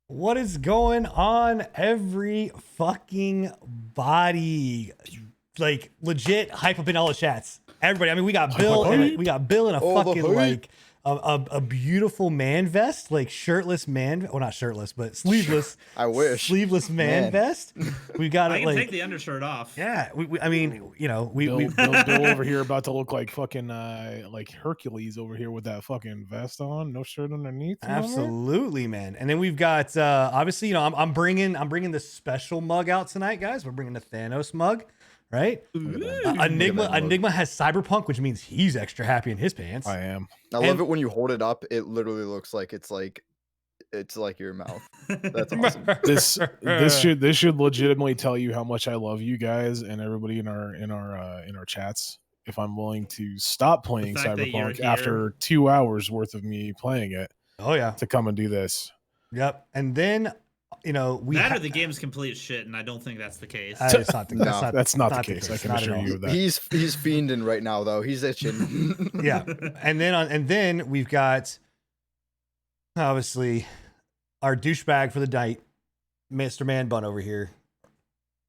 What is going on, every fucking body? Like, legit hype up in all the chats. Everybody, I mean, we got Bill in a fucking like a beautiful man vest, like shirtless man, well, not shirtless, but sleeveless. I wish sleeveless man vest. We got I it can like take the undershirt off. yeah. I mean, you know, Bill over here about to look like fucking like Hercules over here with that fucking vest on, no shirt underneath. Absolutely, man. And then we've got obviously, you know, I'm bringing the special mug out tonight, guys. We're bringing the Thanos mug, right? Enigma has Cyberpunk, which means he's extra happy in his pants. I am. I love it when you hold it up. It literally looks like it's like your mouth. That's awesome. This should legitimately tell you how much I love you guys and everybody in our chats. If I'm willing to stop playing Cyberpunk after 2 hours worth of me playing it, oh yeah, to come and do this. Yep. And then, you know, the game's complete shit, and I don't think that's the case. It's not the, that's not the case. I can assure you of that. He's fiending right now, though. He's itching. Yeah. And then we've got obviously our douchebag for the night, Mr. Man Bun over here.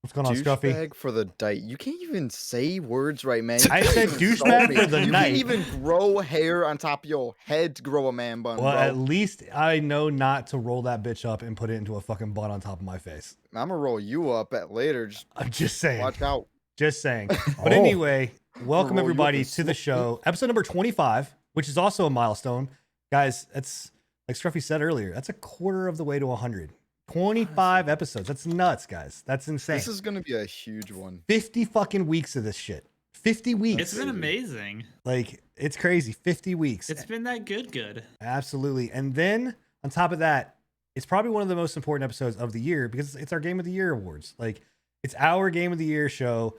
What's going on, Scruffy? Douchebag for the night. You can't even say words right, man. I said douchebag for the night. You can't even grow hair on top of your head to grow a man bun. Well, bro. at least I know not to roll that bitch up and put it into a fucking bun on top of my face. I'm gonna roll you up at later. I'm just saying. Watch out. Just saying. But anyway, welcome everybody to the show. Episode number 25, which is also a milestone. Guys, that's like Scruffy said earlier, that's a quarter of the way to 100. 25 episodes. That's nuts, guys. That's insane. This is gonna be a huge one. 50 fucking weeks of this shit. 50 weeks. It's been amazing. Like, it's crazy. 50 weeks. It's been that good. Absolutely. And then on top of that, it's probably one of the most important episodes of the year because it's our Game of the Year awards. Like, it's our Game of the Year show.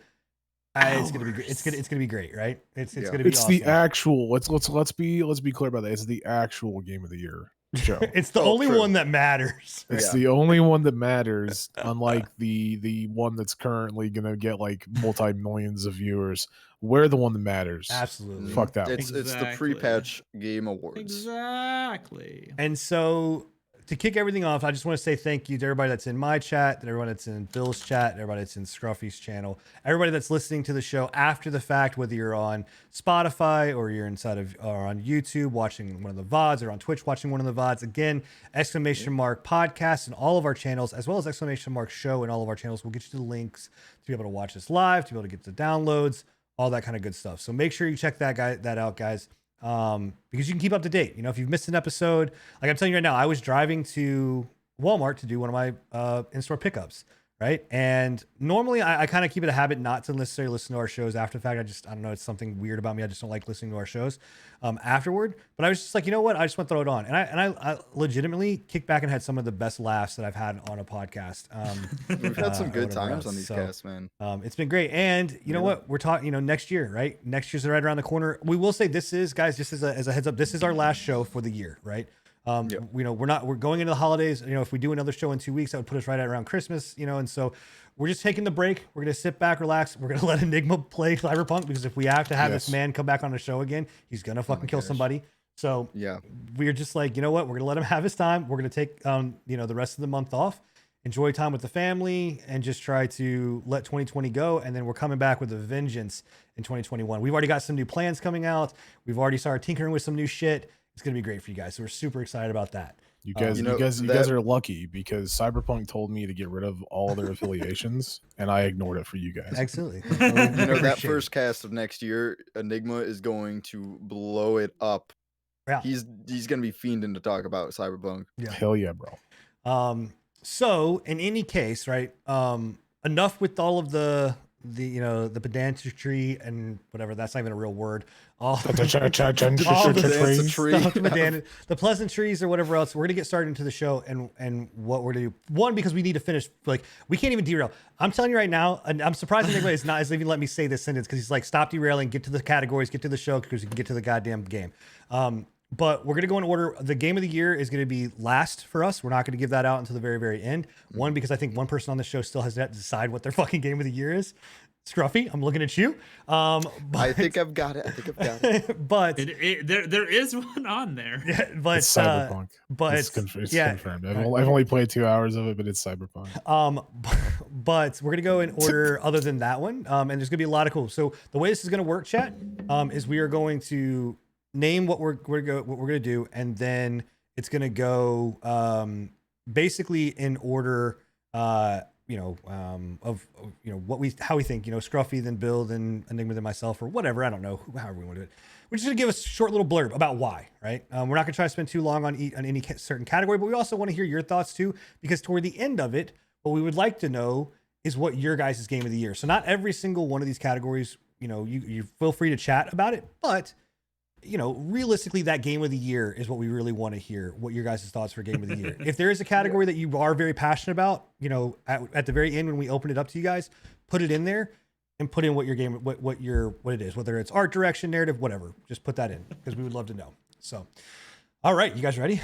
It's gonna be it's gonna be great, right? It's gonna be. It's awesome. the actual. Let's be clear about that. It's the actual Game of the Year show. It's the only one that matters. It's the only one that matters, unlike the one that's currently gonna get like multi-millions of viewers. We're the one that matters. Absolutely. Fuck that. It's the pre-patch game awards. Exactly. And so to kick everything off, I just want to say thank you to everybody that's in my chat, to everyone that's in Bill's chat, everybody that's in Scruffy's channel, everybody that's listening to the show after the fact, whether you're on Spotify or you're or on YouTube watching one of the VODs or on Twitch watching one of the VODs. Again, ! Podcast and all of our channels, as well as ! Show and all of our channels. We'll get you the links to be able to watch this live, to be able to get the downloads, all that kind of good stuff. So make sure you check that out, guys. Because you can keep up to date. You know, if you've missed an episode, like I'm telling you right now, I was driving to Walmart to do one of my in-store pickups, right? And normally I kind of keep it a habit not to necessarily listen to our shows after the fact. I don't know, it's something weird about me. I just don't like listening to our shows afterward. But I was just like, you know what? I just want to throw it on. And I legitimately kicked back and had some of the best laughs that I've had on a podcast. We've had some or good whatever times else. on these So, casts, man. it's been great. And you know what? We're talking, next year, right? Next year's right around the corner. We will say this is, guys, just as a heads up, this is our last show for the year, right? Yep. We're going into the holidays. If we do another show in 2 weeks, that would put us right around Christmas, and so we're just taking the break. We're going to sit back, relax. We're going to let Enigma play Cyberpunk, because if we have to have this man come back on the show again, he's going to fucking kill somebody. So Yeah. we're just like, you know what? We're going to let him have his time. We're going to take, the rest of the month off, enjoy time with the family, and just try to let 2020 go. And then we're coming back with a vengeance in 2021. We've already got some new plans coming out. We've already started tinkering with some new shit. It's going to be great for you guys. So we're super excited about that. You guys, you guys are lucky, because Cyberpunk told me to get rid of all their affiliations, and I ignored it for you guys. Absolutely. That first cast of next year, Enigma is going to blow it up. Yeah. He's going to be fiending to talk about Cyberpunk. Yeah. Hell yeah, bro. So in any case, right? Enough with all of the pedantry and whatever. That's not even a real word. The pleasantries or whatever else. We're gonna get started into the show and what we're gonna do. One, because we need to finish. Like, we can't even derail. I'm telling you right now, and I'm surprised anybody is even let me say this sentence, because he's like, stop derailing, get to the categories, get to the show, because we can get to the goddamn game. But we're going to go in order. The game of the year is going to be last for us. We're not going to give that out until the very, very end. One, because I think one person on the show still has yet to decide what their fucking game of the year is. Scruffy, I'm looking at you. But, I think I've got it. But there is one on there. Yeah, but it's Cyberpunk. But it's confirmed. I've only played 2 hours of it, but it's Cyberpunk. But we're gonna go in order other than that one. And there's gonna be a lot of cool. So the way this is gonna work, chat, is we are going to name what we're gonna do, and then it's gonna go basically in order how we think, Scruffy, then Bill, then Enigma, then myself, or whatever. I don't know, however we want to do it. We're just gonna give a short little blurb about why, right? We're not gonna try to spend too long on any certain category, but we also want to hear your thoughts too, because toward the end of it, what we would like to know is what your guys' game of the year. So not every single one of these categories, you feel free to chat about it, but realistically, that game of the year is what we really want to hear, what your guys' thoughts for game of the year. If there is a category that you are very passionate about, at the very end when we open it up to you guys, put it in there and put in what your game, what it is, whether it's art direction, narrative, whatever. Just put that in, because we would love to know. So, all right, you guys ready?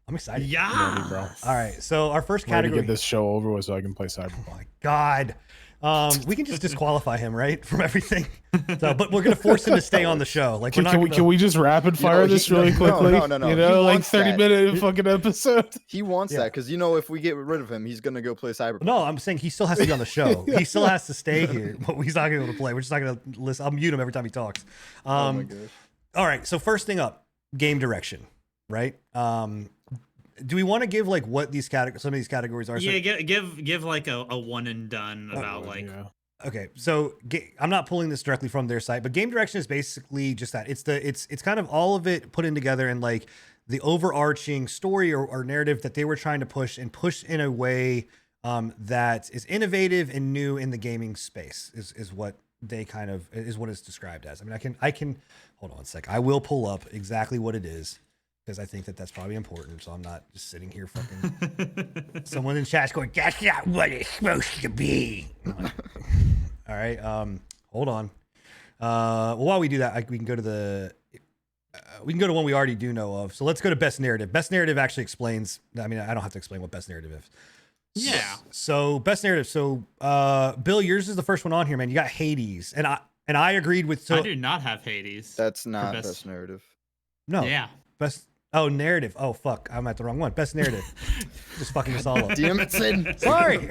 I'm excited. Yeah, ready, bro. All right, so our first Ready category. to get this show over with so I can play Cyberpunk. Oh my God. We can just disqualify him, right, from everything. So, but we're gonna force him to stay on the show. Like, can we just rapid fire this really quickly? No. Like 30-minute fucking episode. He wants that, because if we get rid of him, he's gonna go play Cyberpunk. No, I'm saying he still has to be on the show. He still has to stay here, but he's not gonna be able to play. We're just not gonna listen. I'll mute him every time he talks. Oh my gosh. All right. So first thing up, game direction, right? Do we want to give like what these some of these categories are? Yeah, give like a one and done about Yeah. Okay, so I'm not pulling this directly from their site, but game direction is basically just that. It's kind of all of it put in together, and like the overarching story or narrative that they were trying to push in a way that is innovative and new in the gaming space is what they kind of is what it's described as. I mean, I can hold on a sec. I will pull up exactly what it is, because I think that's probably important. So I'm not just sitting here fucking. Someone in chat's going, "That's not what it's supposed to be." All right. Hold on. Well, while we do that, we can go to one we already do know of. So let's go to best narrative. Best narrative actually explains. I mean, I don't have to explain what best narrative is. Yeah. So best narrative. So Bill, yours is the first one on here, man. You got Hades, and I agreed with. So I do not have Hades. That's not best narrative. No. Yeah. Best. Oh, narrative. Oh, fuck. I'm at the wrong one. Best narrative. Just fucking us all up. Damn it, Sid. Sorry.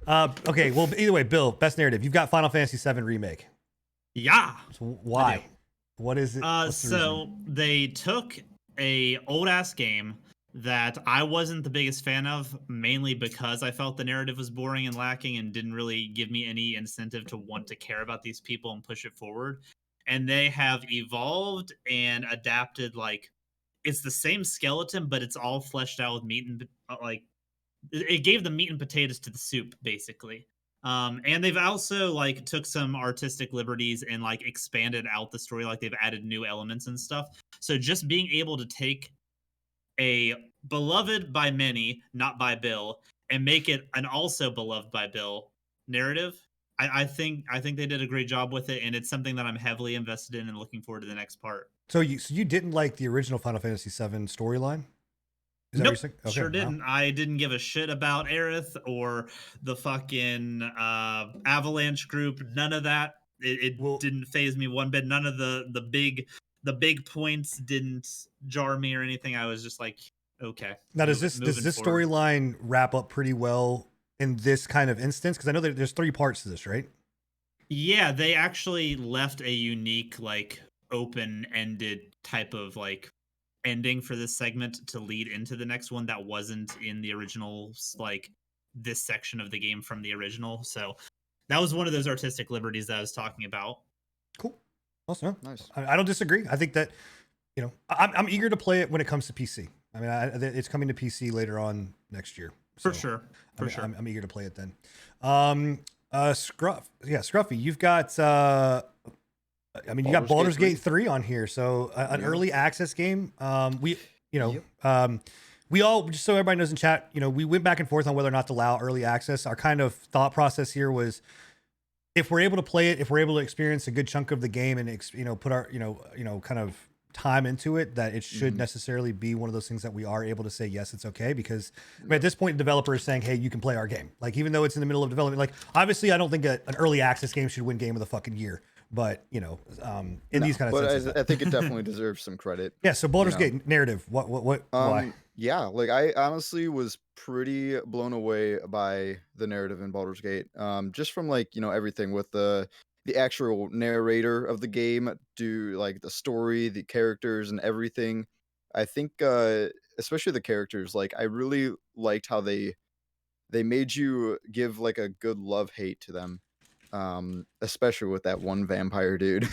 Okay. Well, either way, Bill, best narrative. You've got Final Fantasy VII Remake. Yeah. So why? What is it? So they took a old ass game that I wasn't the biggest fan of, mainly because I felt the narrative was boring and lacking and didn't really give me any incentive to want to care about these people and push it forward. And they have evolved and adapted, like, it's the same skeleton, but it's all fleshed out with meat and like it gave the meat and potatoes to the soup, basically. And they've also like took some artistic liberties and like expanded out the story. Like they've added new elements and stuff. So just being able to take a beloved by many, not by Bill, and make it an also beloved by Bill narrative. I think they did a great job with it, and it's something that I'm heavily invested in and looking forward to the next part. So you didn't like the original Final Fantasy VII storyline? Is that nope, what you're saying? Okay, sure didn't. Wow. I didn't give a shit about Aerith or the fucking Avalanche group. None of that. It didn't phase me one bit. None of the big points didn't jar me or anything. I was just like, okay. Now, does this storyline wrap up pretty well in this kind of instance? Because I know that there's 3 parts to this, right? Yeah, they actually left a unique, like, open-ended type of like ending for this segment to lead into the next one that wasn't in the original, like this section of the game from the original. So that was one of those artistic liberties that I was talking about. Cool. Awesome. Nice. I don't disagree. I think that, you know, I'm eager to play it when it comes to PC. I mean, it's coming to PC later on next year. So, for sure. I'm eager to play it then. Scruffy, you've got you got Baldur's Gate 3 on here, so an early access game. We all, just so everybody knows in chat, you know, we went back and forth on whether or not to allow early access. Our kind of thought process here was, if we're able to play it, if we're able to experience a good chunk of the game and put our kind of time into it, that it should necessarily be one of those things that we are able to say yes, it's okay, because I mean, at this point the developer is saying, hey, you can play our game, like, even though it's in the middle of development. Like, obviously I don't think an early access game should win game of the fucking year, but these kind of senses, I think it definitely deserves some credit. Yeah. So Baldur's Gate narrative, what why? Yeah, like I honestly was pretty blown away by the narrative in Baldur's Gate, just from like, you know, everything with the actual narrator of the game, do like the story, the characters and everything. I think especially the characters, like I really liked how they made you give like a good love-hate to them, especially with that one vampire dude.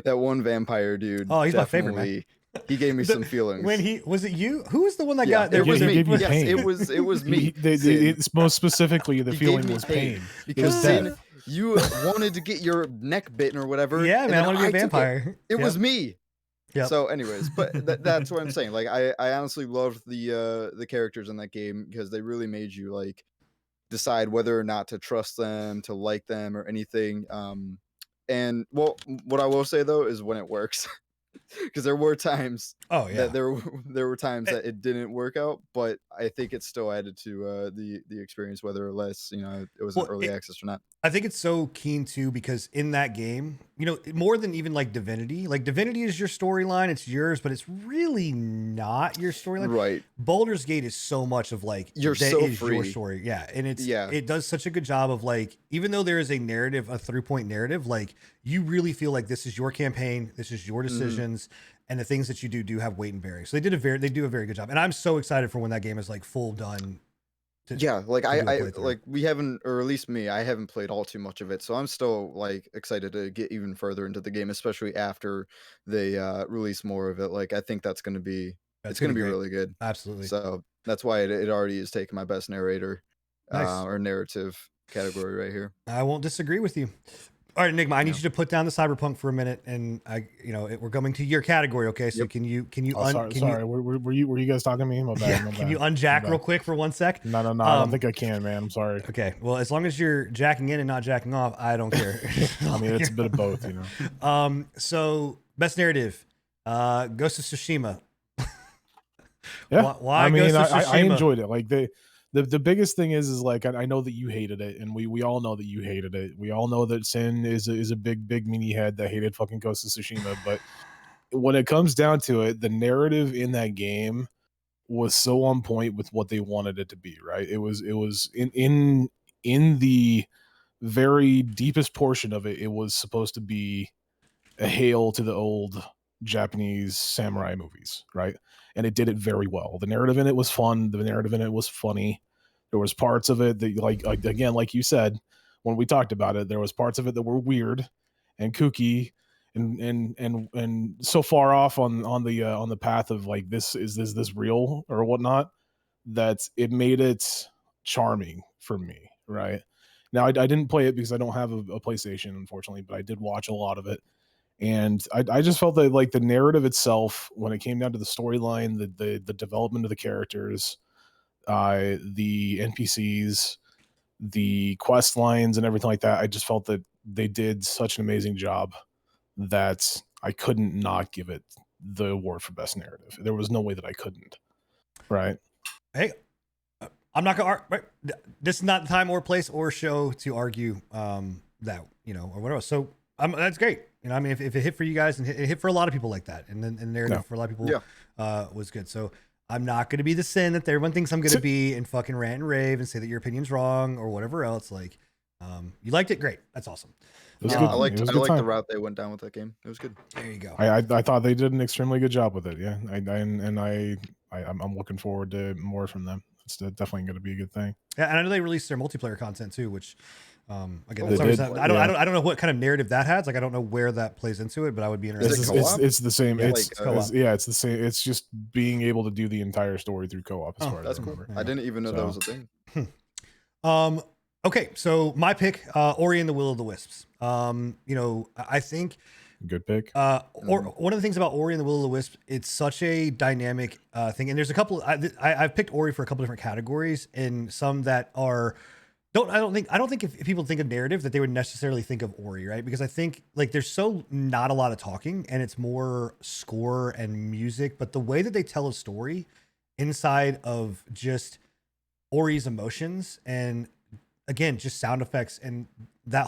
That one vampire dude. Oh, he's my favorite, man. He gave me some feelings. When was it you? Who was the one that got there? It was me. Yes, it was me. It's most specifically the feeling was pain. Because Sin, you wanted to get your neck bitten or whatever. Yeah, man, I want to be a vampire. It was me. Yeah. So, anyways, but that's what I'm saying. Like, I honestly loved the characters in that game, because they really made you like decide whether or not to trust them, to like them, or anything. And well, what I will say though is when it works. Because there were times that there were times that it didn't work out, but I think it still added to the experience, whether or less, you know, it was an early access or not. I think it's so keen too, because in that game, you know, more than even like Divinity is your storyline, it's yours, but it's really not your storyline. Right. Baldur's Gate is so much of like, you're so free. Your story. Yeah. And it does such a good job of like, even though there is a narrative, a 3-point narrative, like you really feel like this is your campaign, this is your decisions, and the things that you do have weight and bearing. So they do a very good job. And I'm so excited for when that game is like full done. Like I like, we haven't, or at least me, I haven't played all too much of it, so I'm still like excited to get even further into the game, especially after they release more of it. Like I think it's gonna be really good. Absolutely. So that's why it already is taking my best narrator or narrative category right here. I won't disagree with you. All right, Enigma, I need you to put down the Cyberpunk for a minute, and we're coming to your category, okay? So can you? Sorry, were you guys talking to me? My bad. My can you unjack real quick for 1 sec? No, I don't think I can, man. I'm sorry. Okay, well, as long as you're jacking in and not jacking off, I don't care. I mean, it's a bit of both, you know. So best narrative, Ghost of Tsushima. Yeah, why? I mean, I enjoyed it. Like the biggest thing is like, I know that you hated it, and we all know that you hated it. We all know that Sin is a big meanie head that hated fucking Ghost of Tsushima. But when it comes down to it, the narrative in that game was so on point with what they wanted it to be. Right? It was in the very deepest portion of it. It was supposed to be a hail to the old Japanese samurai movies, right? And it did it very well. The narrative in it was fun. The narrative in it was funny. There was parts of it that, like again, like you said, when we talked about it, there was parts of it that were weird and kooky and so far off on the path of like, is this real or whatnot, that it made it charming for me, right? Now, I didn't play it because I don't have a PlayStation, unfortunately, but I did watch a lot of it. And I just felt that like the narrative itself, when it came down to the storyline, the development of the characters, the NPCs, the quest lines and everything like that, I just felt that they did such an amazing job that I couldn't not give it the award for best narrative. There was no way that I couldn't. Right. Hey, I'm not gonna. Right, this is not the time or place or show to argue that, you know, or whatever. So that's great. You know, I mean, if it hit for you guys, and it hit for a lot of people like that, and then narrative for a lot of people was good. So I'm not going to be the sin that everyone thinks I'm going to be and fucking rant and rave and say that your opinion's wrong or whatever else. Like, you liked it, great. That's awesome. I liked the route they went down with that game. It was good. There you go. I thought they did an extremely good job with it. Yeah, I'm looking forward to more from them. It's definitely going to be a good thing. Yeah, and I know they released their multiplayer content too, which again, I don't know what kind of narrative that has. Like, I don't know where that plays into it, but I would be interested. It's the same. Yeah, it's the same. It's just being able to do the entire story through co-op. As far that's as I cool. remember. I didn't even know that was a thing. Okay, so my pick, Ori and the Will of the Wisps. You know, I think good pick. Or one of the things about Ori and the Will of the Wisp, it's such a dynamic thing, and there's a couple. I've picked Ori for a couple different categories, and some that are I don't think if people think of narrative that they would necessarily think of Ori, right? Because I think like there's so not a lot of talking, and it's more score and music, but the way that they tell a story inside of just Ori's emotions and again just sound effects and that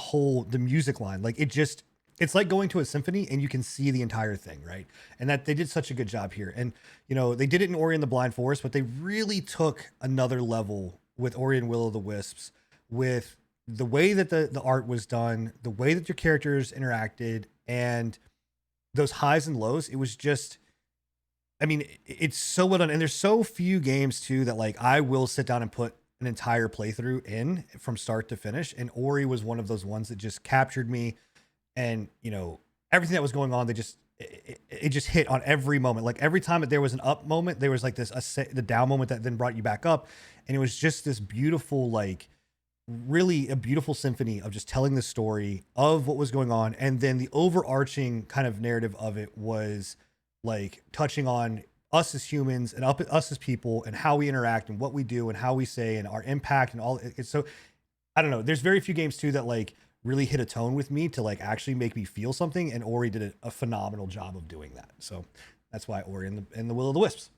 the music line, like it's like going to a symphony and you can see the entire thing, right? And that they did such a good job here. And, you know, they did it in Ori and the Blind Forest, but they really took another level with Ori and Will of the Wisps with the way that the art was done, the way that your characters interacted, and those highs and lows. It was just, I mean, it's so well done. And there's so few games too that like I will sit down and put an entire playthrough in from start to finish. And Ori was one of those ones that just captured me. And, you know, everything that was going on, it just hit on every moment. Like every time that there was an up moment, there was like the down moment that then brought you back up. And it was just this beautiful, like really a beautiful symphony of just telling the story of what was going on. And then the overarching kind of narrative of it was like touching on us as humans and us as people and how we interact and what we do and how we say and our impact and all. It's so, I don't know. There's very few games too that like really hit a tone with me to like actually make me feel something, and Ori did a phenomenal job of doing that. So that's why Ori and the Will of the Wisps.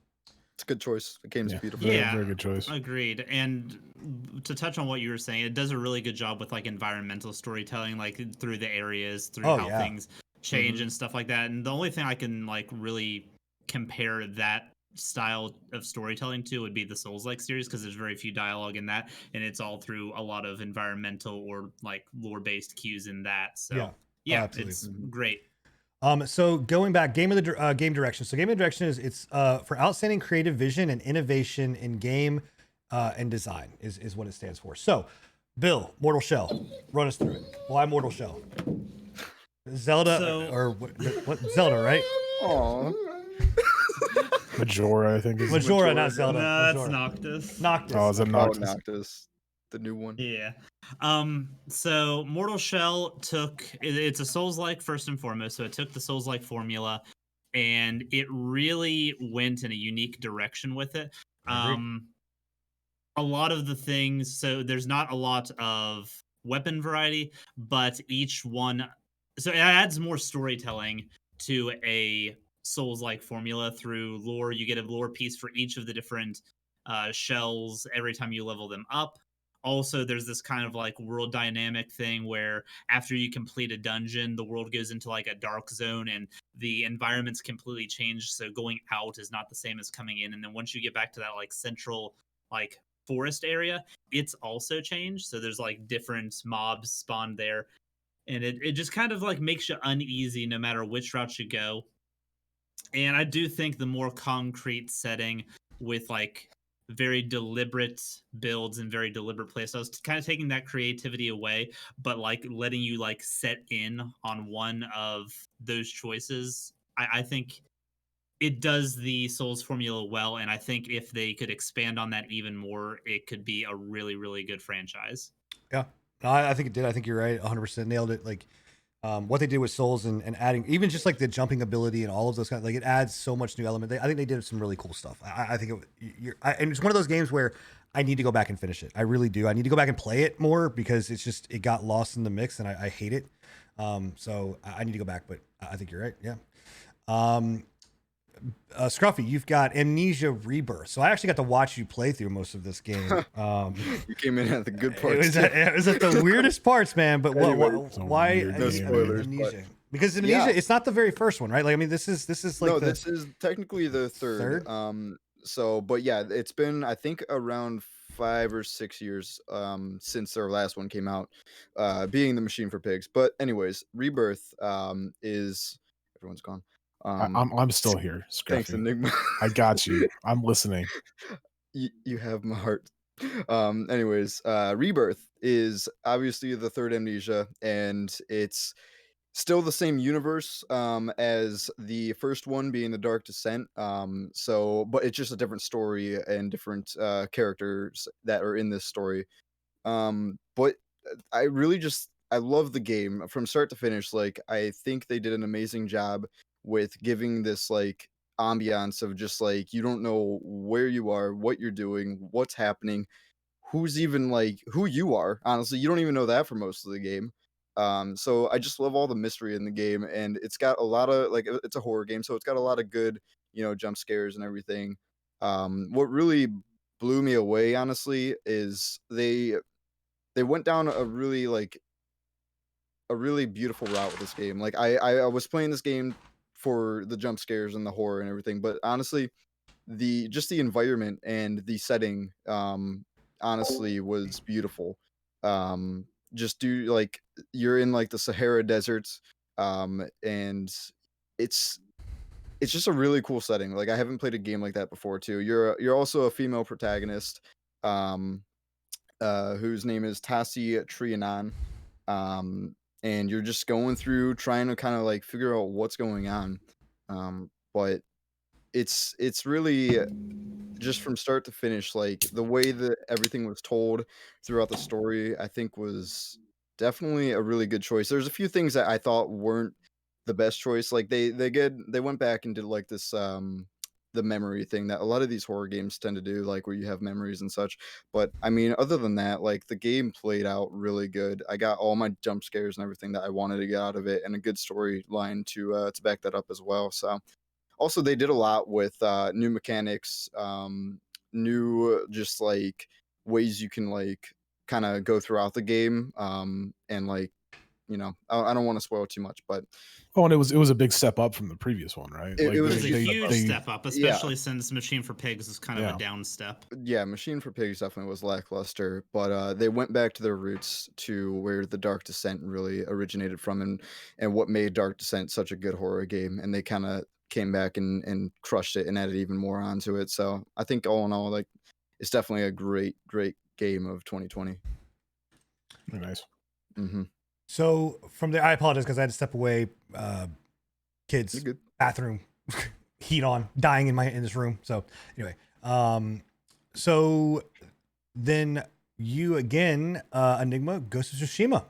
It's a good choice. The game's beautiful. Yeah, very good choice. Agreed. And to touch on what you were saying, it does a really good job with like environmental storytelling, like through the areas, through how things change and stuff like that. And the only thing I can like really compare that style of storytelling to would be the Souls-like series, because there's very few dialogue in that, and it's all through a lot of environmental or like lore-based cues in that. So yeah, it's great. So going back, game direction. So game of the direction it's for outstanding creative vision and innovation in game and design is what it stands for. So, Bill, Mortal Shell, run us through it. Why Mortal Shell? Zelda or what? Zelda, right? Aww. Majora, I think. Majora, not Zelda. No, that's Noctis. Noctis. Oh, is it Noctis? Noctis, the new one. Yeah. So Mortal Shell it's a Souls-like first and foremost. So it took the Souls-like formula, and it really went in a unique direction with it. A lot of the things. So there's not a lot of weapon variety, but each one. So it adds more storytelling to a Souls-like formula through lore. You get a lore piece for each of the different shells every time you level them up. Also, there's this kind of like world dynamic thing where after you complete a dungeon, the world goes into like a dark zone and the environment's completely changed. So going out is not the same as coming in. And then once you get back to that like central like forest area, it's also changed. So there's like different mobs spawned there. And it just kind of like makes you uneasy no matter which route you go. And I do think the more concrete setting with like very deliberate builds and very deliberate playstyles, kind of taking that creativity away, but like letting you like set in on one of those choices, I think it does the Souls formula well, and I think if they could expand on that even more, it could be a really, really good franchise. Yeah, no, I think it did. I think you're right. 100% nailed it. Like what they did with Souls and adding even just like the jumping ability and all of those kind of, like, it adds so much new element. I think they did some really cool stuff. I think and it's one of those games where I need to go back and finish it. I really do. I need to go back and play it more because it got lost in the mix and I hate it. So I need to go back, but I think you're right. Yeah. Scruffy, you've got Amnesia Rebirth. So I actually got to watch you play through most of this game. You came in at the good It parts. was at the weirdest parts, man. But why? No spoilers, Amnesia? Because Amnesia, it's not the very first one, right? Like, I mean, this is like this is technically the third. So, but yeah, it's been, I think, around 5 or 6 years since their last one came out, being the Machine for Pigs. But anyways, Rebirth is, everyone's gone. I'm still here. Scruffy. Thanks, Enigma. I got you. I'm listening. You have my heart. Anyways, Rebirth is obviously the third Amnesia, and it's still the same universe as the first one, being the Dark Descent. But it's just a different story and different characters that are in this story. But I really I love the game from start to finish. Like, I think they did an amazing job with giving this like ambiance of just like, you don't know where you are, what you're doing, what's happening, who's even like who you are. Honestly, you don't even know that for most of the game. So I just love all the mystery in the game, and it's got a lot of like, it's a horror game, so it's got a lot of good, jump scares and everything. What really blew me away, honestly, is they went down a really beautiful route with this game. Like, I was playing this game for the jump scares and the horror and everything, but honestly, the environment and the setting honestly was beautiful. Just do like, you're in like the Sahara deserts, and it's just a really cool setting. Like, I haven't played a game like that before too. You're also a female protagonist, whose name is Tassi Trianon. And you're just going through trying to kind of like figure out what's going on. But it's really just from start to finish, like the way that everything was told throughout the story, I think was definitely a really good choice. There's a few things that I thought weren't the best choice. Like they went back and did like this the memory thing that a lot of these horror games tend to do, like where you have memories and such. But I mean, other than that, like the game played out really good. I got all my jump scares and everything that I wanted to get out of it, and a good storyline to back that up as well. So also they did a lot with new mechanics, new just like ways you can like kind of go throughout the game, and like, I don't want to spoil too much, but and it was a big step up from the previous one, right? It was a huge step up, especially since Machine for Pigs is kind of a down step. Yeah, Machine for Pigs definitely was lackluster, but they went back to their roots, to where the Dark Descent really originated from, and what made Dark Descent such a good horror game, and they kind of came back and crushed it and added even more onto it. So I think all in all, like, it's definitely a great game of 2020. Very nice. Mm-hmm. So from there, I apologize because I had to step away. Kids, bathroom, heat on, dying in this room. So anyway, so then you again, Enigma, Ghost of Tsushima.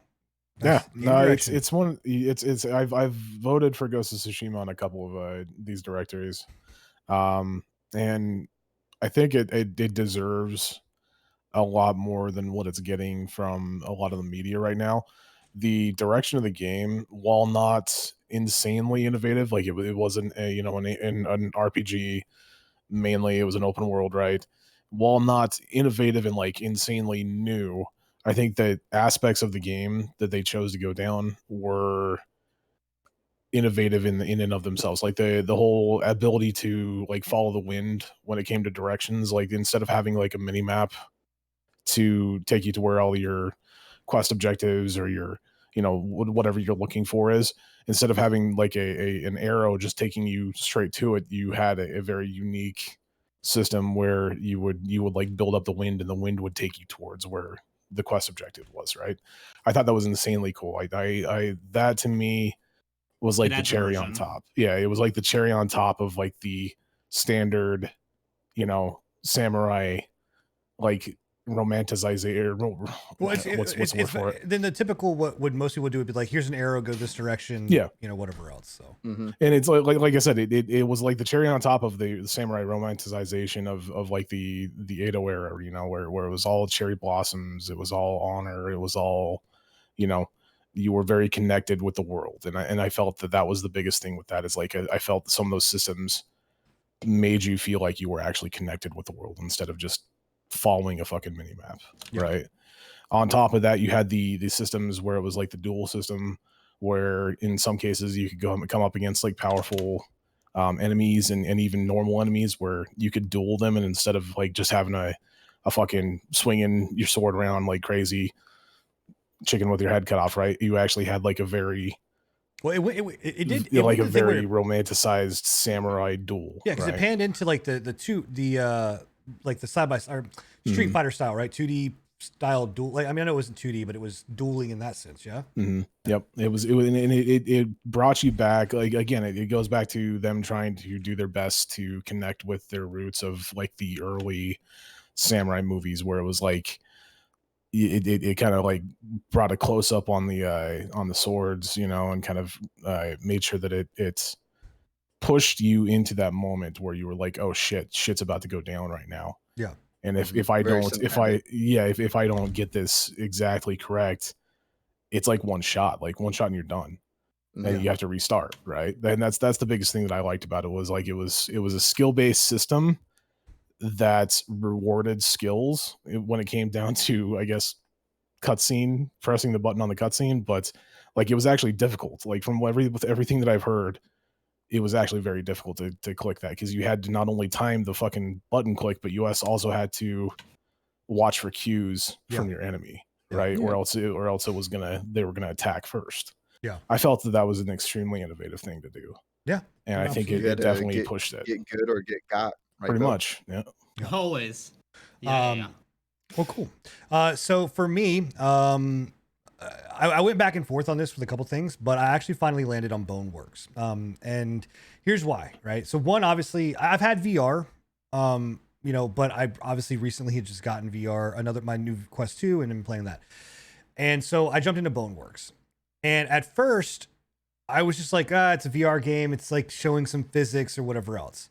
Yeah, no, it's I've voted for Ghost of Tsushima on a couple of these directories, and I think it deserves a lot more than what it's getting from a lot of the media right now. The direction of the game, while not insanely innovative, like it wasn't an RPG, mainly it was an open world, right? While not innovative and like insanely new, I think that aspects of the game that they chose to go down were innovative in and of themselves. Like the whole ability to like follow the wind when it came to directions, like instead of having like a mini map to take you to where all your quest objectives or your whatever you're looking for is, instead of having like an arrow just taking you straight to it, you had a very unique system where you would like build up the wind, and the wind would take you towards where the quest objective was, right? I thought that was insanely cool. I that to me was like It the adds cherry on immersion. top. Yeah, it was like the cherry on top of like the standard, samurai like romanticization. Well, What's the word for it? then the typical what would most people do would be like, here's an arrow, go this direction. Yeah. Whatever else. So. Mhm. And it's like I said, it was like the cherry on top of the samurai romanticization of like the Edo era, where it was all cherry blossoms, it was all honor, it was all, you were very connected with the world, and I felt that was the biggest thing with that is like I felt some of those systems made you feel like you were actually connected with the world instead of just following a fucking mini map, right? On top of that, you had the systems where it was like the duel system, where in some cases you could come up against like powerful enemies and even normal enemies where you could duel them, and instead of like just having a fucking swinging your sword around like crazy chicken with your head cut off, right? You actually had like a very it did like a very romanticized samurai duel. Yeah, because it panned into like the like the side by side Street Fighter style, right? 2D style duel. Like, I mean, I know it wasn't 2D, but it was dueling in that sense. Yeah. Mm-hmm. Yep. It was, and it brought you back. Like, again, it goes back to them trying to do their best to connect with their roots of like the early samurai movies, where it was like, it kind of like brought a close up on the swords, and kind of made sure that it pushed you into that moment where you were like, oh shit's about to go down right now. Yeah. And if I don't get this exactly correct, it's like one shot and you're done. And you have to restart, right? And that's the biggest thing that I liked about it was like it was a skill-based system that rewarded skills when it came down to, I guess, cutscene, pressing the button on the cutscene, but like it was actually difficult. Like with everything that I've heard, it was actually very difficult to click that, because you had to not only time the fucking button click, but you also had to watch for cues from your enemy, right? Or else they were gonna attack first. Yeah, I felt that was an extremely innovative thing to do. Yeah, and I think it definitely pushed it. Get good or get got. Right, pretty much, yeah. Always. Yeah. Well, cool. So for me, I went back and forth on this with a couple things, but I actually finally landed on Boneworks. And here's why, right? So one, obviously, I've had VR, but I obviously recently had just gotten VR, my new Quest 2, and I'm playing that. And so I jumped into Boneworks. And at first, I was just like, it's a VR game. It's like showing some physics or whatever else.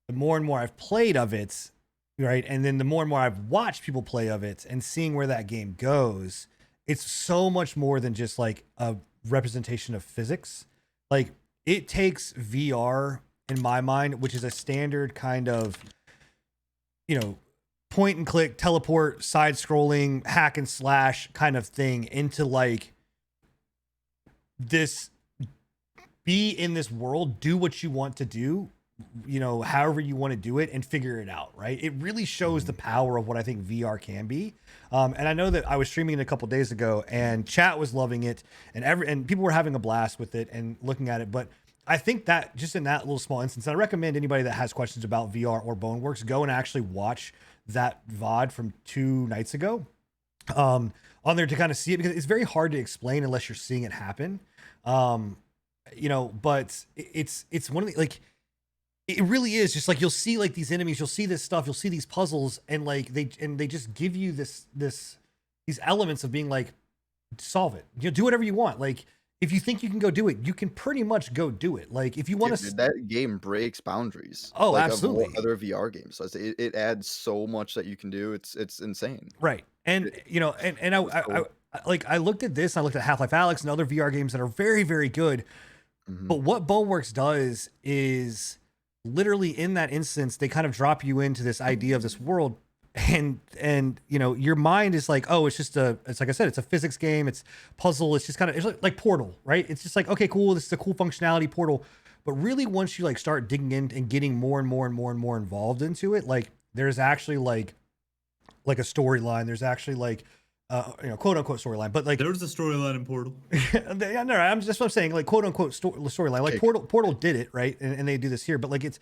The more and more I've played of it, right? And then the more and more I've watched people play of it and seeing where that game goes, it's so much more than just like a representation of physics. Like, it takes VR, in my mind, which is a standard kind of, point and click, teleport, side scrolling, hack and slash kind of thing, into like this, be in this world, do what you want to do, however you want to do it, and figure it out, right? It really shows the power of what I think VR can be. And I know that I was streaming it a couple days ago, and chat was loving it, and people were having a blast with it and looking at it. But I think that just in that little small instance, I recommend anybody that has questions about VR or Boneworks, go and actually watch that VOD from 2 nights ago on there to kind of see it, because it's very hard to explain unless you're seeing it happen. But it's one of the, like, it really is just like, you'll see like these enemies, you'll see this stuff, you'll see these puzzles, and like they just give you these elements of being like, solve it, do whatever you want. Like, if you think you can go do it, you can pretty much go do it. Like, if you want to, that game breaks boundaries. Oh, like, absolutely. Of other VR games, it adds so much that you can do. It's insane. Right. And I looked at this, I looked at Half-Life Alyx and other VR games that are very, very good. Mm-hmm. But what Boneworks does is, literally in that instance, they kind of drop you into this idea of this world, and your mind is like, oh, it's like I said, it's a physics game, it's puzzle, it's just kind of, it's like Portal, right? It's just like, okay, cool, this is a cool functionality, Portal. But really, once you like start digging in and getting more and more and more and more involved into it, like, there's actually like a storyline, there's actually like quote unquote storyline, but like, there's a storyline in Portal. Yeah, no, that's what I'm saying, like, quote unquote storyline. Like, Portal did it, right, and they do this here, but like, it's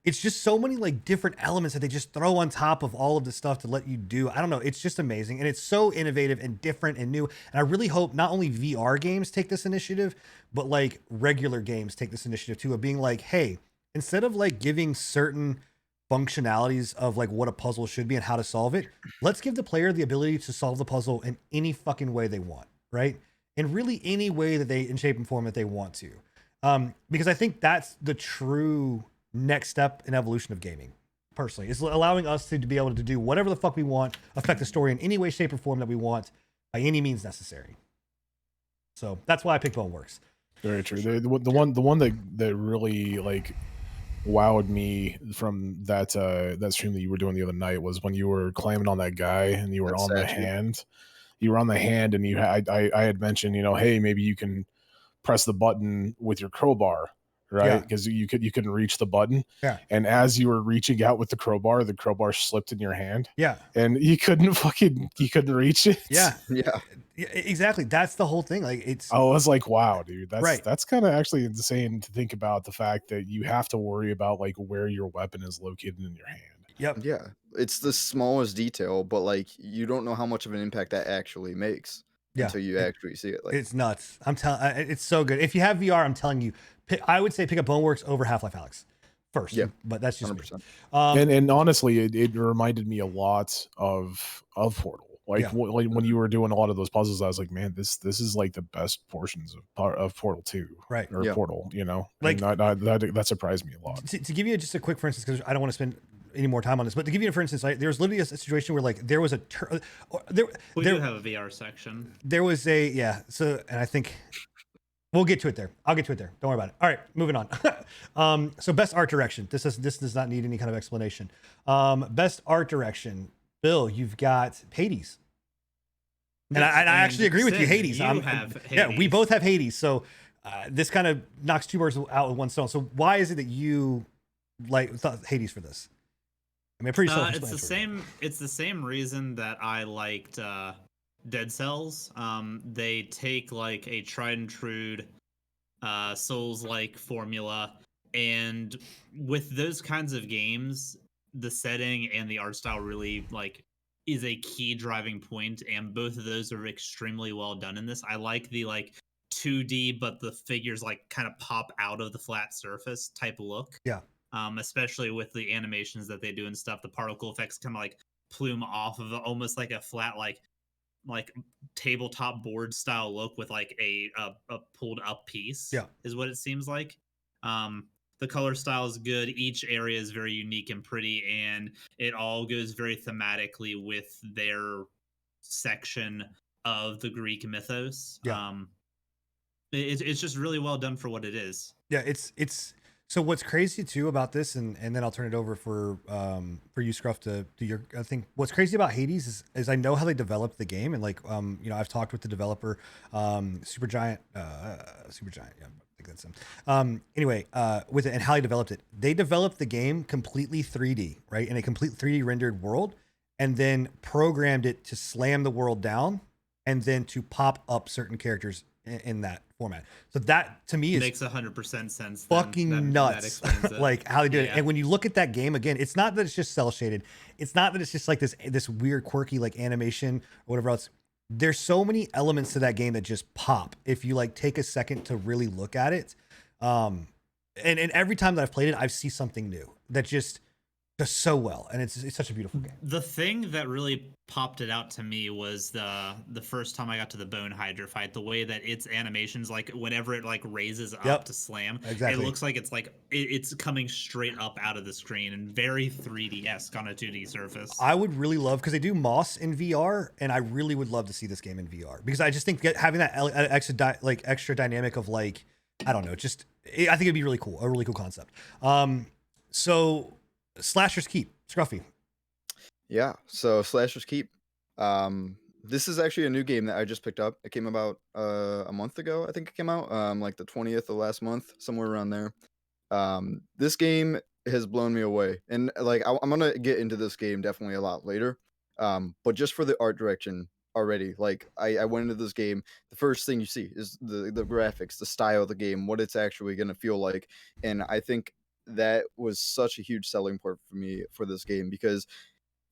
it's just so many like different elements that they just throw on top of all of the stuff to let you do. I don't know. It's just amazing. And it's so innovative and different and new. And I really hope not only VR games take this initiative, but like regular games take this initiative too, of being like, hey, instead of like giving certain functionalities of like what a puzzle should be and how to solve it, let's give the player the ability to solve the puzzle in any fucking way they want, right? In really any way that they, in shape and form that they want to. Because I think that's the true next step in evolution of gaming, personally, is allowing us to be able to do whatever the fuck we want, affect the story in any way, shape, or form that we want, by any means necessary. So that's why I picked Boneworks. Very true. The one that really like wowed me from that that stream that you were doing the other night was when you were clamming on that guy and you were on the hand. You were on the hand, and you had I had mentioned, you know, hey, maybe you can press the button with your crowbar, right? Because you couldn't reach the button. Yeah. And as you were reaching out with the crowbar slipped in your hand. Yeah. And you couldn't reach it. Yeah. Yeah. Exactly. That's the whole thing. Like it's. I was like, wow, dude, Right. That's kind of actually insane to think about, the fact that you have to worry about like where your weapon is located in your hand. Yep. Yeah. It's the smallest detail, but like you don't know how much of an impact that actually makes until you actually see it. Like it's nuts. I'm telling. It's so good. If you have VR, I'm telling you, I would say pick up Boneworks over Half-Life Alyx first. Yeah. But that's just 100%. me. And honestly, it reminded me a lot of Portal. Like when you were doing a lot of those puzzles, I was like, man, this is like the best portions of Portal 2, right? Or Portal, you know, like that surprised me a lot. To give you just a quick for instance, because I don't want to spend any more time on this, but to give you for instance, like, there was literally a situation where like there was a we do have a VR section. There was a so, and I think we'll get to it there. I'll get to it there. Don't worry about it. All right, moving on. So best art direction. This does not need any kind of explanation. Best art direction. Bill, you've got Hades. And I actually agree with you, Hades. Hades. Yeah, we both have Hades. So this kind of knocks two birds out with one stone. So why is it that you thought Hades for this? I mean, pretty self-explanatory. It's the same reason that I liked Dead Cells. They take like a tried and true Souls-like formula, and with those kinds of games, the setting and the art style really like is a key driving point, and both of those are extremely well done in this. I like the like 2D, but the figures like kind of pop out of the flat surface type look. Yeah. Especially with the animations that they do and stuff, the particle effects kind of like plume off of almost like a flat like tabletop board style look with like a pulled up piece. Yeah, is what it seems like. The color style is good. Each area is very unique and pretty, and it all goes very thematically with their section of the Greek mythos. Yeah. It's just really well done for what it is. Yeah, it's so what's crazy too about this, and then I'll turn it over for you, Scruff, to do your. I think what's crazy about Hades is I know how they developed the game, and like you know, I've talked with the developer, Supergiant, yeah. I think that's him. Anyway, with it and how he developed it, they developed the game completely 3D, right, in a complete 3D rendered world, and then programmed it to slam the world down, and then to pop up certain characters in that format. So that to me makes 100% sense. Fucking nuts, like how they do it. And when you look at that game again, it's not that it's just cell shaded. It's not that it's just like this weird quirky like animation or whatever else. There's so many elements to that game that just pop if you like take a second to really look at it. And every time that I've played it, I see something new that just does so well, and it's such a beautiful game. The thing that really popped it out to me was the first time I got to the Bone Hydra fight. The way that its animations, like whenever it like raises up to slam, exactly. It looks like it's like it's coming straight up out of the screen and very 3D-esque on a 2D surface. I would really love, because they do Moss in VR, and I really would love to see this game in VR, because I just think having that extra dynamic of like, I don't know, just I think it'd be really cool, a really cool concept. So. Slasher's Keep, Scruffy. Yeah, so Slasher's Keep. This is actually a new game that I just picked up. It came about a month ago, I think it came out, like the 20th of last month, somewhere around there. This game has blown me away, and like I'm gonna get into this game definitely a lot later. But just for the art direction already, like I went into this game, the first thing you see is the graphics, the style of the game, what it's actually gonna feel like, and I think that was such a huge selling point for me for this game, because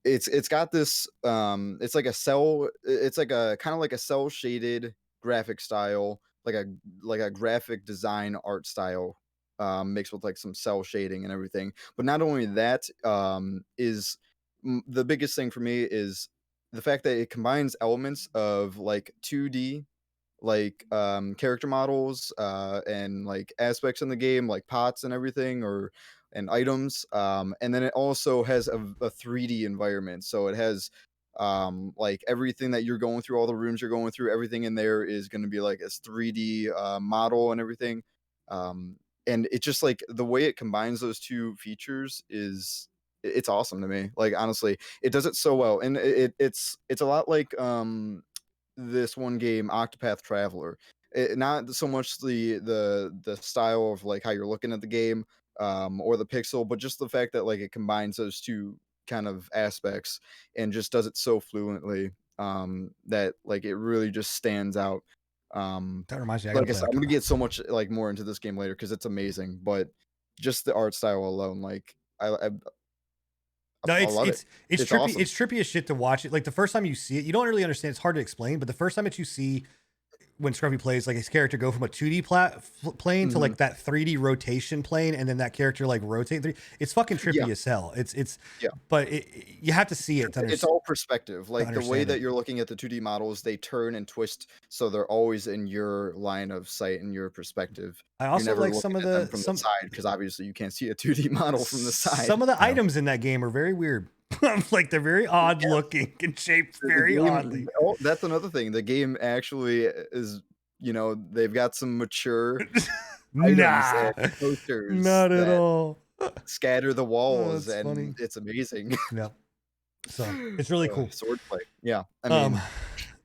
it's got this it's like a kind of like a cell shaded graphic style, like a graphic design art style, mixed with like some cell shading and everything. But not only that, the biggest thing for me is the fact that it combines elements of like 2D, like character models, and like aspects in the game, like pots and everything, or and items, and then it also has a 3D environment. So it has like everything that you're going through, all the rooms you're going through, everything in there is going to be like this 3D model and everything. And it just, like, the way it combines those two features is it's awesome to me. Like, honestly, it does it so well. And it's a lot like this one game, Octopath Traveler. Not so much the style of like how you're looking at the game, or the pixel, but just the fact that like it combines those two kind of aspects and just does it so fluently, that like it really just stands out. That reminds me, I Like gotta I play said, I'm gonna Octopath. get so much like more into this game later because it's amazing, but just the art style alone, like No, I it's love it's it. it's It's trippy. awesome. It's trippy as shit to watch it. Like the first time you see it, you don't really understand. It's hard to explain, but the first time that you see when Scruffy plays, like his character go from a 2D plane to Mhm. like that 3D rotation plane, and then that character like rotate. It's fucking trippy Yeah. as hell. It's Yeah. but you have to see it to It's understand. all perspective. Like the way understand that it. you're looking at the 2D models, they turn and twist, so they're always in your line of sight and your perspective. I You're also never like looking some of at them the from the side because obviously you can't see a 2D model from the side. some of the Yeah. items in that game are very weird. Like they're very odd looking and shaped The very game- oddly. Oh, that's another thing. The game actually is, they've got some mature items Nah, and posters not at that all. scatter the walls, that's and funny. it's amazing. Yeah, so it's really cool. Swordplay. Yeah, I mean,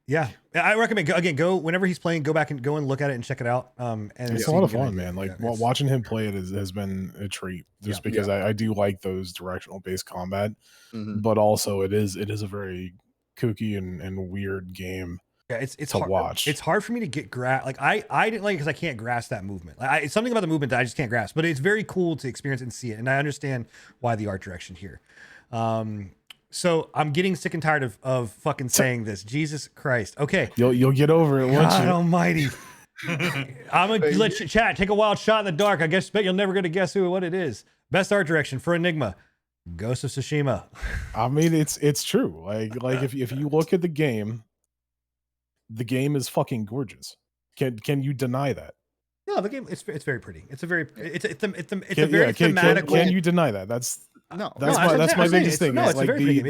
Yeah, I recommend go whenever he's playing. Go back and go and look at it and check it out. And It's see a lot if of you get an fun, idea. man. Like Yeah, it's- watching him play it has been a treat, just Yeah. because I do like those directional based combat, mhm. but also it is a very kooky and weird game. Yeah, it's to hard. watch. It's hard for me to get like I didn't like it because I can't grasp that movement. Like it's something about the movement that I just can't grasp. But it's very cool to experience and see it, and I understand why the art direction here. So I'm getting sick and tired of fucking saying this. Jesus Christ. Okay. You'll get over it once God you. Almighty. I'm gonna let you chat. Take a wild shot in the dark. I bet you're never gonna guess what it is. Best art direction for Enigma. Ghost of Tsushima. I mean, it's true. Like if you look at the game is fucking gorgeous. Can you deny that? No, the game it's very pretty. It's a very it's a Can, very yeah, can thematical. you deny that? That's No, that's my biggest thing. No, Is it's a like very pretty game.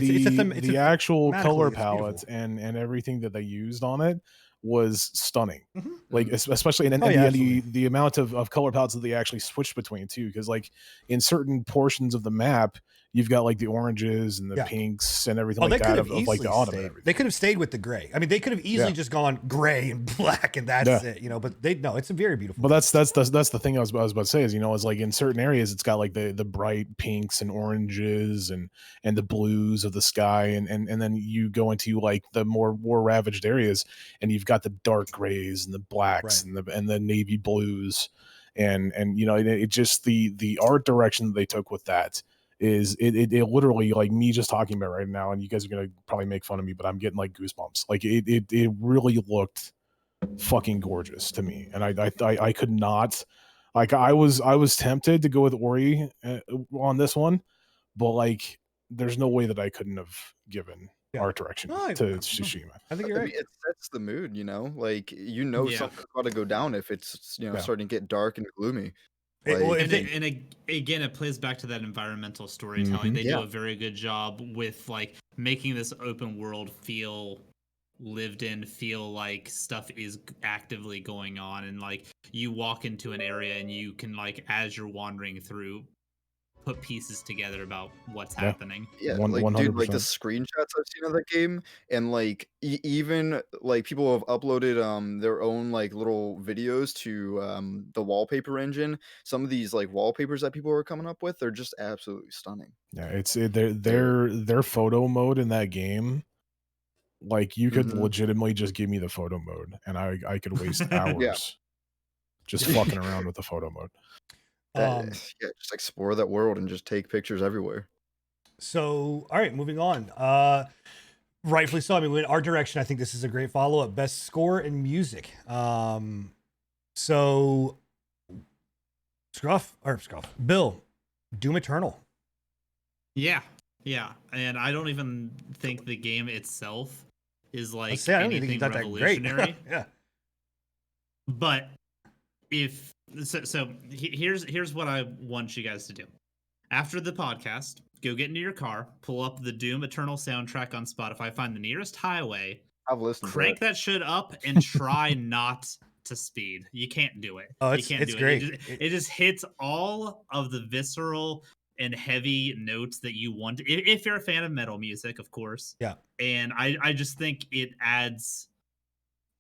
It's the actual thematically, color it's beautiful. palette and everything that they used on it was stunning. Mhm. Like especially and Oh, yeah, the amount of color palettes that they actually switched between too, because like in certain portions of the map you've got like the oranges and the Yeah. pinks and everything Oh, they like could that have of like the autumn and stayed. everything. They could have stayed with the gray. I mean, they could have easily Yeah. just gone gray and black, and that's Yeah. it. But it's a very beautiful. But that's the thing I was about to say is, is like in certain areas it's got like the bright pinks and oranges and the blues of the sky, and then you go into like the more war ravaged areas and you've got the dark grays and the blacks Right. and the navy blues, and it just the art direction that they took with that is it literally, like me just talking about right now, and you guys are gonna probably make fun of me, but I'm getting like goosebumps. Like it really looked fucking gorgeous to me, and I could not, like I was tempted to go with Ori on this one, but like there's no way that I couldn't have given Yeah. art direction No, to Tsushima. I think you're I right. mean, it sets the mood, like Yeah. something's about to go down if it's Yeah. starting to get dark and gloomy. Well, Like, if they- Again, it plays back to that environmental storytelling. Mhm. They Yeah. do a very good job with like making this open world feel lived in, feel like stuff is actively going on, and like you walk into an area and you can, like, as you're wandering through, put pieces together about what's Yeah. happening. yeah, One- like dude, like the 100%. screenshots I've seen of that game, and like even like people have uploaded their own like little videos to the wallpaper engine. Some of these like wallpapers that people are coming up with, they're just absolutely stunning. Yeah, it's their photo mode in that game. Like you could Mhm. legitimately just give me the photo mode, and I could waste hours just fucking around with the photo mode. Yeah, just explore that world and just take pictures everywhere. So, all right, moving on. Rightfully so. I mean, in our direction, I think this is a great follow-up. Best score in music. So Scruff, Bill, Doom Eternal. Yeah, and I don't even think the game itself is like I don't even think anything it's that revolutionary. great. Yeah. But if so, here's what I want you guys to do. After the podcast, go get into your car, pull up the Doom Eternal soundtrack on Spotify, find the nearest highway, I've listened crank to it. that shit up, and try not to speed. You can't do it. Oh, you can't it's do great. It just hits all of the visceral and heavy notes that you want. If you're a fan of metal music, of course. Yeah. And I just think it adds.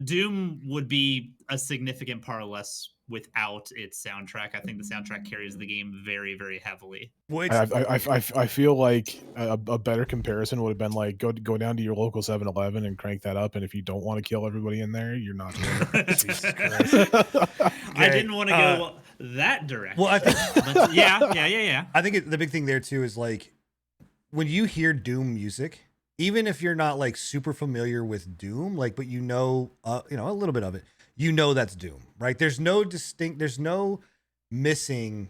Doom would be a significant part less without its soundtrack. I think the soundtrack carries the game very, very heavily. I feel like a better comparison would have been like go down to your local 7-Eleven and crank that up, and if you don't want to kill everybody in there, you're not doing it. Jesus Christ. I didn't want to go that direction. Well, I think but yeah. I think the big thing there too is like when you hear Doom music, even if you're not like super familiar with Doom, like, but you know a little bit of it, you know that's Doom, right? There's no missing.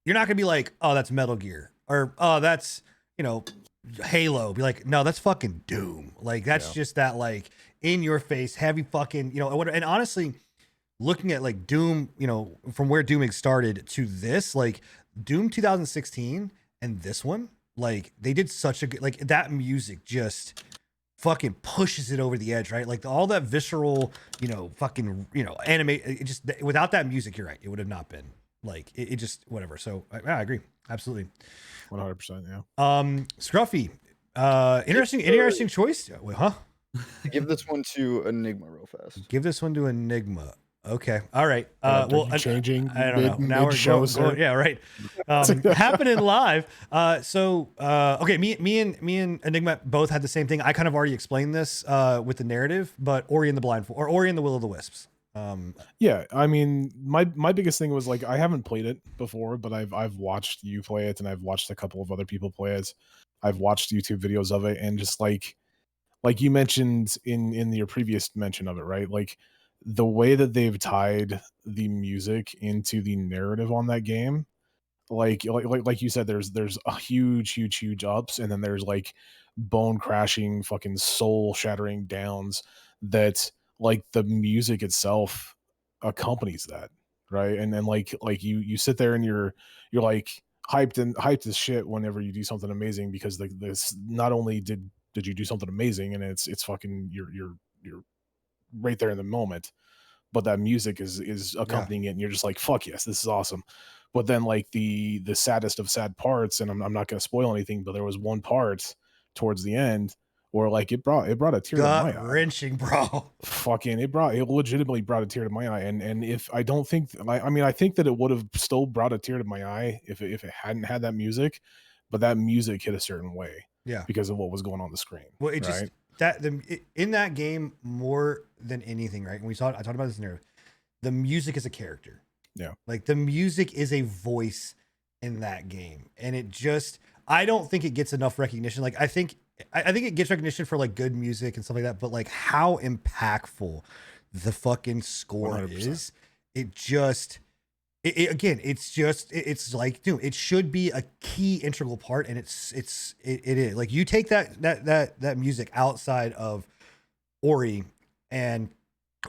You're not gonna be like, oh, that's Metal Gear, or oh, that's Halo. Be like, no, that's fucking Doom. Like that's just that like in your face, heavy fucking And honestly, looking at like Doom, from where Dooming started to this, like Doom 2016 and this one. Like they did such a good, like that music just fucking pushes it over the edge, right? Like all that visceral, animate. It just without that music, you're right. It would have not been like it just whatever. So I agree, absolutely, 100%. Yeah. Scruffy, interesting choice, huh? Give this one to Enigma real fast. Give this one to Enigma. Okay. All right. Well, changing. I don't know. Now we're going. Yeah. Right. Happening live. Okay. Me and Enigma both had the same thing. I kind of already explained this with the narrative, but Ori and the Ori and the Will of the Wisps. Yeah. I mean, my biggest thing was like I haven't played it before, but I've watched you play it, and I've watched a couple of other people play it. I've watched YouTube videos of it, and just like you mentioned in your previous mention of it, right? Like the way that they've tied the music into the narrative on that game, like you said, there's a huge ups, and then there's like bone crashing, fucking soul shattering downs that like the music itself accompanies that, right? And then like you sit there and you're like hyped as shit whenever you do something amazing, because this not only did you do something amazing, and it's fucking you're right there in the moment, but that music is accompanying it, and you're just like, fuck yes, this is awesome. But then like the saddest of sad parts, and I'm not going to spoil anything, but there was one part towards the end where like it brought a tear to my eye. Wrenching, bro. Fucking it legitimately brought a tear to my eye, and if I don't think I think that it would have still brought a tear to my eye if it hadn't had that music, but that music hit a certain way. Yeah, because of what was going on the screen. Well, it just in that game more than anything, right? And I talked about this in there. The music is a character. Yeah, like the music is a voice in that game, and I don't think it gets enough recognition. Like I think it gets recognition for like good music and stuff like that, but like how impactful the fucking score 100%. Is, it just. It's like, dude, it should be a key integral part, and it is. Like you take that music outside of Ori, and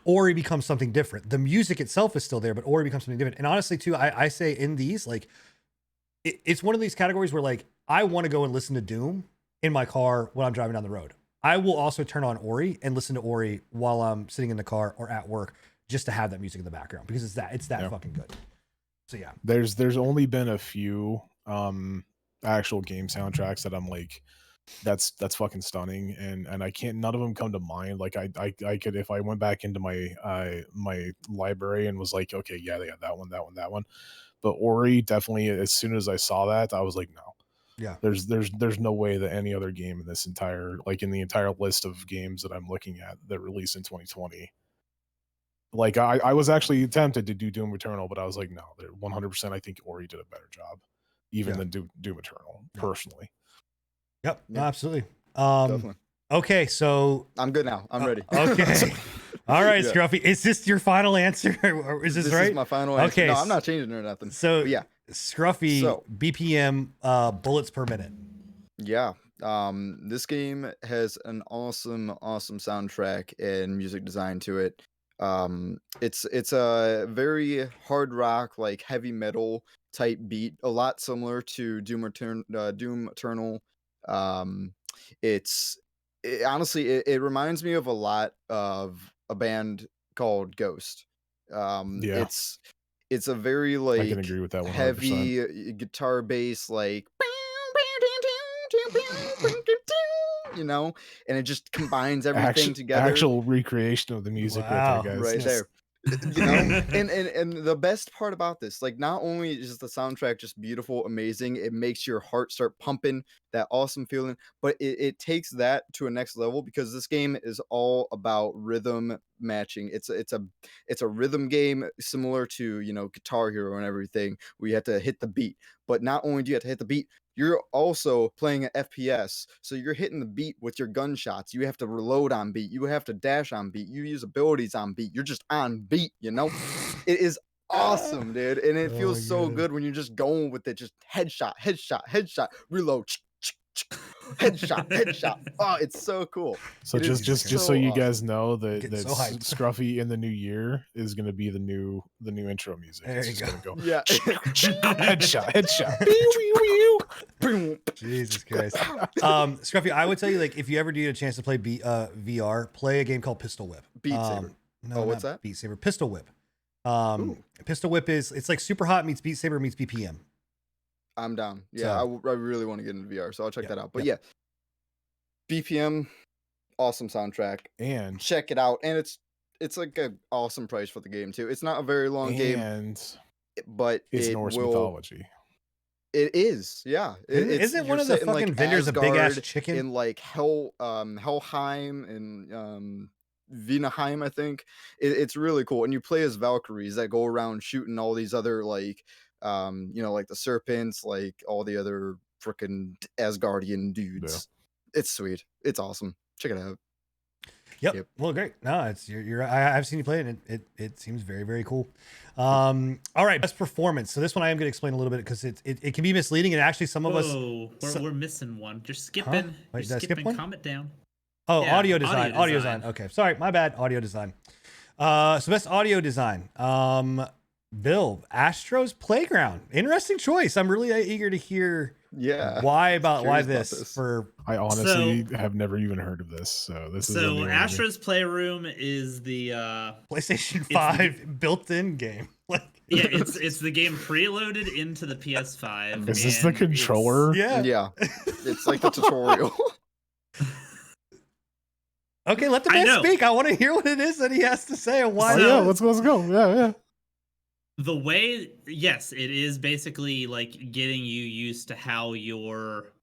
Ori becomes something different. The music itself is still there, but Ori becomes something different. And honestly, too, I say in these, like, it's one of these categories where like I want to go and listen to Doom in my car when I'm driving down the road. I will also turn on Ori and listen to Ori while I'm sitting in the car or at work, just to have that music in the background, because it's that fucking good. So yeah, there's only been a few actual game soundtracks that I'm like, that's fucking stunning, and I can't, none of them come to mind. Like I could, if I went back into my my library and was like, okay, yeah, they got that one, but Ori definitely, as soon as I saw that, I was like, no. Yeah, there's no way that any other game in this entire, like in the entire list of games that I'm looking at that released in 2020, Like I was actually tempted to do Doom Eternal, but I was like, no, 100%. I think Ori did a better job, even than Doom Eternal, personally. Yep, Yeah. absolutely. Definitely. Okay, so I'm good now. I'm ready. Okay. All right, Yeah. Scruffy. Is this your final answer? Or is this right? This is my final answer. Okay, No, I'm not changing it or nothing. So But yeah. Scruffy, So- BPM, bullets per minute. Yeah. This game has an awesome soundtrack and music design to it. It's a very hard rock, like heavy metal type beat, a lot similar to Doom Eternal. Honestly, it reminds me of a lot of a band called Ghost. Yeah. It's a very I can agree with that 100%. heavy guitar bass, like you know, and it just combines everything together. Actual recreation of the music Wow. right there, guys. Right Yes. there. You know, and the best part about this, like, not only is the soundtrack just beautiful, amazing, it makes your heart start pumping, that awesome feeling, but it takes that to a next level, because this game is all about rhythm matching. It's a rhythm game similar to, you know, Guitar Hero and everything, where you have to hit the beat. But not only do you have to hit the beat, you're also playing an FPS, so you're hitting the beat with your gunshots. You have to reload on beat. You have to dash on beat. You use abilities on beat. You're just on beat, you know? It is awesome, dude. And it Oh feels my so goodness. good when you're just going with it. Just headshot, reload, headshot. Oh, it's so cool. So It is just so so you awesome. guys know that Getting so hyped. Scruffy in the new year is going to be the new intro music. There It's you just go. gonna Yeah. headshot. Jesus Christ. Scruffy, I would tell you, like, if you ever do get a chance to play VR, play a game called Pistol Whip. Beat Saber. No, Oh, what's not that? Beat Saber. Pistol Whip. Ooh. Pistol Whip it's like Super Hot meets Beat Saber meets BPM. I'm down. Yeah, So- I really want to get into VR, so I'll check Yep, that out. But yep. yeah, BPM, awesome soundtrack. And Check it out, and it's like an awesome price for the game too. It's not a very long game, and but it's it Norse will. mythology. It is, yeah. Isn't one you're of the setting, like, fucking vendors a big ass Asgard chicken? in like Helheim and Vinaheim, I think. It's really cool, and you play as Valkyries that go around shooting all these other, like, you know, like the serpents, like all the other freaking Asgardian dudes. It's sweet. It's awesome. Check it out. Yep. Well, great. No, it's I've seen you play it, and it seems very, very cool. All right, best performance. So this one I am going to explain a little bit, because it can be misleading, and actually some of us. We're missing one. You're skipping. Wait, did You're I skip skipping. one? Calm it down. Oh, Yeah, audio design. audio Audio design. design. Okay, sorry, my bad. Audio design. So best audio design. Bill, Astro's Playground. Interesting choice. I'm really eager to hear Yeah. why Curious about this this. for. I honestly have never even heard of this, so this is a new So one to me. Astro's Playroom is the PlayStation 5 built-in game. Like, yeah, it's the game preloaded into the PS5. Is this the and controller? yeah. Yeah. It's like the tutorial. Okay, let the I man know. speak. I want to hear what it is that he has to say and why. Oh So- yeah, let's go. Yeah. The way, yes, it is basically like getting you used to how your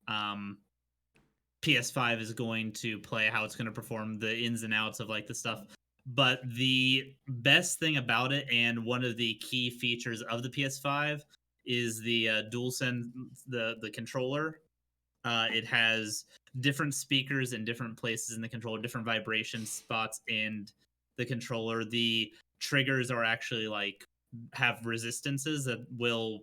PS5 is going to play, how it's going to perform, the ins and outs of like the stuff. But the best thing about it, and one of the key features of the PS5, is the DualSense, the controller. It has different speakers in different places in the controller, different vibration spots in the controller. The triggers are actually like have resistances that will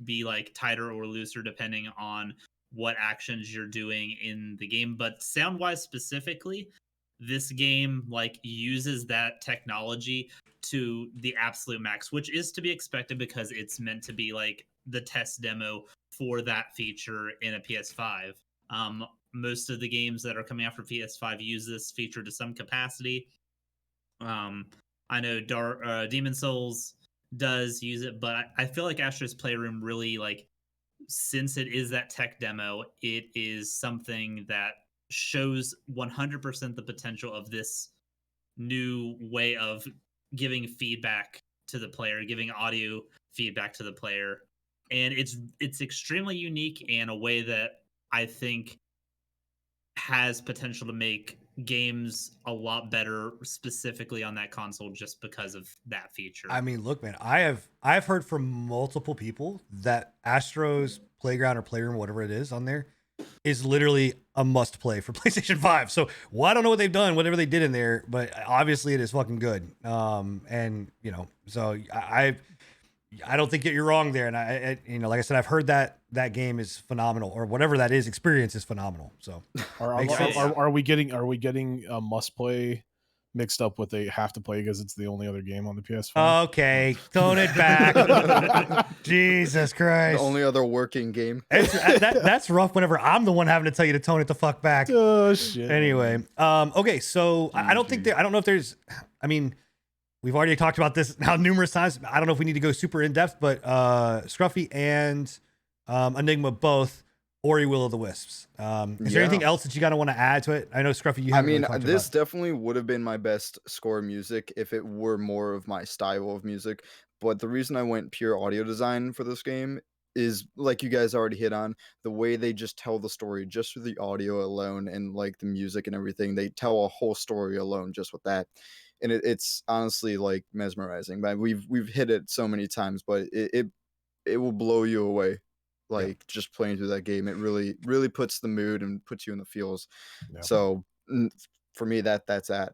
be like tighter or looser depending on what actions you're doing in the game. But sound wise specifically, this game like uses that technology to the absolute max, which is to be expected because it's meant to be like the test demo for that feature in a PS5. Most of the games that are coming after PS5 use this feature to some capacity. I know Demon Souls does use it, but I feel like Astro's Playroom really, like, since it is that tech demo, it is something that shows 100% the potential of this new way of giving feedback to the player, giving audio feedback to the player. And it's extremely unique and a way that I think has potential to make games a lot better specifically on that console just because of that feature. I mean, look, man, I've heard from multiple people that Astro's Playground or Playroom, whatever it is on there, is literally a must play for PlayStation 5. So, well, I don't know what they've done, whatever they did in there, but obviously it is fucking good. And you know, so I don't think that you're wrong there. And I you know, like I said, I've heard that game is phenomenal, or whatever that is, experience is phenomenal. So are we getting a must play mixed up with a have to play because it's the only other game on the PS5? Okay, tone it back. Jesus Christ. The only other working game. That's rough whenever I'm the one having to tell you to tone it the fuck back. Oh shit. Anyway, okay, so I don't know if there's, I mean, we've already talked about this now numerous times. I don't know if we need to go super in depth, but Scruffy and Enigma both Ori Will of the Wisps. Is there anything else that you gotta want to add to it? I know Scruffy, you haven't. I mean, this definitely would have been my best score music if it were more of my style of music. But the reason I went pure audio design for this game is, like you guys already hit on, the way they just tell the story just through the audio alone, and like the music and everything. They tell a whole story alone just with that. And it's honestly like mesmerizing. But we've hit it so many times, but it will blow you away. Like just playing through that game, it really puts the mood and puts you in the feels. Yeah. So for me, that's it.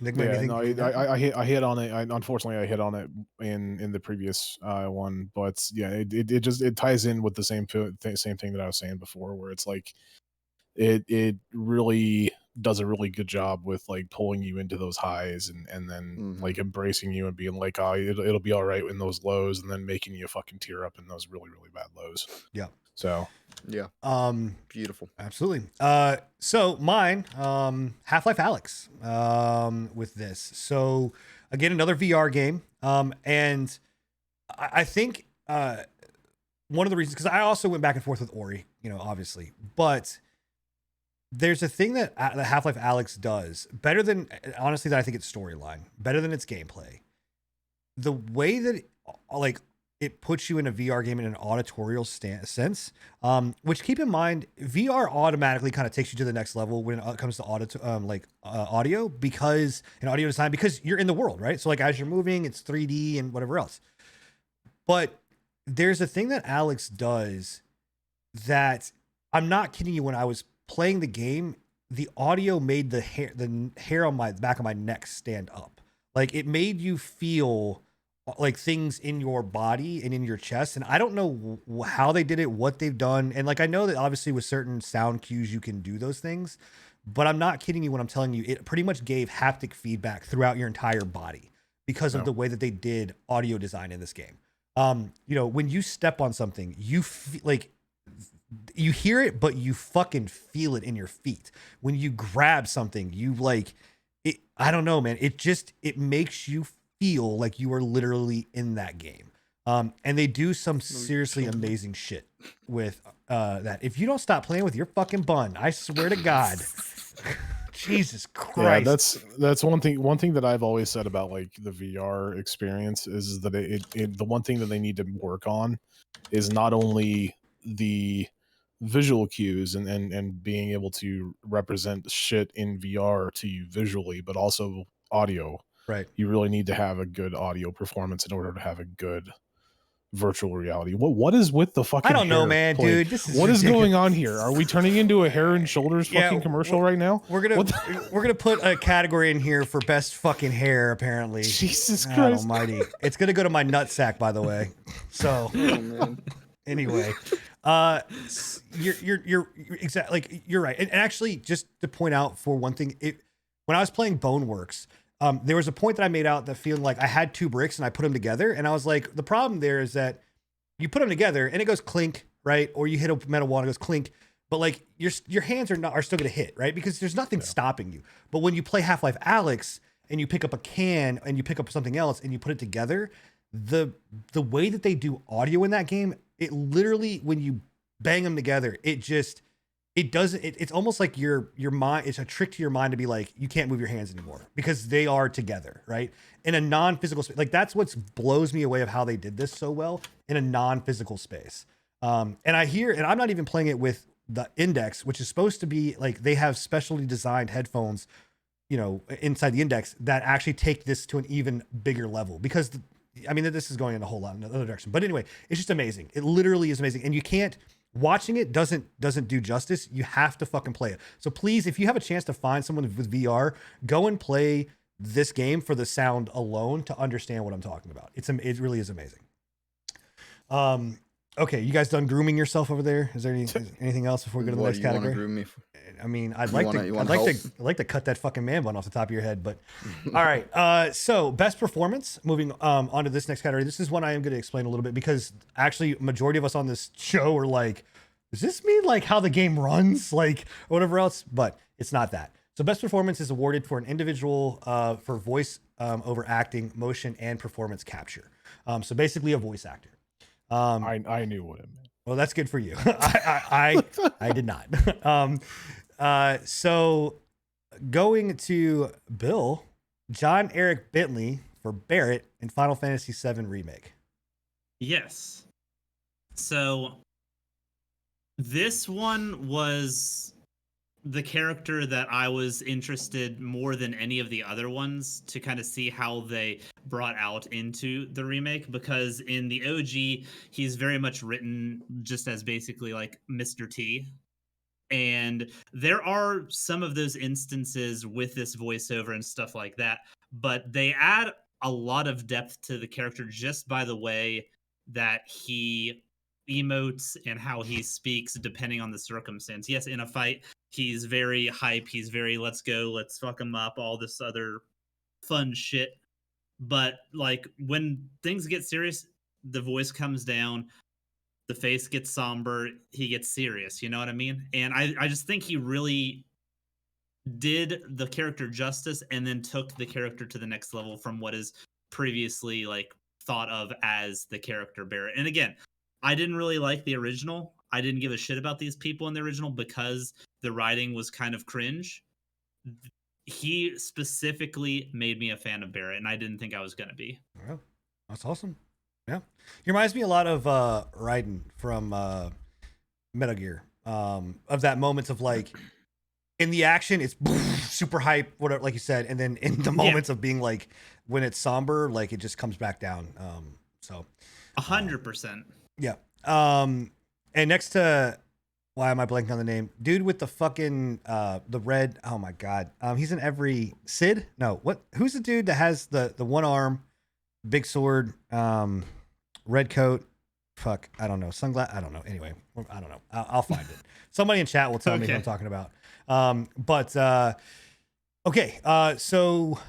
Yeah, no, I hit on it. Unfortunately, I hit on it in the previous one, but yeah, it ties in with the same thing that I was saying before, where it's like it really does a really good job with like pulling you into those highs and then like embracing you and being like, oh, it'll be all right in those lows, and then making you fucking tear up in those really, really bad lows. Yeah. So yeah. Beautiful. Absolutely. So mine, Half-Life Alyx, with this. So again, another VR game. And I think one of the reasons, because I also went back and forth with Ori, you know, obviously, but there's a thing that Half-Life Alyx does better than, honestly, that I think it's storyline, better than its gameplay. The way that it puts you in a VR game in an auditorial sense, which, keep in mind, VR automatically kind of takes you to the next level when it comes to audio, because in audio design, because you're in the world, right? So like as you're moving, it's 3D and whatever else. But there's a thing that Alyx does that, I'm not kidding you, when I was playing the game, the audio made the hair on my back of my neck stand up. Like it made you feel like things in your body and in your chest. And I don't know how they did it, what they've done. And like, I know that obviously with certain sound cues, you can do those things, but I'm not kidding you when I'm telling you, it pretty much gave haptic feedback throughout your entire body because of the way that they did audio design in this game. You know, when you step on something, you feel like, you hear it, but you fucking feel it in your feet. When you grab something, you like it. I don't know, man. It makes you feel like you are literally in that game. And they do some seriously amazing shit with that. If you don't stop playing with your fucking bun, I swear to God, Jesus Christ. Yeah, that's one thing that I've always said about like the VR experience is that the one thing that they need to work on is not only the visual cues and being able to represent shit in VR to you visually, but also audio. Right. You really need to have a good audio performance in order to have a good virtual reality. What is with the fucking, I don't know, man, dude. What is going on here? Are we turning into a Hair and Shoulders fucking commercial right now? We're gonna put a category in here for best fucking hair, apparently. Jesus God Christ almighty. It's gonna go to my nutsack, by the way. So anyway, you're exactly, like, you're right. And actually, just to point out for one thing, when I was playing Boneworks, there was a point that I made out that feeling like I had two bricks and I put them together, and I was like, the problem there is that you put them together and it goes clink, right? Or you hit a metal wall and it goes clink, but like your hands are still gonna hit, right? Because there's nothing stopping you. But when you play Half-Life Alyx and you pick up a can and you pick up something else and you put it together, the way that they do audio in that game, it literally, when you bang them together, it's almost like your mind, it's a trick to your mind to be like, you can't move your hands anymore because they are together, right? In a non-physical space. Like that's what blows me away of how they did this so well in a non-physical space. And I'm not even playing it with the Index, which is supposed to be like they have specially designed headphones, you know, inside the Index that actually take this to an even bigger level because I mean, this is going in a whole lot in another direction, but anyway, it's just amazing. It literally is amazing. And you can't, watching it doesn't do justice. You have to fucking play it. So please, if you have a chance to find someone with VR, go and play this game for the sound alone to understand what I'm talking about. It really is amazing. Okay, you guys done grooming yourself over there? Is there anything else before we go to the next category? Groom me for? I mean, I'd like to cut that fucking man bun off the top of your head, but all right. So best performance. Moving on to this next category. This is one I am going to explain a little bit because actually, majority of us on this show are like, does this mean like how the game runs, like or whatever else? But it's not that. So best performance is awarded for an individual for voice over acting, motion, and performance capture. So basically, a voice actor. I knew what it meant. Well, that's good for you. I did not. So going to Bill, John Eric Bentley for Barrett in Final Fantasy VII Remake. Yes. So this one was the character that I was interested more than any of the other ones to kind of see how they brought out into the remake, because in the OG, he's very much written just as basically like Mr. T. And there are some of those instances with this voiceover and stuff like that, but they add a lot of depth to the character just by the way that he emotes and how he speaks depending on the circumstance. Yes, in a fight, he's very hype. He's very, let's go, let's fuck him up, all this other fun shit. But like when things get serious, the voice comes down, the face gets somber, he gets serious. You know what I mean? And I just think he really did the character justice and then took the character to the next level from what is previously like thought of as the character Barrett. And again, I didn't really like the original. I didn't give a shit about these people in the original because the writing was kind of cringe. He specifically made me a fan of Barrett, and I didn't think I was going to be. Well, that's awesome. Yeah. He reminds me a lot of Raiden from Metal Gear. Of that moments of like, in the action, it's super hype, whatever, like you said. And then in the moments of being like, when it's somber, like it just comes back down. So 100%. Yeah. And next to, why am I blanking on the name? Dude with the fucking the red. Oh my god. He's in every Sid. No, what? Who's the dude that has the one arm, big sword, red coat? Fuck, I don't know. Sunglass. I don't know. Anyway, I don't know. I'll find it. Somebody in chat will tell me who I'm talking about. Okay. So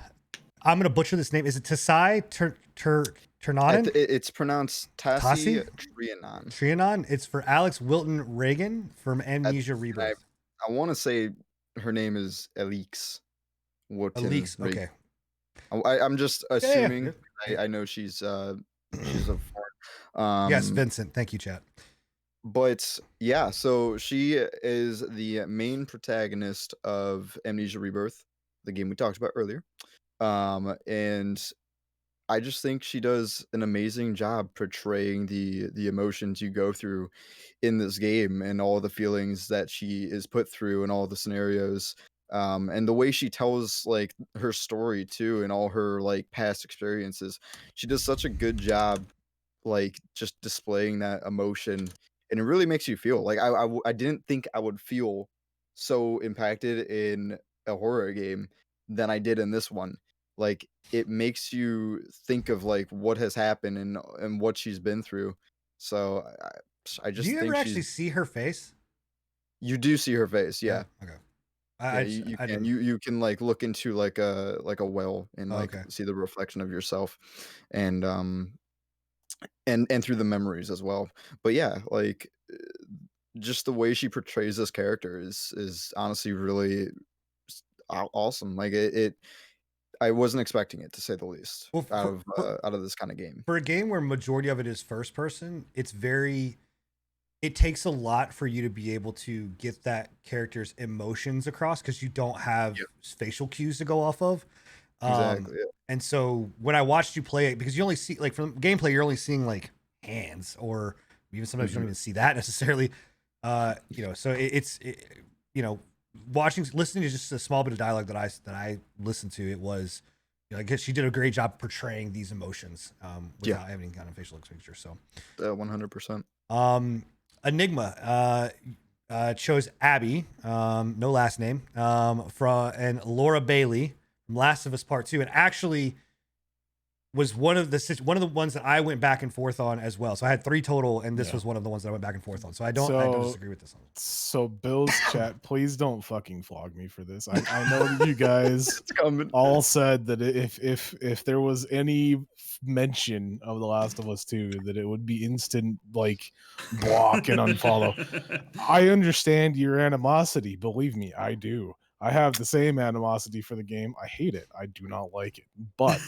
I'm gonna butcher this name. Is it Tasai Ternanen? It's pronounced Tassi Trianon. It's for Alex Wilton Reagan from Amnesia Rebirth. I want to say her name is Elix. Elix, okay. I'm just assuming. Yeah. I know she's a foreign. Yes, Vincent. Thank you, chat. But yeah, so she is the main protagonist of Amnesia Rebirth, the game we talked about earlier. And I just think she does an amazing job portraying the emotions you go through in this game and all the feelings that she is put through and all the scenarios. And the way she tells like her story too and all her like past experiences, she does such a good job like just displaying that emotion, and it really makes you feel like I didn't think I would feel so impacted in a horror game than I did in this one. Like it makes you think of like what has happened and what she's been through. So I just do you ever actually see her face? You do see her face, yeah. Okay. You can like look into like a well and like see the reflection of yourself, and through the memories as well. But yeah, like just the way she portrays this character is honestly really awesome. Like it I wasn't expecting it, to say the least, out of this kind of game. For a game where majority of it is first person, it takes a lot for you to be able to get that character's emotions across because you don't have facial cues to go off of. Exactly. And so when I watched you play it, because you only see like from gameplay, you're only seeing like hands, or even sometimes you don't even see that necessarily. So listening to just a small bit of dialogue that I listened to, it was, I guess she did a great job portraying these emotions without having any kind of facial expression. So 100%. Enigma chose Abby, no last name, and Laura Bailey from Last of Us Part 2, and actually was one of the ones that I went back and forth on as well. So I had 3 total, and this was one of the ones that I went back and forth on. So I don't disagree with this one. So Bill's chat, please don't fucking flog me for this. I know that you guys all said that if there was any mention of The Last of Us 2, that it would be instant like block and unfollow. I understand your animosity. Believe me, I do. I have the same animosity for the game. I hate it. I do not like it. But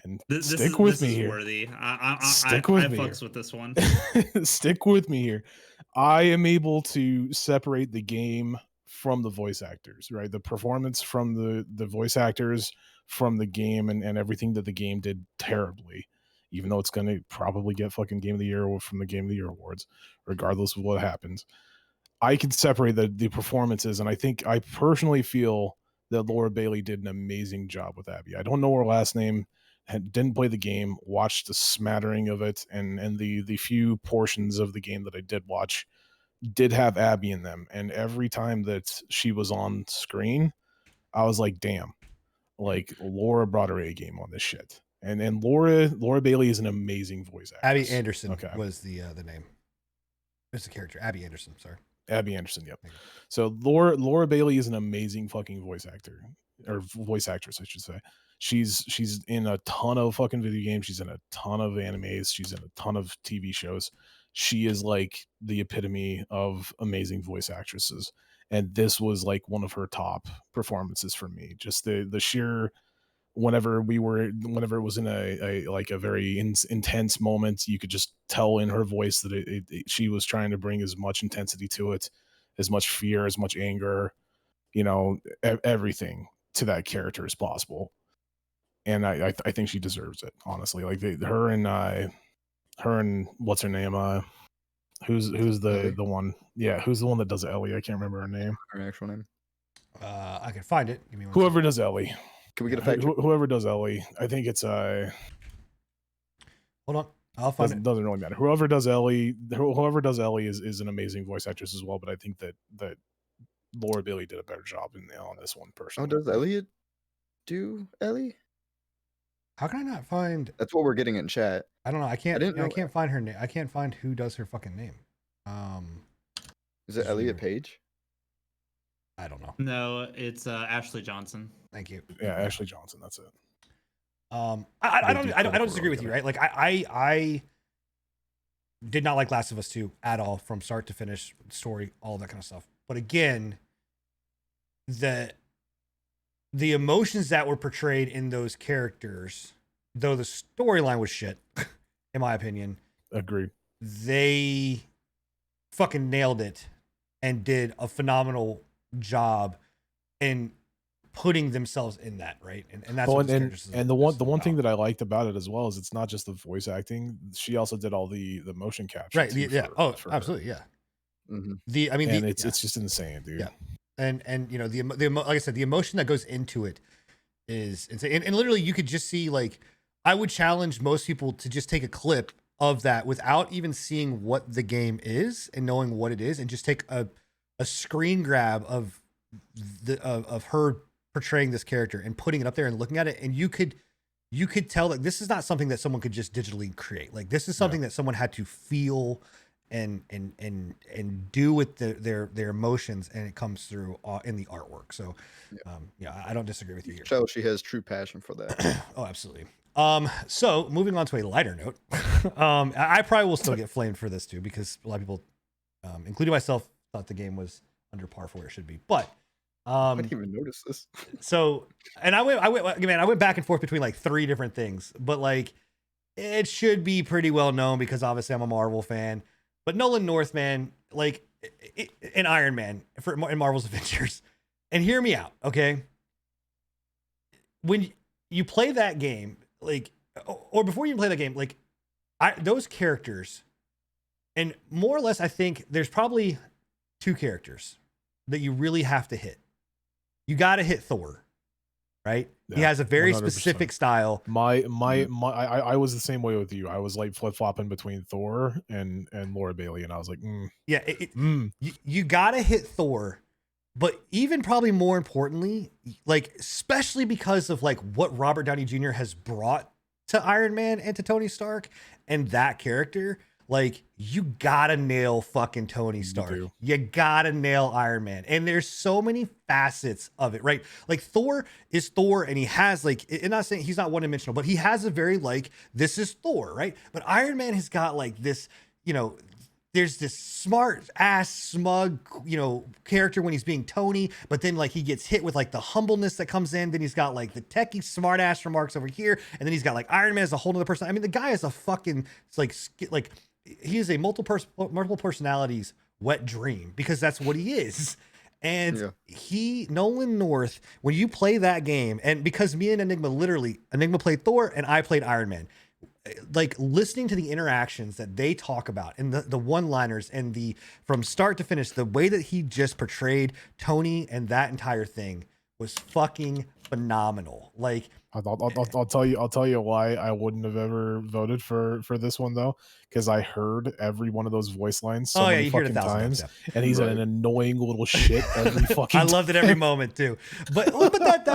and stick with me here. Worthy. I fucks with this one. Stick with me here. I am able to separate the game from the voice actors, right? The performance from the voice actors from the game and everything that the game did terribly, even though it's going to probably get fucking Game of the Year from the Game of the Year awards, regardless of what happens. I can separate the performances, and I personally feel that Laura Bailey did an amazing job with Abby. I don't know her last name, didn't play the game, watched a smattering of it, and the few portions of the game that I did watch did have Abby in them. And every time that she was on screen, I was like, damn, like Laura brought her A game on this shit. And Laura Bailey is an amazing voice actor. Abby Anderson was the name. It's the character, Abby Anderson. Sorry. Abby Anderson, yep. So Laura Bailey is an amazing fucking voice actor, or voice actress, I should say. She's in a ton of fucking video games. She's in a ton of animes. She's in a ton of TV shows. She is like the epitome of amazing voice actresses. And this was like one of her top performances for me. Just the sheer, whenever it was in a very intense moment, you could just tell in her voice that she was trying to bring as much intensity to it, as much fear, as much anger, everything to that character as possible. And I think she deserves it, honestly. Like her and what's her name? Who's the one? Yeah, who's the one that does Ellie? I can't remember her name. Her actual name. I can find it. Give me one Whoever second. does Ellie. Can we get a fact check? Whoever does Ellie, I think it's Hold on, I'll find it. Doesn't really matter. Whoever does Ellie is an amazing voice actress as well. But I think that Laura Bailey did a better job on this one personally. Oh, does Elliot do Ellie? How can I not find? That's what we're getting in chat. I don't know. I can't find her name. I can't find who does her fucking name. Is it Elliot Page? I don't know. No, it's Ashley Johnson. Thank you. Yeah, Ashley Johnson. That's it. I don't disagree with you, right? Like I did not like Last of Us 2 at all, from start to finish, story, all that kind of stuff. But again, the emotions that were portrayed in those characters, though the storyline was shit, in my opinion. Agreed. They fucking nailed it and did a phenomenal job in putting themselves in that, right? And that's what the one thing that I liked about it as well is it's not just the voice acting. She also did all the motion capture. Right. Absolutely. Yeah. Mm-hmm. It's just insane, dude. Yeah. And like I said, the emotion that goes into it is insane. And literally you could just see, like, I would challenge most people to just take a clip of that without even seeing what the game is and knowing what it is, and just take a screen grab of her portraying this character and putting it up there and looking at it, and you could tell that this is not something that someone could just digitally create. Like, this is something that someone had to feel and do with their emotions, and it comes through in the artwork. So I don't disagree with you here. So she has true passion for that. Oh, absolutely. So moving on to a lighter note, I probably will still get flamed for this too, because a lot of people, including myself, thought the game was under par for where it should be. But I didn't even notice this. So, and I went back and forth between like 3 different things, but like it should be pretty well known because obviously I'm a Marvel fan. But Nolan North, man, like in Iron Man in Marvel's Avengers, and hear me out, okay? When you play that game, like, or before you play that game, like, those characters And more or less, I think there's probably 2 characters that you really have to hit. You got to hit Thor, right? Yeah, he has a very 100%. specific style. I was the same way with you. I was like flip flopping between Thor and Laura Bailey, and I was like, yeah, you got to hit Thor, but even probably more importantly, like especially because of like what Robert Downey Jr. has brought to Iron Man and to Tony Stark and that character. Like, you gotta nail fucking Tony Stark. You gotta nail Iron Man. And there's so many facets of it, right? Like, Thor is Thor, and he has, like, and not saying he's not one-dimensional, but he has a very, like, this is Thor, right? But Iron Man has got, like, this, you know, there's this smart ass smug, you know, character when he's being Tony, but then like he gets hit with like the humbleness that comes in. Then he's got like the techie smart ass remarks over here. And then he's got like Iron Man as a whole other person. I mean, the guy is a fucking, it's like he is a multiple personalities wet dream, because that's what he is. And Nolan North, when you play that game, and because me and Enigma played Thor and I played Iron Man, like listening to the interactions that they talk about and the one-liners and the from start to finish, the way that he just portrayed Tony and that entire thing was fucking phenomenal. Like, I'll tell you why I wouldn't have ever voted for this one though, because I heard every one of those voice lines so many fucking times, and he's an annoying little shit every fucking I loved it every moment too. But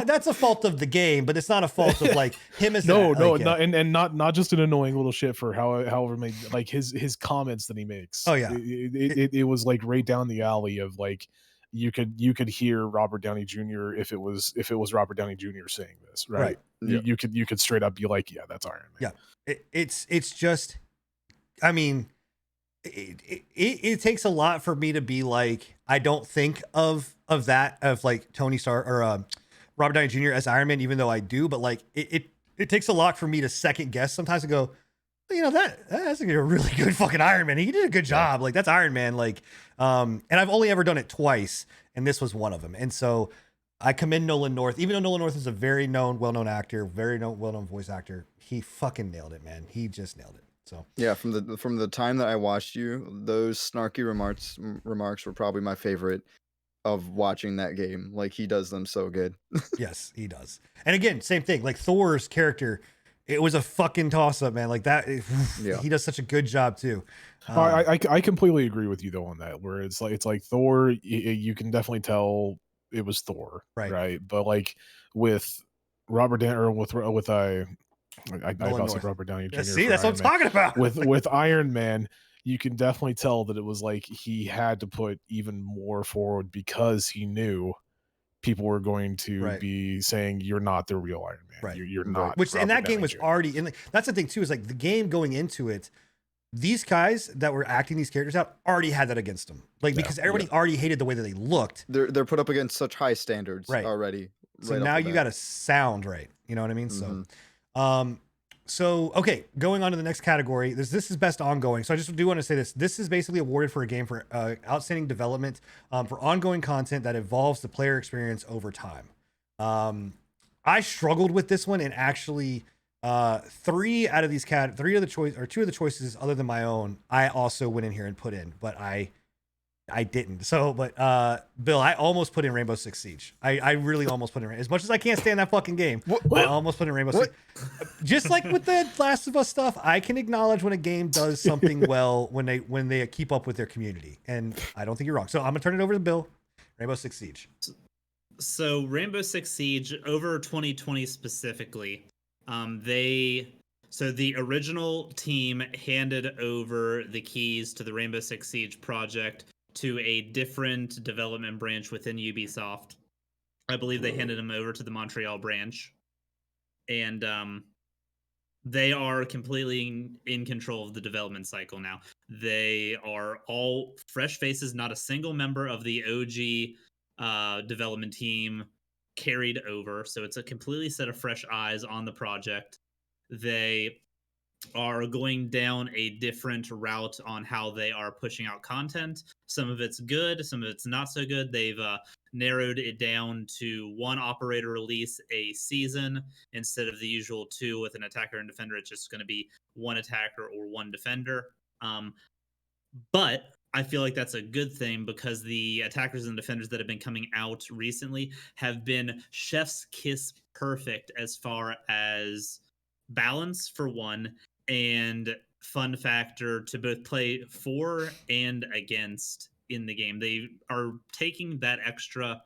that's a fault of the game, but it's not a fault of like him as not just an annoying little shit for however many, like his comments that he makes. Oh yeah, it was like right down the alley of like, you could hear Robert Downey Jr. if it was Robert Downey Jr. saying this, right? Yeah. You could straight up be like, yeah, that's Iron Man. Yeah, it's just, I mean, it takes a lot for me to be like, I don't think of that of like Tony Stark or Robert Downey Jr. as Iron Man, even though I do. But like it takes a lot for me to second guess sometimes and go, you know, that's a really good fucking Iron Man. He did a good job. Like, that's Iron Man. Like, and I've only ever done it twice, and this was one of them. And so I commend Nolan North, even though Nolan North is a very well-known actor, well-known voice actor. He fucking nailed it, man. He just nailed it. So yeah, from the time that I watched you, those snarky remarks were probably my favorite of watching that game. Like, he does them so good. Yes, he does. And again, same thing. Like, Thor's character, it was a fucking toss-up, man. Like that, he does such a good job too. I completely agree with you though on that. Where it's like Thor, you can definitely tell it was Thor, right? But like with Robert Downey, or with I about said Robert Downey Jr. See, that's what I'm talking about. With Iron Man, you can definitely tell that it was like he had to put even more forward because he knew people were going to be saying, you're not the real Iron Man. Right. You're not. Which, and that game was already in. That's the thing too, is like the game going into it, these guys that were acting these characters out already had that against them. Like, because everybody already hated the way that they looked. They're put up against such high standards already. So now you got to sound right. You know what I mean? So, so, okay, going on to the next category. This is best ongoing. So I just do want to say this. This is basically awarded for a game for outstanding development for ongoing content that evolves the player experience over time. I struggled with this one, and actually 3 out of these two of the choices other than my own, I also went in here and put in, but I didn't. So, but Bill, I almost put in Rainbow Six Siege. I really almost put in, as much as I can't stand that fucking game. I almost put in Rainbow Six. Just like with the Last of Us stuff, I can acknowledge when a game does something well when they keep up with their community, and I don't think you're wrong. So I'm gonna turn it over to Bill. Rainbow Six Siege. So Rainbow Six Siege over 2020 specifically, so the original team handed over the keys to the Rainbow Six Siege project to a different development branch within Ubisoft. I believe they handed them over to the Montreal branch. And they are completely in control of the development cycle now. They are all fresh faces, not a single member of the OG development team carried over. So it's a completely set of fresh eyes on the project. They are going down a different route on how they are pushing out content. Some of it's good, some of it's not so good. They've narrowed it down to 1 operator release a season instead of the usual 2 with an attacker and defender. It's just going to be 1 attacker or 1 defender. But I feel like that's a good thing because the attackers and defenders that have been coming out recently have been chef's kiss perfect as far as balance for one, and fun factor to both play for and against in the game. They are taking that extra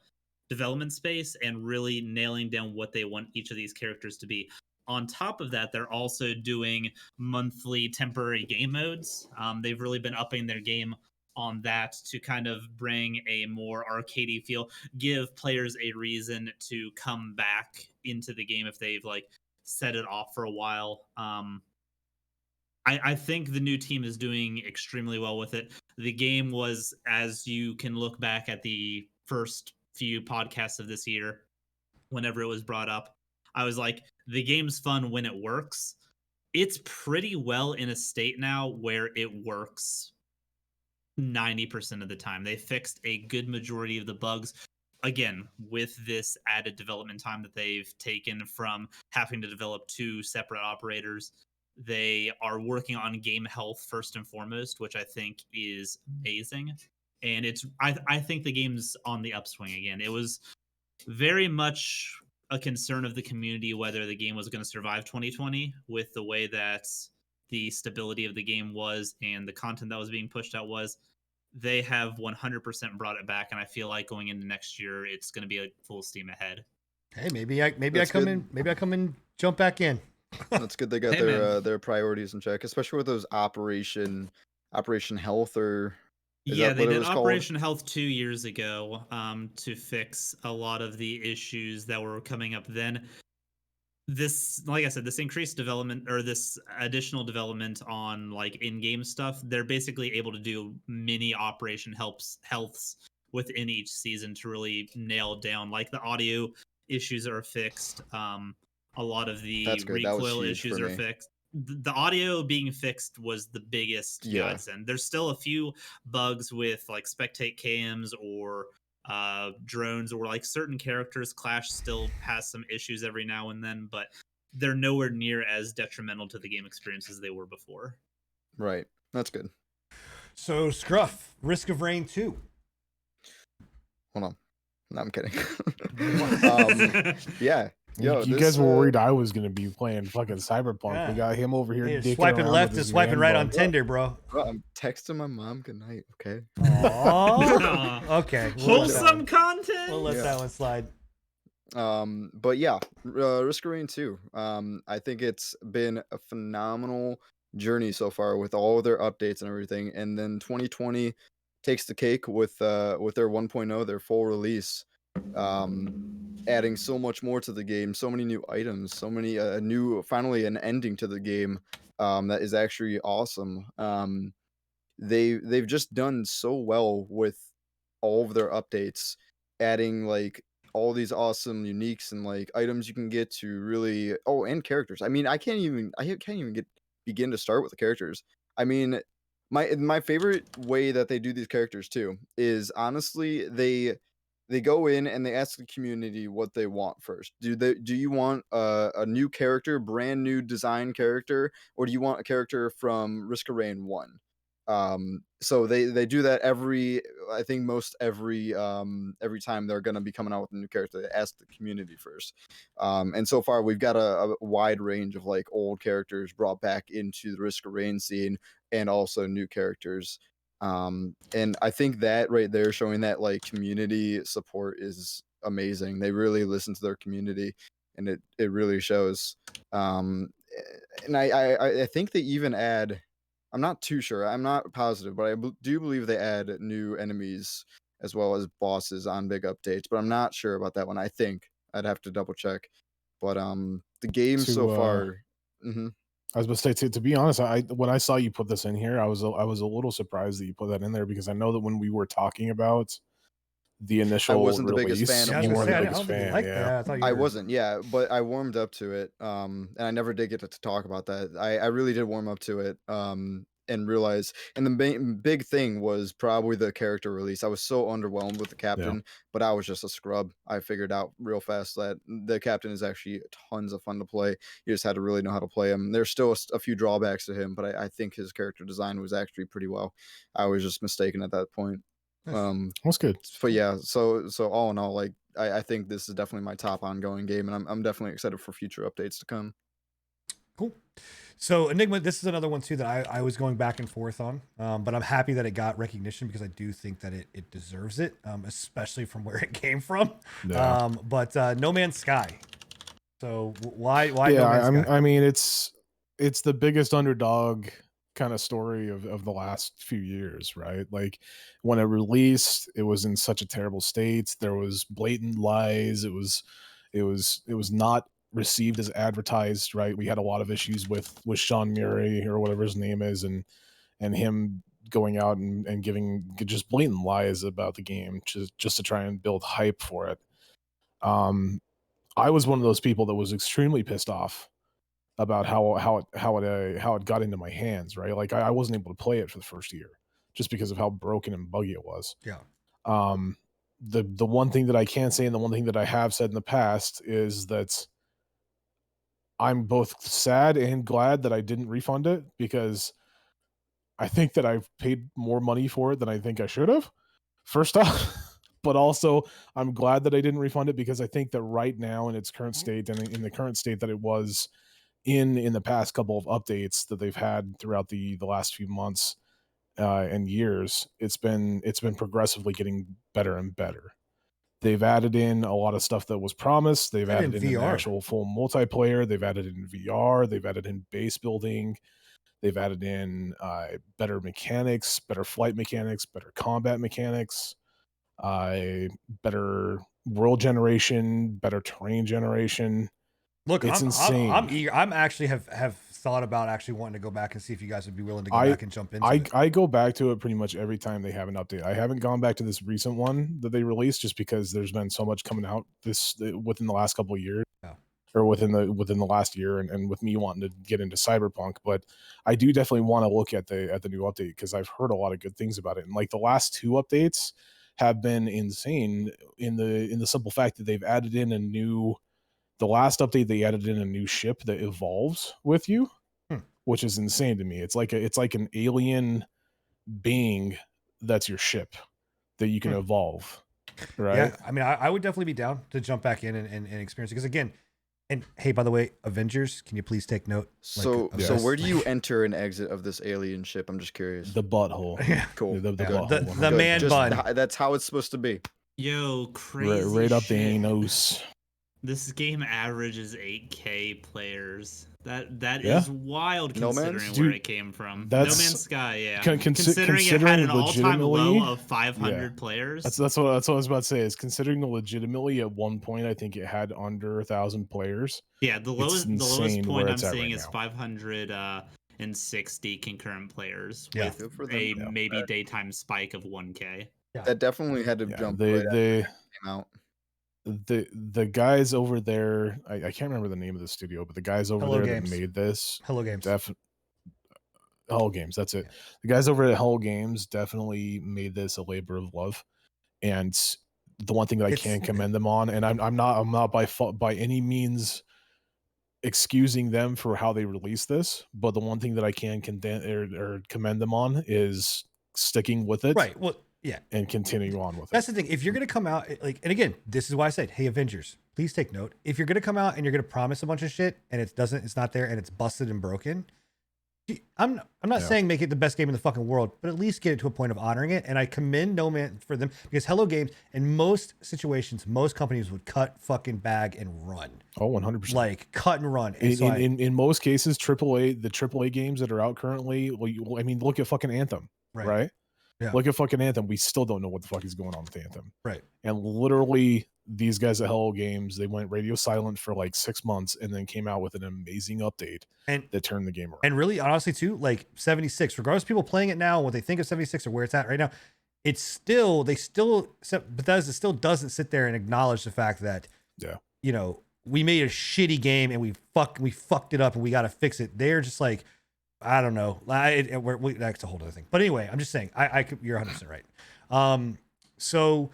development space and really nailing down what they want each of these characters to be. On top of that, they're also doing monthly temporary game modes. They've really been upping their game on that to kind of bring a more arcadey feel, give players a reason to come back into the game if they've like set it off for a while. I think the new team is doing extremely well with it. The game was, as you can look back at the first few podcasts of this year, whenever it was brought up, I was like, the game's fun when it works. It's pretty well in a state now where it works 90% of the time. They fixed a good majority of the bugs. Again, with this added development time that they've taken from having to develop 2 separate operators, they are working on game health first and foremost, which I think is amazing. And I think the game's on the upswing again. It was very much a concern of the community whether the game was going to survive 2020 with the way that the stability of the game was and the content that was being pushed out was. They have 100% brought it back, and I feel like going into next year, it's going to be like full steam ahead. Hey, maybe I come in, jump back in. That's good. They got their priorities in check, especially with those Operation Health, or yeah, they did Operation Health 2 years ago to fix a lot of the issues that were coming up then. This, like I said, this increased development or this additional development on like in-game stuff, they're basically able to do mini Operation Healths within each season to really nail down, like the audio issues are fixed. A lot of the recoil issues are fixed. The audio being fixed was the biggest godsend. There's still a few bugs with like spectate cams or drones, or like certain characters. Clash still has some issues every now and then, but they're nowhere near as detrimental to the game experience as they were before. Right. That's good. So Scruff, Risk of Rain 2. Hold on. No, I'm kidding. Yeah. Yo, you guys were worried I was gonna be playing fucking Cyberpunk. Yeah. We got him over here swiping left and swiping right on Tinder, bro. I'm texting my mom goodnight. Okay. Okay. Wholesome content. We'll let that one slide. But yeah, Risk of Rain 2. I think it's been a phenomenal journey so far with all of their updates and everything. And then 2020 takes the cake with their 1.0, their full release. Adding so much more to the game, so many new items, so many finally an ending to the game that is actually awesome. They've just done so well with all of their updates, adding like all these awesome uniques and like items you can get to really and characters. I mean, I can't even begin to start with the characters. I mean, my favorite way that they do these characters too is honestly they go in and they ask the community what they want first. Do you want a new character, brand new design character, or do you want a character from Risk of Rain 1? So they do that every time they're gonna be coming out with a new character. They ask the community first. And so far we've got a wide range of like old characters brought back into the Risk of Rain scene, and also new characters. And I think that right there, showing that like community support is amazing. They really listen to their community, and it really shows. And I think they even add, I'm not too sure, I'm not positive, but I do believe they add new enemies as well as bosses on big updates, but I'm not sure about that one. I think I'd have to double check. But the game so far. I was about to say, to be honest, when I saw you put this in here, I was a little surprised that you put that in there, because I know that when we were talking about the initial, I wasn't the release, biggest fan. You weren't the biggest fan. I wasn't, but I warmed up to it, and I never did get to talk about that. I really did warm up to it, and and realize. And the big thing was probably the character release. I was so underwhelmed with the captain, but I was just a scrub. I figured out real fast that the captain is actually tons of fun to play. You just had to really know how to play him. There's still a few drawbacks to him, but I think his character design was actually pretty well. I was just mistaken at that point. That's good. But yeah, so all in all, like I think this is definitely my top ongoing game, and I'm definitely excited for future updates to come. Cool. So Enigma, this is another one too that I was going back and forth on, but I'm happy that it got recognition because I do think that it deserves it, especially from where it came from. Yeah. But No Man's Sky. So why? Yeah, No Man's Sky? I mean, it's the biggest underdog kind of story of the last few years, right? Like when it released, it was in such a terrible state. There was blatant lies. It was not received as advertised, right? We had a lot of issues with Sean Murray or whatever his name is, and him going out and giving just blatant lies about the game just to try and build hype for it. I was one of those people that was extremely pissed off about how it got into my hands, right? Like I wasn't able to play it for the first year just because of how broken and buggy it was. Yeah. The one thing that I can say, and the one thing that I have said in the past, is that I'm both sad and glad that I didn't refund it, because I think that I've paid more money for it than I think I should have, first off. But also, I'm glad that I didn't refund it, because I think that right now in its current state, and in the current state that it was in the past couple of updates that they've had throughout the last few months and years, it's been progressively getting better and better. They've added in a lot of stuff that was promised. They've added in an actual full multiplayer. They've added in VR. They've added in base building. They've added in better mechanics, better flight mechanics, better combat mechanics, better world generation, better terrain generation. Look, it's insane. I'm eager. I'm actually have thought about actually wanting to go back and see if you guys would be willing to go back and jump into it. I go back to it pretty much every time they have an update. I haven't gone back to this recent one that they released just because there's been so much coming out within the last couple of years. Yeah. Or within the last year, and with me wanting to get into Cyberpunk. But I do definitely want to look at the new update, because I've heard a lot of good things about it. And like the last two updates have been insane in the simple fact that they've added in the last update, they added in a new ship that evolves with you, which is insane to me. It's like an alien being that's your ship that you can evolve, right? Yeah, I mean, I would definitely be down to jump back in and experience it, because again, and hey, by the way, Avengers, can you please take note? So where do you enter and exit of this alien ship? I'm just curious. The butthole. Yeah. Cool. The man bun. That's how it's supposed to be. Yo, crazy right up the shit. anus. This game averages 8K players. That is wild considering where it came from. No Man's Sky, yeah. Considering it had an all-time low of 500 players. That's what I was about to say. Is considering legitimately at one point I think it had under 1,000 players. Yeah, the lowest point I'm seeing is 560 concurrent players with a maybe daytime spike of 1K. Yeah. That definitely had to jump. They came out. The guys over there, I can't remember the name of the studio, but the guys over there that made this, Hello Games, Hello Games, that's it. The guys over at Hello Games definitely made this a labor of love, and the one thing that I can commend them on, and I'm not by any means excusing them for how they released this, but the one thing that I can commend them on is sticking with it, right? Well, yeah, and continue on with it. That's the thing. If you're going to come out and again, this is why I said, hey, Avengers, please take note. If you're going to come out and you're going to promise a bunch of shit and it's not there and it's busted and broken, I'm not saying make it the best game in the fucking world, but at least get it to a point of honoring it. And I commend No Man for them, because Hello Games, in most situations, most companies would cut fucking bag and run. Oh, 100%. Like cut and run. And in most cases, the AAA games that are out currently, I mean, look at fucking Anthem, right? Yeah. Look at fucking Anthem. We still don't know what the fuck is going on with Anthem. Right. And literally, these guys at Hello Games, they went radio silent for like 6 months and then came out with an amazing update that turned the game around. And really, honestly, too, like 76, regardless of people playing it now, what they think of 76 or where it's at right now, Bethesda still doesn't sit there and acknowledge the fact that, you know, we made a shitty game and we fucked it up and we got to fix it. They're just like, I don't know. That's a whole other thing. But anyway, I'm just saying, you're 100% right. So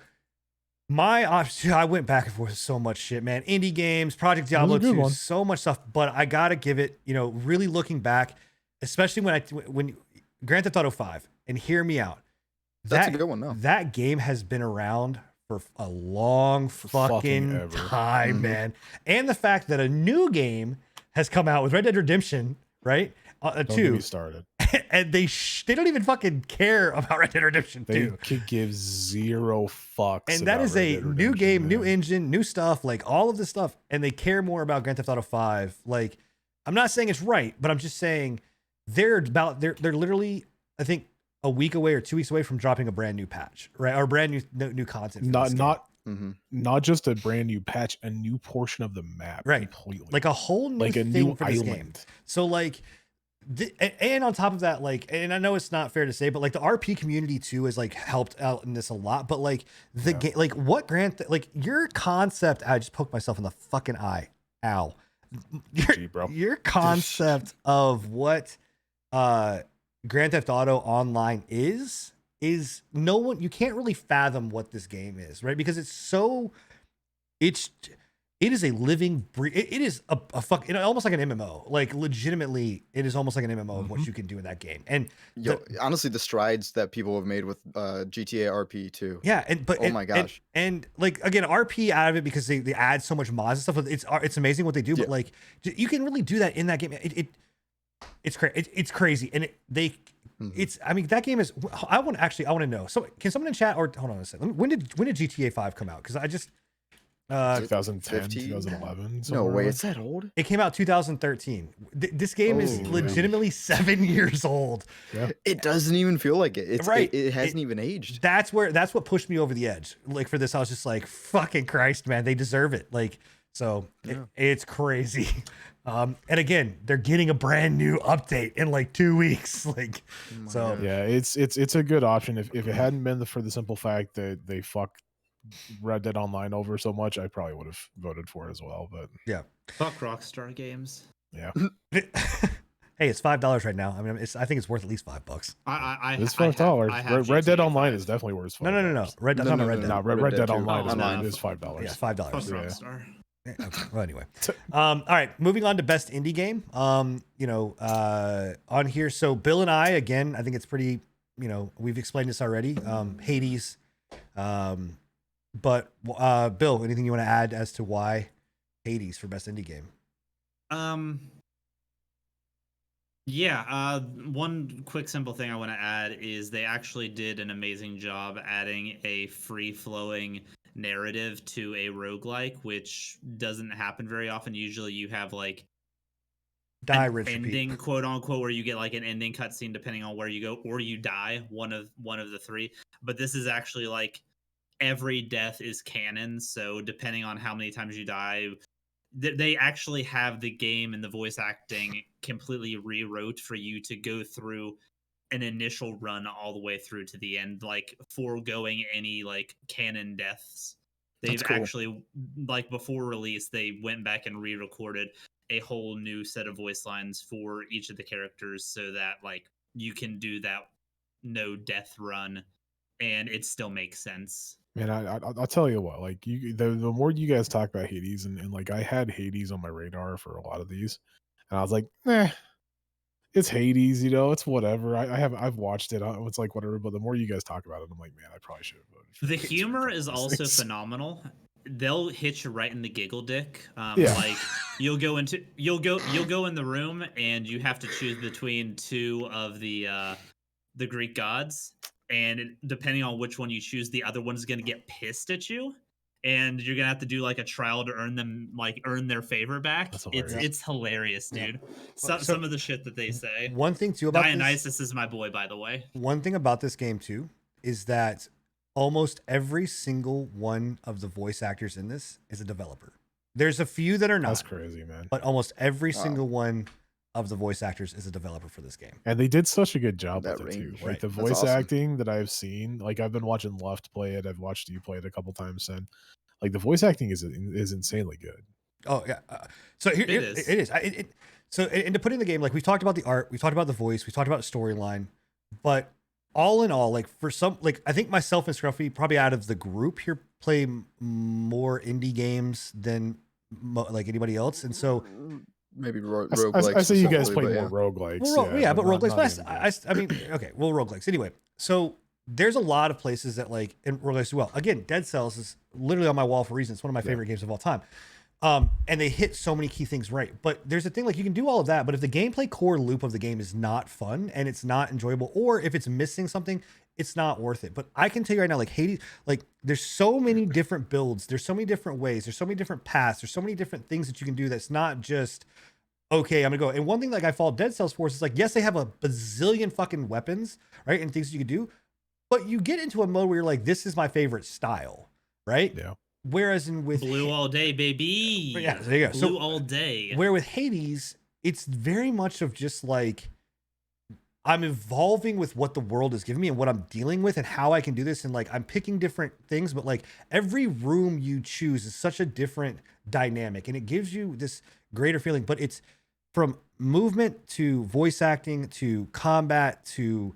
my option, I went back and forth with so much shit, man. Indie games, Project Diablo 2, so much stuff. But I gotta give it, really looking back, especially when Grand Theft Auto 5, and hear me out. That's a good one, though. That game has been around for a long fucking time, man. And the fact that a new game has come out with Red Dead Redemption, right? 2 started, and they don't even fucking care about Red Dead Redemption 2. They could give zero fucks. And that is a new game, new engine, new stuff, like all of this stuff, and they care more about Grand Theft Auto 5. Like, I'm not saying it's right, but I'm just saying they're literally, I think, a week away or 2 weeks away from dropping a brand new patch, right? Or brand new content. Not just a brand new patch, a new portion of the map, right? Completely, like a whole new like a thing new for this island. Game. So like, and on top of that, like, and I know it's not fair to say, but like the RP community too has like helped out in this a lot. But like the game, like what like your concept, I just poked myself in the fucking eye. Ow. Your concept of what Grand Theft Auto Online is no one, you can't really fathom what this game is, right? Because it is a living it is a fuck, almost like an MMO. Like legitimately, it is almost like an MMO of what you can do in that game. And honestly, the strides that people have made with GTA RP too. Yeah, oh my gosh. And like again, RP out of it because they add so much mods and stuff. It's amazing what they do, but like you can really do that in that game. It's crazy. It's crazy, and it's. I mean, that game is. I want to know. So, can someone in chat or hold on a second? When did GTA 5 come out? Because I just 2010, 2011. No way, it's that old. It came out 2013. This game is legitimately 7 years old. Yeah. It doesn't even feel like it. It's right. It hasn't even aged. That's what pushed me over the edge. Like for this, I was just like, "Fucking Christ, man! They deserve it." Like, so it's crazy. And again, they're getting a brand new update in like 2 weeks. Like, so yeah, it's a good option. If it hadn't been for the simple fact that they fucked Red Dead Online over so much, I probably would have voted for it as well. But yeah, fuck Rockstar Games. Yeah. Hey, it's $5 right now. I mean, I think it's worth at least $5. It's $5. Red Dead Online is definitely worth $5. No. Red Dead Online is $5. Yeah, $5. Fuck Rockstar. Okay. Well, anyway, all right. Moving on to best indie game. On here. So Bill and I, again, I think it's pretty. We've explained this already. Hades. But Bill, anything you want to add as to why Hades for best indie game? Yeah. One quick simple thing I want to add is they actually did an amazing job adding a free-flowing narrative to a roguelike, which doesn't happen very often. Usually you have like an ending, quote unquote, where you get like an ending cutscene depending on where you go, or you die, one of the three. But this is actually like every death is canon, so depending on how many times you die, they actually have the game and the voice acting completely rewrote for you to go through an initial run all the way through to the end, like foregoing any like canon deaths. They've actually, like before release, they went back and re-recorded a whole new set of voice lines for each of the characters so that like you can do that no death run and it still makes sense. Man, I'll tell you what, like the more you guys talk about Hades and like I had Hades on my radar for a lot of these, and I was like, it's Hades, it's whatever. I've watched it. It's like whatever. But the more you guys talk about it, I'm like, man, I probably should have voted for the humor is also phenomenal. They'll hit you right in the giggle dick. Like you'll go in the room and you have to choose between two of the Greek gods, and depending on which one you choose, the other one's gonna get pissed at you, and you're gonna have to do like a trial to earn their favor back. It's hilarious, dude. Yeah. Some of the shit that they say. One thing too about Dionysus is my boy, by the way. One thing about this game too is that almost every single one of the voice actors in this is a developer. There's a few that are not. That's crazy, man. But almost every single one of the voice actors is a developer for this game. And they did such a good job with it too. Like right. the voice acting that I've seen, like I've been watching Left play it. I've watched you play it a couple times, and like the voice acting is insanely good. Oh yeah. So here it is. So, and to put in the game, like we've talked about the art, we've talked about the voice, we've talked about the storyline, but all in all, like for some, like I think myself and Scruffy probably out of the group here play more indie games than like anybody else, and so maybe roguelikes. I say you guys specifically, play but more roguelikes. well, but not- roguelikes. not But indie I mean, okay, well, roguelikes anyway. So there's a lot of places that like in roguelikes as well. Again, Dead Cells is literally on my wall for a reason. It's one of my favorite games of all time. And they hit so many key things right. But there's a thing like you can do all of that, but if the gameplay core loop of the game is not fun and it's not enjoyable, or if it's missing something, it's not worth it. But I can tell you right now, like Hades, like there's so many different builds, there's so many different ways, there's so many different paths, there's so many different things that you can do that's not just okay, I'm gonna go. And one thing like I fault Dead Cells for is like, yes, they have a bazillion fucking weapons, right? And things you can do, but you get into a mode where you're like, this is my favorite style, right? Yeah. Whereas with blue all day, baby. Yeah, there you go. Blue So all day. where with Hades, it's very much of just like I'm evolving with what the world is giving me and what I'm dealing with and how I can do this. And like I'm picking different things, but like every room you choose is such a different dynamic and it gives you this greater feeling. But it's from movement to voice acting to combat to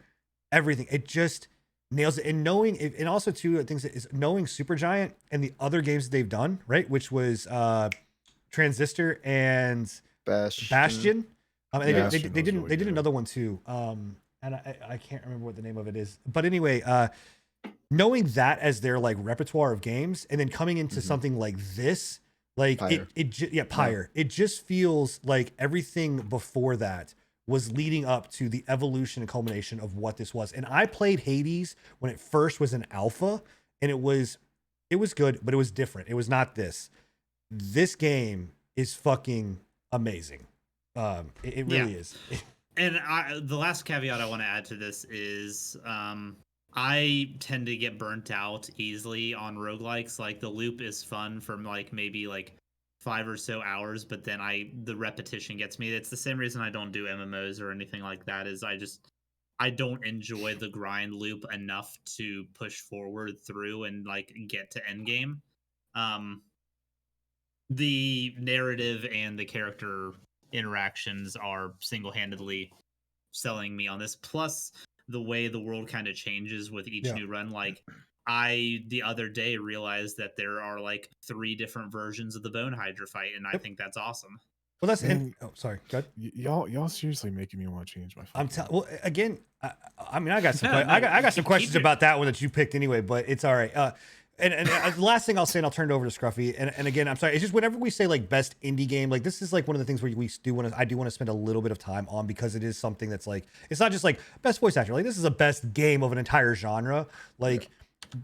everything. It just nails it. And knowing, and also two things is knowing Supergiant and the other games that they've done, right? Which was Transistor and Bastion. And they, Yeah, did, Bastion they was did really good. another one too. And I can't remember what the name of it is. But anyway, knowing that as their like repertoire of games, and then coming into something like this, like Pyre. Pyre. It just feels like everything before that was leading up to the evolution and culmination of what this was. And I played Hades when it first was an alpha, and it was good, but it was different. It was not this. This game is fucking amazing. It really is. And the last caveat I want to add to this is I tend to get burnt out easily on roguelikes. Like the loop is fun for like maybe like 5 or so hours, but then the repetition gets me. It's the same reason I don't do MMOs or anything like that, is I don't enjoy the grind loop enough to push forward through and like get to end game. The narrative and the character interactions are single-handedly selling me on this, plus the way the world kind of changes with each new run. Like I the other day realized that there are like 3 different versions of the Bone Hydra fight, and I think that's awesome. Well, that's Man, oh, sorry. Go ahead. Y'all seriously making me want to change my phone. I'm telling. Well, again, I mean, I got some. No, I got some keep questions it. about that one that you picked anyway, but it's all right. And the last thing I'll say, and I'll turn it over to Scruffy. And again, I'm sorry. It's just whenever we say like best indie game, like this is like one of the things where I do want to spend a little bit of time on, because it is something that's like, it's not just like best voice actor. Like this is a best game of an entire genre. Like.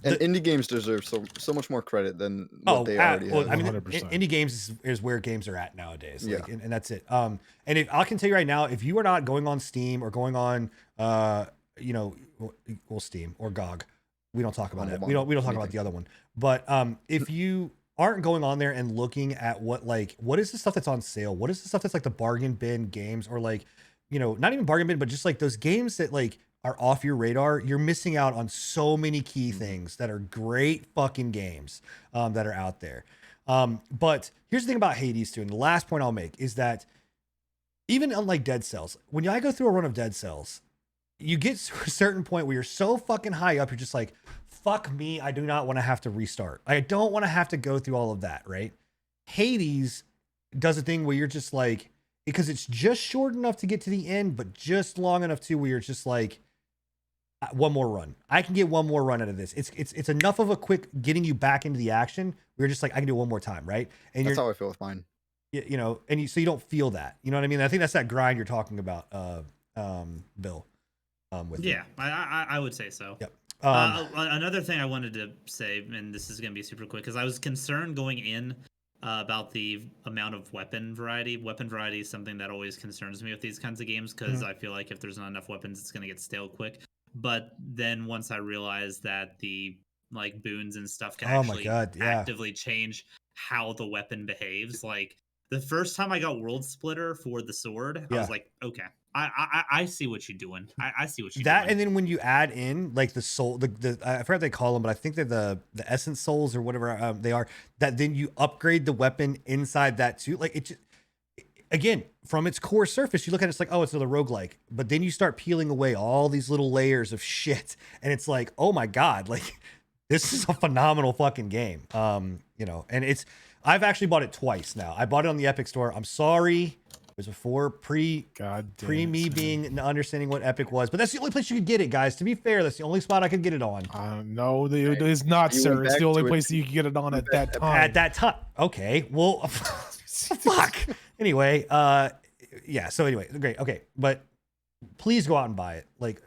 And indie games deserve so much more credit than what they already have. I mean, 100%. indie games is where games are at nowadays. Like, Yeah. and that's it. And if I can tell you right now, if you are not going on Steam or going on, Steam or GOG, we don't talk about it. We don't talk about the other one. But if you aren't going on there and looking at what is the stuff that's on sale? What is the stuff that's like the bargain bin games, or like, not even bargain bin, but just like those games that like are off your radar, you're missing out on so many key things that are great fucking games that are out there. But here's the thing about Hades too, and the last point I'll make is that even unlike Dead Cells, when I go through a run of Dead Cells, you get to a certain point where you're so fucking high up, you're just like, fuck me, I do not want to have to restart. I don't want to have to go through all of that, right? Hades does a thing where you're just like, because it's just short enough to get to the end, but just long enough too where you're just like, one more run. I can get one more run out of this. It's enough of a quick getting you back into the action. We're just like, I can do it one more time, right? And That's how I feel with mine. So you don't feel that. You know what I mean? I think that's that grind you're talking about, Bill. I would say so. Yep. Another thing I wanted to say, and this is going to be super quick, because I was concerned going in about the amount of weapon variety. Weapon variety is something that always concerns me with these kinds of games, because I feel like if there's not enough weapons, it's going to get stale quick. But then once I realized that the like boons and stuff can actively change how the weapon behaves, like the first time I got World Splitter for the sword, I was like, okay, I see what you're doing. I see what you're doing. And then when you add in like the soul, the I forgot what they call them, but I think they're the essence souls or whatever they are. That then you upgrade the weapon inside that too. Like again, from its core surface, you look at it, it's like, oh, it's another roguelike. But then you start peeling away all these little layers of shit, and it's like, oh my God, like this is a phenomenal fucking game. You know, and I've actually bought it twice now. I bought it on the Epic Store. I'm sorry. It was before pre me being understanding what Epic was, but that's the only place you could get it, guys. To be fair, that's the only spot I could get it on. No, it is not, sir. It's the only place that you can get it on at that time. At that time, okay. Well, fuck. Anyway, yeah. So anyway, great. Okay, but please go out and buy it. Like,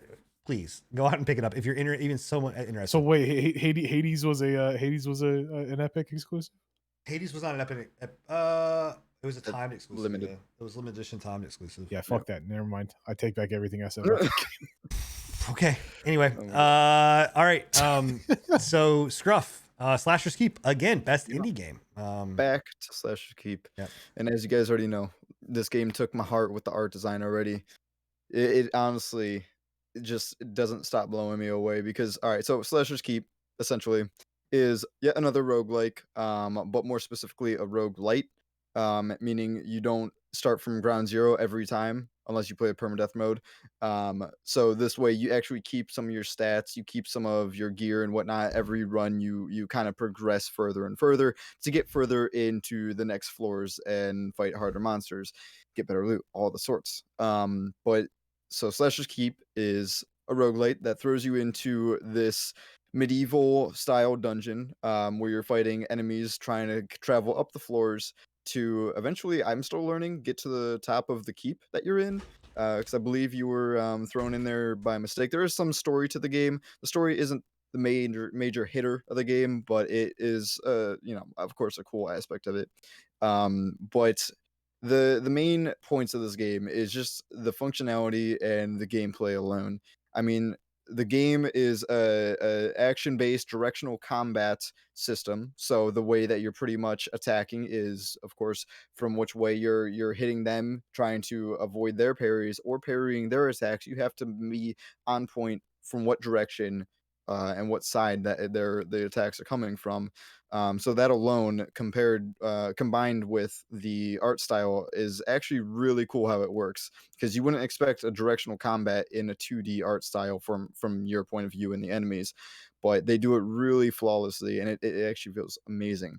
please go out and pick it up if you're even somewhat interested. So wait, Hades was an Epic exclusive. Hades was not an Epic. It was a timed exclusive. Limited. Yeah. It was limited edition timed exclusive. Yeah, fuck that. Never mind. I take back everything I said. Okay. Anyway, all right. So Scruff, Slasher's Keep again, best indie game. Back to Slasher's Keep. Yep. And as you guys already know, this game took my heart with the art design already. It honestly, it just doesn't stop blowing me away because, all right, so Slasher's Keep essentially is yet another roguelike, but more specifically a roguelite, meaning you don't start from ground zero every time unless you play a permadeath mode. So this way you actually keep some of your stats, you keep some of your gear and whatnot. Every run you kind of progress further and further to get further into the next floors and fight harder monsters, get better loot, all the sorts. But so Slasher's Keep is a roguelite that throws you into this medieval style dungeon where you're fighting enemies trying to travel up the floors to eventually, I'm still learning, get to the top of the keep that you're in, because I believe you were thrown in there by mistake. There is some story to the game. The story isn't the major hitter of the game, but it is, you know, of course, a cool aspect of it. But the main points of this game is just the functionality and the gameplay alone. I mean, the game is a action-based directional combat system. So the way that you're pretty much attacking is, of course, from which way you're hitting them, trying to avoid their parries or parrying their attacks. You have to be on point from what direction and what side that the attacks are coming from. So that alone, combined with the art style, is actually really cool how it works, because you wouldn't expect a directional combat in a 2D art style from your point of view and the enemies, but they do it really flawlessly, and it actually feels amazing.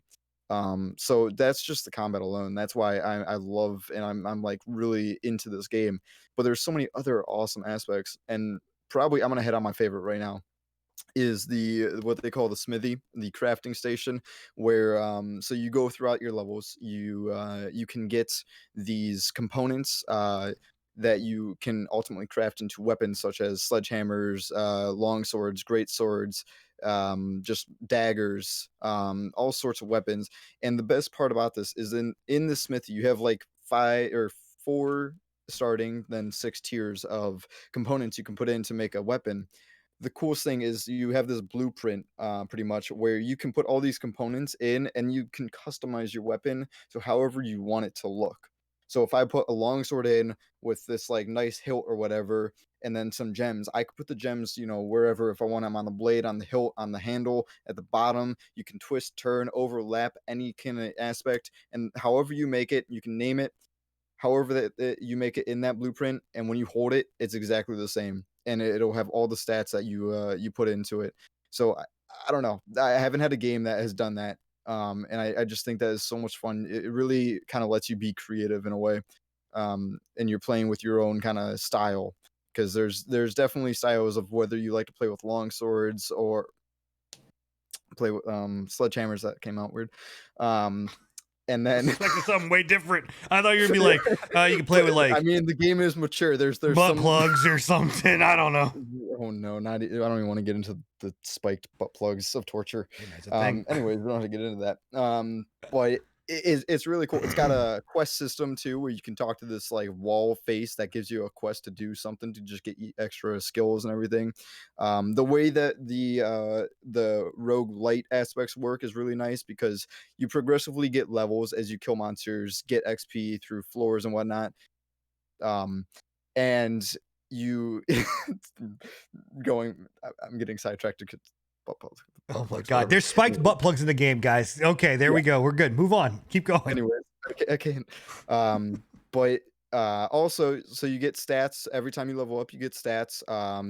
So that's just the combat alone. That's why I love and I'm like really into this game. But there's so many other awesome aspects, and probably I'm gonna head on my favorite right now is what they call the smithy, the crafting station, where so you go throughout your levels, you can get these components that you can ultimately craft into weapons such as sledgehammers, long swords, great swords, just daggers, all sorts of weapons. And the best part about this is in the smithy you have like 5 or 4 starting, then 6 tiers of components you can put in to make a weapon. The coolest thing is you have this blueprint pretty much where you can put all these components in and you can customize your weapon to however you want it to look. So if I put a longsword in with this like nice hilt or whatever, and then some gems, I could put the gems, you know, wherever. If I want them on the blade, on the hilt, on the handle, at the bottom, you can twist, turn, overlap any kind of aspect, and however you make it, you can name it however that you make it in that blueprint, and when you hold it, it's exactly the same, and it'll have all the stats that you put into it. So I don't know, I haven't had a game that has done that, and I just think that is so much fun. It really kind of lets you be creative in a way, and you're playing with your own kind of style, because there's definitely styles of whether you like to play with long swords or play with sledgehammers. That came out weird. And then expecting something way different. I thought you were gonna be like, you can play with like. I mean, the game is mature. There's butt some plugs or something. I don't know. Oh no, I don't even want to get into the spiked butt plugs of torture. Anyways, we don't have to get into that. But it's really cool. It's got a quest system too, where you can talk to this like wall face that gives you a quest to do something to just get extra skills and everything. The way that the roguelite aspects work is really nice, because you progressively get levels as you kill monsters, get XP through floors and whatnot. And you I'm getting sidetracked to butt plugs. Oh my god, there's spiked butt plugs in the game, guys. Okay, there we go. We're good. Move on. Keep going. Anyways, okay. But also, so you get stats every time you level up. You get stats.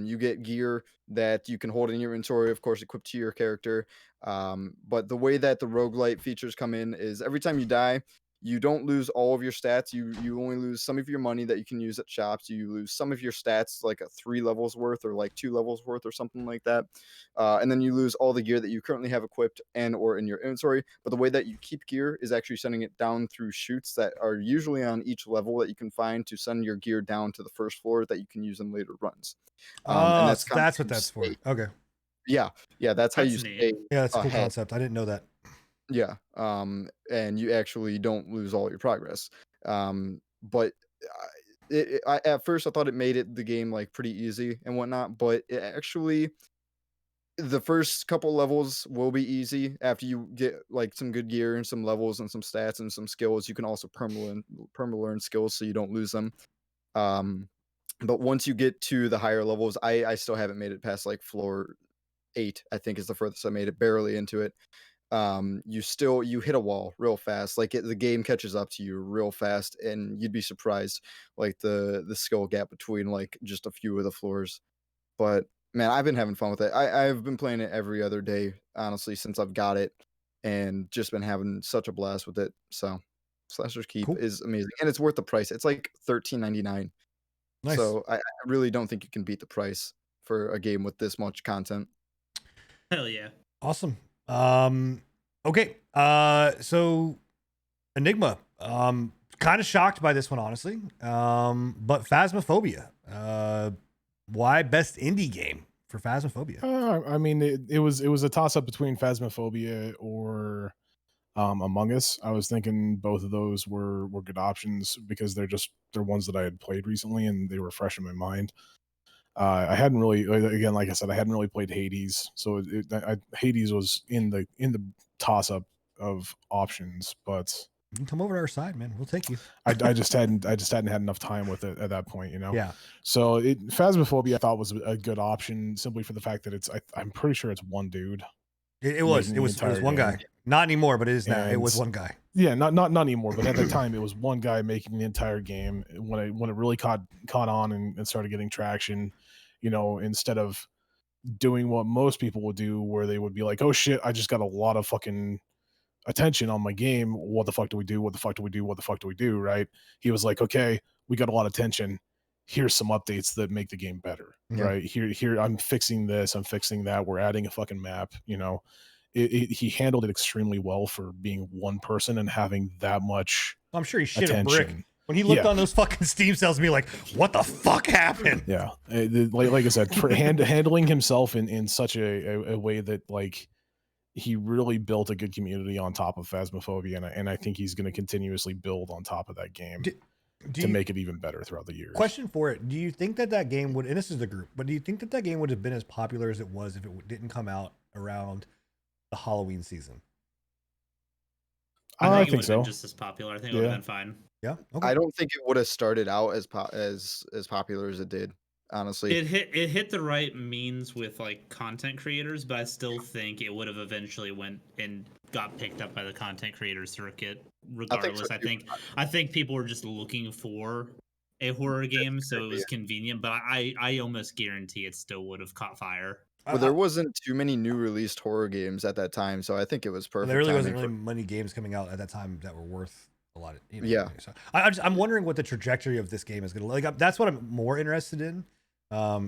You get gear that you can hold in your inventory, of course, equipped to your character. But the way that the roguelite features come in is every time you die, you don't lose all of your stats. You only lose some of your money that you can use at shops. You lose some of your stats, like a 3 levels worth or like 2 levels worth or something like that. And then you lose all the gear that you currently have equipped and or in your inventory. But the way that you keep gear is actually sending it down through chutes that are usually on each level that you can find to send your gear down to the first floor that you can use in later runs. And that's that's what that's for. Okay. Yeah, that's how you stay. Yeah, that's a cool ahead. concept. I didn't know that. Yeah. And you actually don't lose all your progress. But I at first I thought it made the game like pretty easy and whatnot, but it actually the first couple levels will be easy after you get like some good gear and some levels and some stats and some skills. You can also perma learn skills so you don't lose them. But once you get to the higher levels, I still haven't made it past like floor 8, I think is the furthest I made it, barely into it. You hit a wall real fast. Like the game catches up to you real fast, and you'd be surprised like the skill gap between like just a few of the floors. But man, I've been having fun with it. I've been playing it every other day, honestly, since I've got it, and just been having such a blast with it. So Slasher's Keep Cool. is amazing, and it's worth the price. It's like $13.99. Nice. So I really don't think you can beat the price for a game with this much content. Hell yeah. Awesome. Okay. So Enigma. Kind of shocked by this one, honestly. But Phasmophobia. Why best indie game for Phasmophobia? I mean, it was a toss up between Phasmophobia or Among Us. I was thinking both of those were good options because they're ones that I had played recently and they were fresh in my mind. I hadn't really, again, like I said, I hadn't really played Hades, so Hades was in the toss up of options, but You can come over to our side, man. We'll take you. I just hadn't had enough time with it at that point, you know. Yeah. So Phasmophobia I thought was a good option simply for the fact that I'm pretty sure it's one dude. It was one guy. Not anymore, but it is now. It was one guy. Yeah, not anymore, but at the time it was one guy making the entire game. When it really caught on and started getting traction, you know, instead of doing what most people would do where they would be like, oh shit, I just got a lot of fucking attention on my game. What the fuck do we do? What the fuck do we do? What the fuck do we do? Right? He was like, okay, we got a lot of attention. Here's some updates that make the game better. Yeah. Right? Here, I'm fixing this. I'm fixing that. We're adding a fucking map. You know, he handled it extremely well for being one person and having that much. I'm sure he shit a brick when he looked on those fucking Steam sales and be like, what the fuck happened? Yeah. Like I said, for handling himself in such a way that like he really built a good community on top of Phasmophobia, and I think he's going to continuously build on top of that game to make it even better throughout the years. Question for it: do you think that game would? And this is the group, but do you think that game would have been as popular as it was if it didn't come out around the Halloween season? I think so. Just as popular. I think it would have been fine. Yeah. Okay. I don't think it would have started out as popular as it did. Honestly, it hit the right means with like content creators, but I still think it would have eventually went and got picked up by the content creator circuit. Regardless, I think people were just looking for a horror game, so it was convenient. But I almost guarantee it still would have caught fire. Well, there wasn't too many new released horror games at that time, so I think it was perfect. There really wasn't really many games coming out at that time that were worth a lot of. You know, yeah. Money. So I'm wondering what the trajectory of this game is going to look like. That's what I'm more interested in.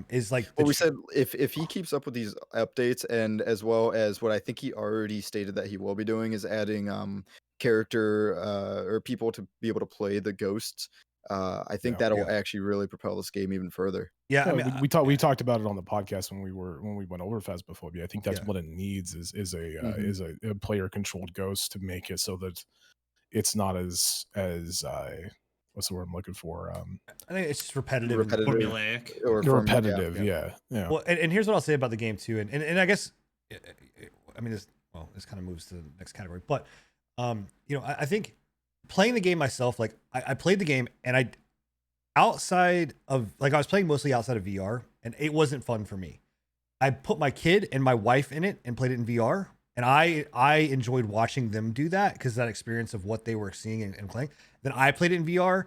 Is like we said if he keeps up with these updates, and as well as what I think he already stated that he will be doing is adding character or people to be able to play the ghosts. I think that'll actually really propel this game even further. Yeah, I mean, we talked about it on the podcast when we went over Phasmophobia. I think that's what it needs is a player controlled ghost to make it so that it's not as what's the word I'm looking for? I think it's just repetitive. Formulaic. Or repetitive, yeah. Well, and here's what I'll say about the game too, and I guess, I mean, this kind of moves to the next category, but you know, I think playing the game myself, like I played the game and I was playing mostly outside of VR, and it wasn't fun for me. I put my kid and my wife in it and played it in VR. And I enjoyed watching them do that because that experience of what they were seeing and playing. Then I played it in VR.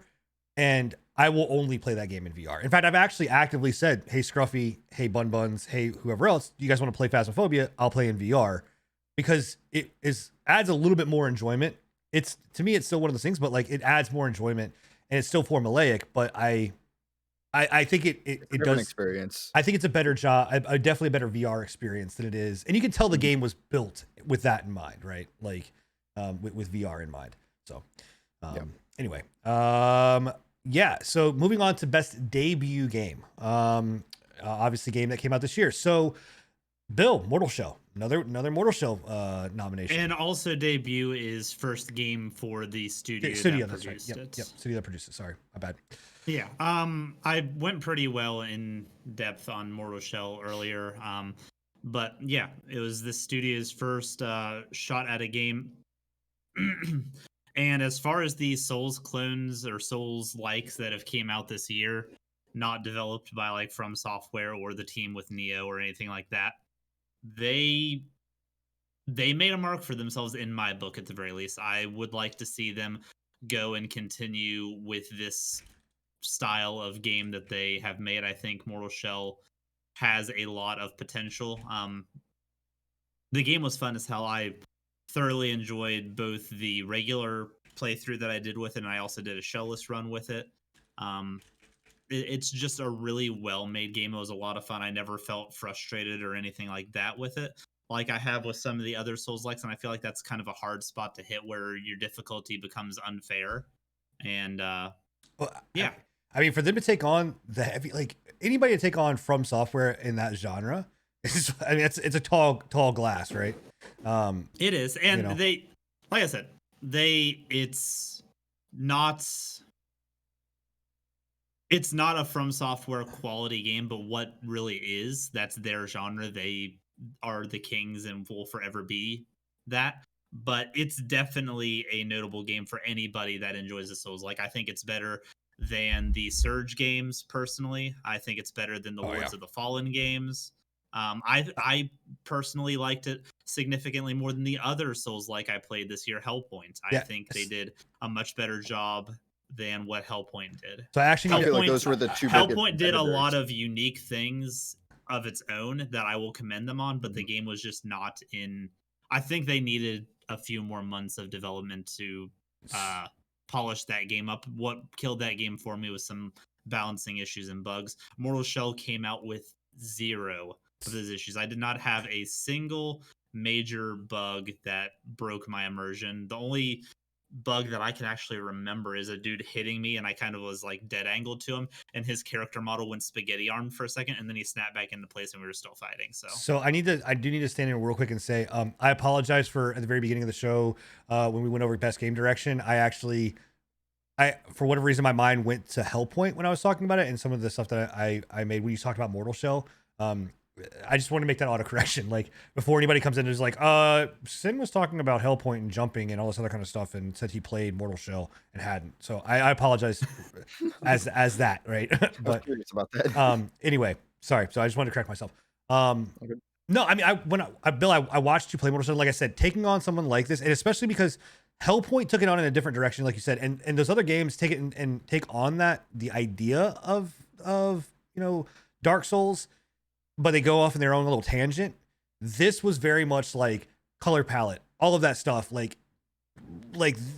and I will only play that game in VR. In fact, I've actually actively said, "Hey Scruffy, hey Bun Buns, hey whoever else, you guys want to play Phasmophobia? I'll play in VR," because it adds a little bit more enjoyment. It's, to me, it's still one of those things, but like it adds more enjoyment, and it's still formulaic. But I think it does experience. I think it's a better job, definitely a better VR experience than it is, and you can tell the game was built with that in mind, right? Like with VR in mind. So anyway, yeah. So moving on to best debut game. Obviously, game that came out this year. So, Bill, Mortal Shell, another Mortal Shell nomination, and also debut is first game for the studio that produced it. Yep, studio that produced it. Sorry, my bad. Yeah. I went pretty well in depth on Mortal Shell earlier. But yeah, it was the studio's first shot at a game. And as far as the Souls clones or Souls likes that have came out this year, not developed by like From Software or the team with Neo or anything like that, they made a mark for themselves in my book at the very least. I would like to see them go and continue with this style of game that they have made. I think Mortal Shell has a lot of potential. The game was fun as hell. I thoroughly enjoyed both the regular playthrough that I did with it, and I also did a shellless run with it. It's just a really well-made game. It was a lot of fun. I never felt frustrated or anything like that with it, like I have with some of the other Souls-likes, and I feel like that's kind of a hard spot to hit where your difficulty becomes unfair. And yeah. I mean, for them to take on the heavy, like anybody to take on From Software in that genre, I mean, it's a tall glass, right? It is, and they, like I said, it's not a From Software quality game, but what really is, that's their genre. They are the kings and will forever be that. But it's definitely a notable game for anybody that enjoys the Souls. Like, I think it's better than the Surge games. Personally, I think it's better than the Lords of the Fallen games. I personally liked it significantly more than the other Souls like I played this year, Hellpoint. I think they did a much better job than what Hellpoint did. So I actually feel like those were the two. Hellpoint did a lot of unique things of its own that I will commend them on, but the game was just not in. I think they needed a few more months of development to polish that game up. What killed that game for me was some balancing issues and bugs. Mortal Shell came out with zero of those issues. I did not have a single major bug that broke my immersion. The only bug that I can actually remember is a dude hitting me, and I kind of was like dead angled to him, and his character model went spaghetti armed for a second, and then he snapped back into place, and we were still fighting. So I do need to stand in real quick and say, I apologize for at the very beginning of the show when we went over best game direction. For whatever reason, my mind went to Hellpoint when I was talking about it, and some of the stuff that I made when you talked about Mortal Shell. I just want to make that autocorrection, like before anybody comes in and is like, Sin was talking about Hellpoint and jumping and all this other kind of stuff, and said he played Mortal Shell and hadn't. So I apologize as that, right? But I was curious about that. Anyway, sorry. So I just wanted to correct myself. No, I mean, Bill, I watched you play Mortal Shell. Like I said, taking on someone like this, and especially because Hellpoint took it on in a different direction, like you said, and those other games take it and take on the idea of Dark Souls, but they go off in their own little tangent. This was very much like color palette, all of that stuff. Like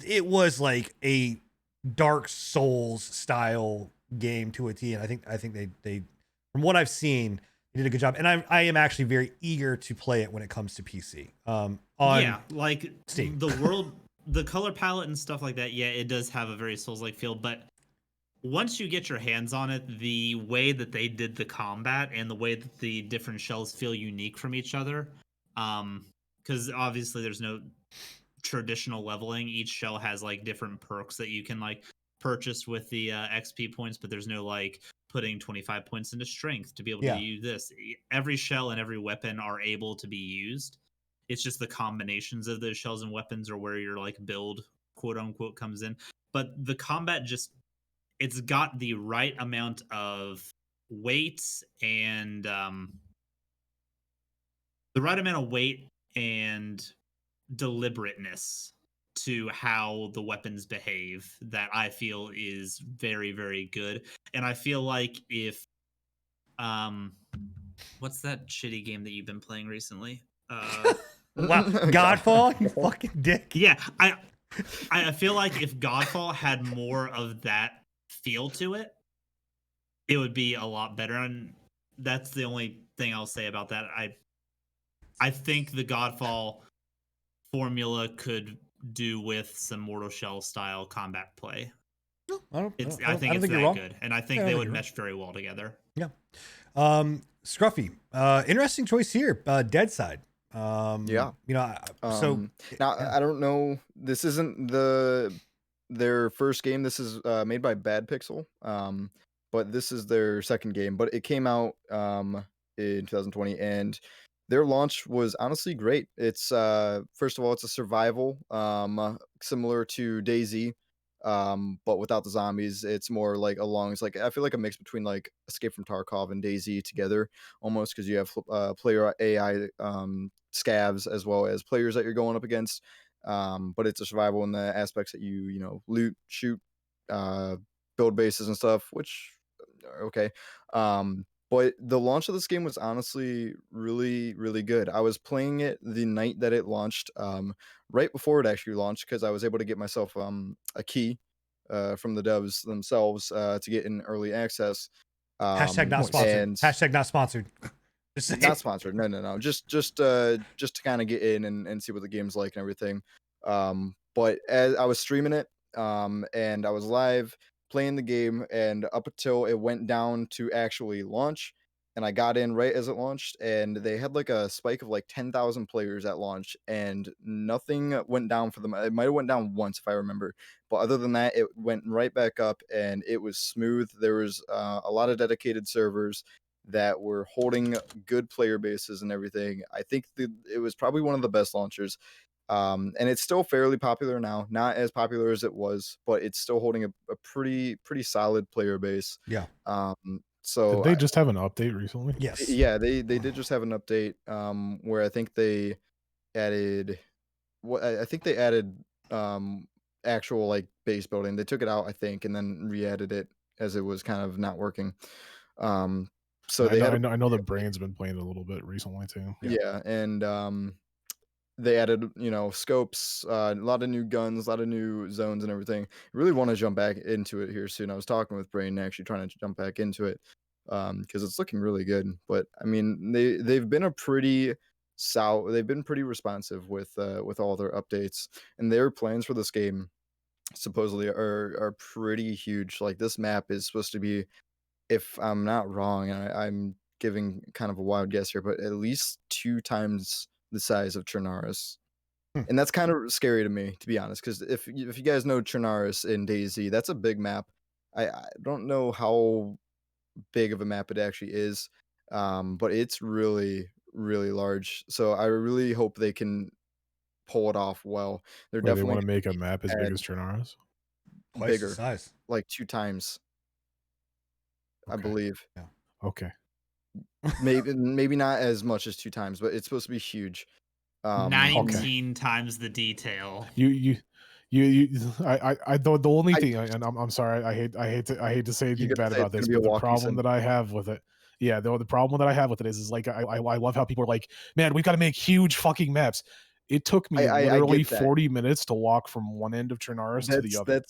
it was like a Dark Souls style game to a T. And I think they from what I've seen, they did a good job. And I am actually very eager to play it when it comes to PC. On like Steam. The color palette and stuff like that. Yeah, it does have a very Souls-like feel, but once you get your hands on it, the way that they did the combat and the way that the different shells feel unique from each other, because obviously there's no traditional leveling. Each shell has like different perks that you can like purchase with the XP points, but there's no like putting 25 points into strength to be able to use this. Every shell and every weapon are able to be used. It's just the combinations of those shells and weapons are where your like build, quote unquote, comes in. But the combat just, it's got the right amount of weight and deliberateness to how the weapons behave that I feel is very, very good. And I feel like if what's that shitty game that you've been playing recently? Wow, Godfall, you fucking dick. Yeah, I feel like if Godfall had more of that feel to it, it would be a lot better. And that's the only thing I'll say about that. I think the Godfall formula could do with some Mortal Shell style combat play. I think it's that good, and I think they would mesh very well together. Yeah. Scruffy, interesting choice here. Deadside. Yeah. You know, so now I don't know. This isn't their first game. This is made by Bad Pixel. But this is their second game. But it came out in 2020, and their launch was honestly great. It's first of all, it's a survival, similar to DayZ, but without the zombies. It's more like it's like I feel like a mix between like Escape from Tarkov and DayZ together, almost, because you have player AI scavs as well as players that you're going up against. But it's a survival in the aspects that you loot, shoot, build bases and stuff, which okay. But the launch of this game was honestly really, really good. I was playing it the night that it launched, right before it actually launched, because I was able to get myself a key from the devs themselves to get in early access. Hashtag not sponsored. Hashtag not sponsored. Not sponsored. No. Just to kind of get in and see what the game's like and everything. But as I was streaming it, and I was live playing the game, and up until it went down to actually launch, and I got in right as it launched, and they had like a spike of like 10,000 players at launch, and nothing went down for them. It might have went down once if I remember, but other than that, it went right back up, and it was smooth. There was a lot of dedicated servers that were holding good player bases and everything. I think it was probably one of the best launchers. And it's still fairly popular now, not as popular as it was, but it's still holding a pretty solid player base. Yeah. So did they just have an update recently? Yes. Yeah, they did just have an update where I think they added actual like base building. They took it out, I think, and then re-added it as it was kind of not working. So I know the Brain's been playing a little bit recently too. Yeah, and they added, scopes, a lot of new guns, a lot of new zones and everything. I really want to jump back into it here soon. I was talking with Brain, actually trying to jump back into it because it's looking really good. But I mean, they've been they've been pretty responsive with all their updates, and their plans for this game supposedly are pretty huge. Like, this map is supposed to be, if I'm not wrong, and I'm giving kind of a wild guess here, but at least 2 times the size of Chernarus. And that's kind of scary to me, to be honest, because if you guys know Chernarus in DayZ, that's a big map. I don't know how big of a map it actually is, but it's really, really large. So I really hope they can pull it off well. They want to make a map as big as Chernarus? Bigger, size, like 2 times, I believe. Yeah. Okay. Maybe not as much as 2 times, but it's supposed to be huge. 19 times the detail. The only thing, and I'm sorry, I hate to say anything bad about this, but the problem that I have with it, the problem that I have with it is like I love how people are like, man, we've got to make huge fucking maps. It took me literally 40 minutes to walk from one end of Chernarus to the other.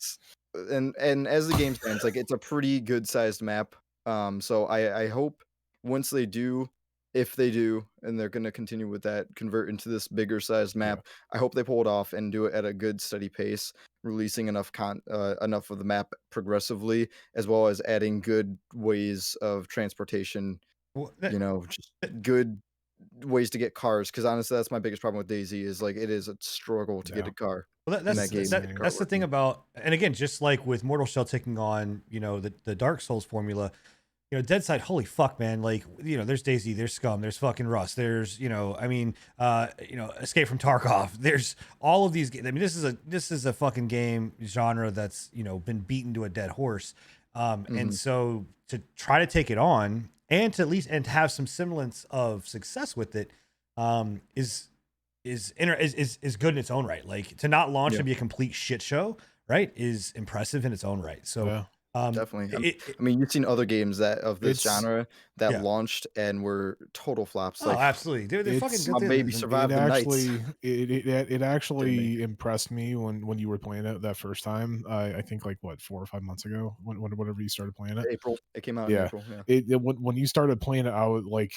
And as the game stands, like, it's a pretty good sized map. So I hope once they do, if they do, and they're going to continue with that, convert into this bigger sized map, I hope they pull it off and do it at a good steady pace, releasing enough of the map progressively, as well as adding good ways of transportation, just good ways to get cars, because honestly that's my biggest problem with DayZ, is like it is a struggle to get a car. Well, that's the thing about, and again, just like with Mortal Shell taking on the Dark Souls formula, Deadside, holy fuck, man, like, there's DayZ, there's Scum, there's fucking Rust, there's Escape from Tarkov, there's all of these. I mean, this is a fucking game genre that's been beaten to a dead horse, and so to try to take it on and to at least and to have some semblance of success with it is is good in its own right. Like to not launch Yeah. and be a complete shit show, right, is impressive in its own right. So Yeah. Definitely. I mean, you've seen other games that of this It's- genre that yeah. launched and were total flops. Oh, Like, absolutely, dude. They're fucking it's- good My things. baby And- survived it the nights. actually it actually impressed me when you were playing it that first time. I think like what 4 or 5 months ago whenever you started playing it. April. It came out in Yeah. April. Yeah. When you started playing it, I was like,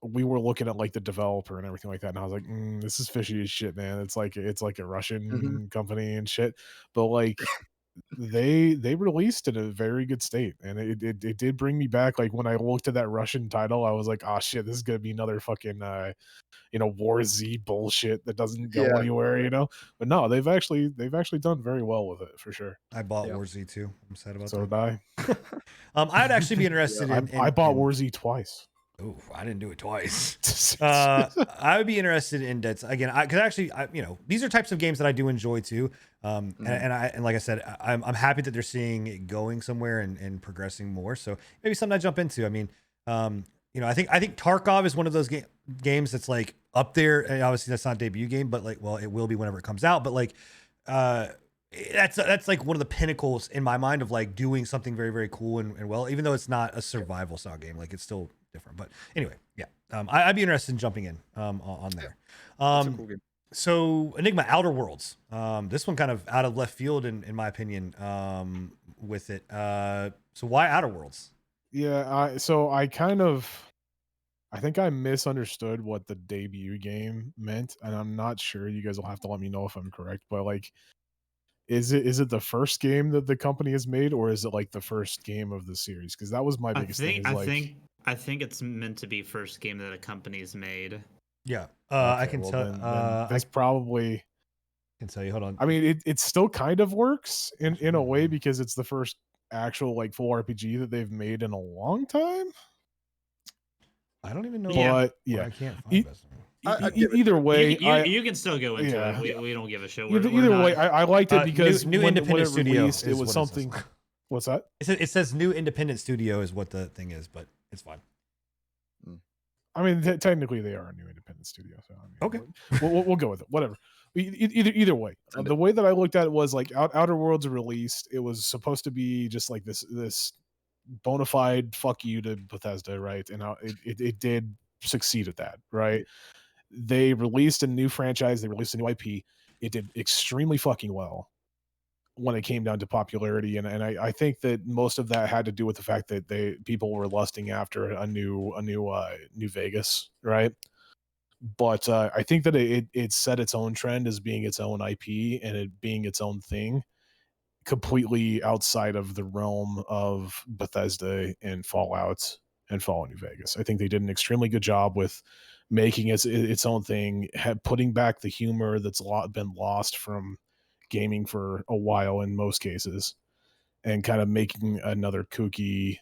we were looking at like the developer and everything like that, and I was like, this is fishy as shit, man. It's like a Russian company and shit, but like they released it in a very good state, and it did bring me back. Like when I looked at that Russian title, I was like, oh shit, this is gonna be another fucking War Z bullshit that doesn't go Yeah. anywhere, but no, they've actually done very well with it for sure. I bought Yeah. War Z too. I'm sad about So that. did I. I'd actually be interested I bought War Z twice. Oh, I didn't do it twice. I would be interested in Dead again, because actually, these are types of games that I do enjoy too. And like I said, I'm happy that they're seeing it going somewhere and progressing more. So maybe something I jump into. I mean, I think Tarkov is one of those games that's like up there. And obviously, that's not a debut game, but like, well, it will be whenever it comes out. But like, that's like one of the pinnacles in my mind of like doing something very, very cool and well, even though it's not a survival style game, like it's still different. But anyway, yeah, I'd be interested in jumping in on there. It's a cool game. So Enigma Outer Worlds, this one kind of out of left field in my opinion, with it. So why Outer Worlds? Yeah, I think I misunderstood what the debut game meant, and I'm not sure. You guys will have to let me know if I'm correct, but like, is it the first game that the company has made, or is it like the first game of the series? Because that was my biggest thing. I think it's meant to be first game that a company's made. Yeah, okay, I can well, tell. then that's probably. I can tell you. Hold on. I mean, it still kind of works in a way because it's the first actual like full RPG that they've made in a long time. I don't even know. But yeah, I can't find this. Either way, you can still go into yeah. it. We don't give a shit. Either way, I liked it because new when independent it studio released, it is was what it something. says. What's that? It says new independent studio is what the thing is, but it's fine. I mean, technically they are a new independent studio, so I mean, okay, we'll go with it. Whatever. Either way, the way that I looked at it was like Outer Worlds released. It was supposed to be just like this bona fide fuck you to Bethesda, right? And it did succeed at that, right? They released a new franchise. They released a new IP. It did extremely fucking well when it came down to popularity, and I think that most of that had to do with the fact that people were lusting after a new New Vegas, right? But I think that it set its own trend as being its own IP and it being its own thing, completely outside of the realm of Bethesda and Fallout and Fallout New Vegas. I think they did an extremely good job with making its own thing, putting back the humor that's been lost from gaming for a while in most cases, and kind of making another kooky,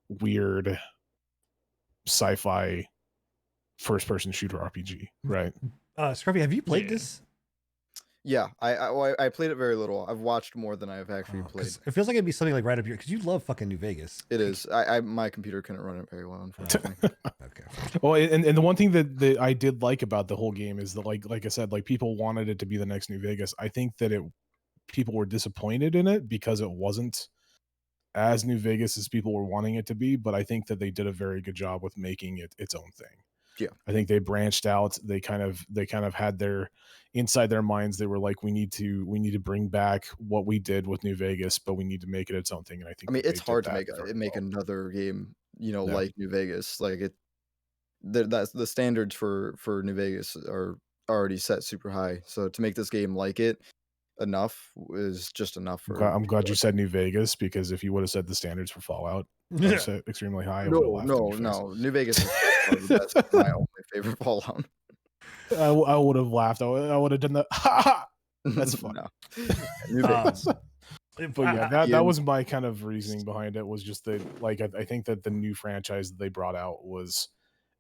weird sci-fi first-person shooter RPG, right? Scruffy, have you played this? Yeah, I played it very little. I've watched more than I've actually played. It feels like it'd be something like right up here because you love fucking New Vegas. It is. My computer couldn't run it very well, unfortunately. Okay. Well, and the one thing that I did like about the whole game is that like I said, like people wanted it to be the next New Vegas. I think that people were disappointed in it because it wasn't as New Vegas as people were wanting it to be, but I think that they did a very good job with making it its own thing. Yeah. I think they branched out. They kind of had their inside their minds. They were like, we need to bring back what we did with New Vegas, but we need to make it its own thing. And I think it's hard to make another game, like New Vegas. Like that's the standards for New Vegas are already set super high. So to make this game like it enough is just enough for. I'm glad you said New Vegas, because if you would have said the standards for Fallout set extremely high, No. New Vegas is that's my only favorite Fallout. I would have laughed. I would have done that. That's fun. No. New Vegas. But yeah, that was my kind of reasoning behind it, was just that, like, I think that the new franchise that they brought out was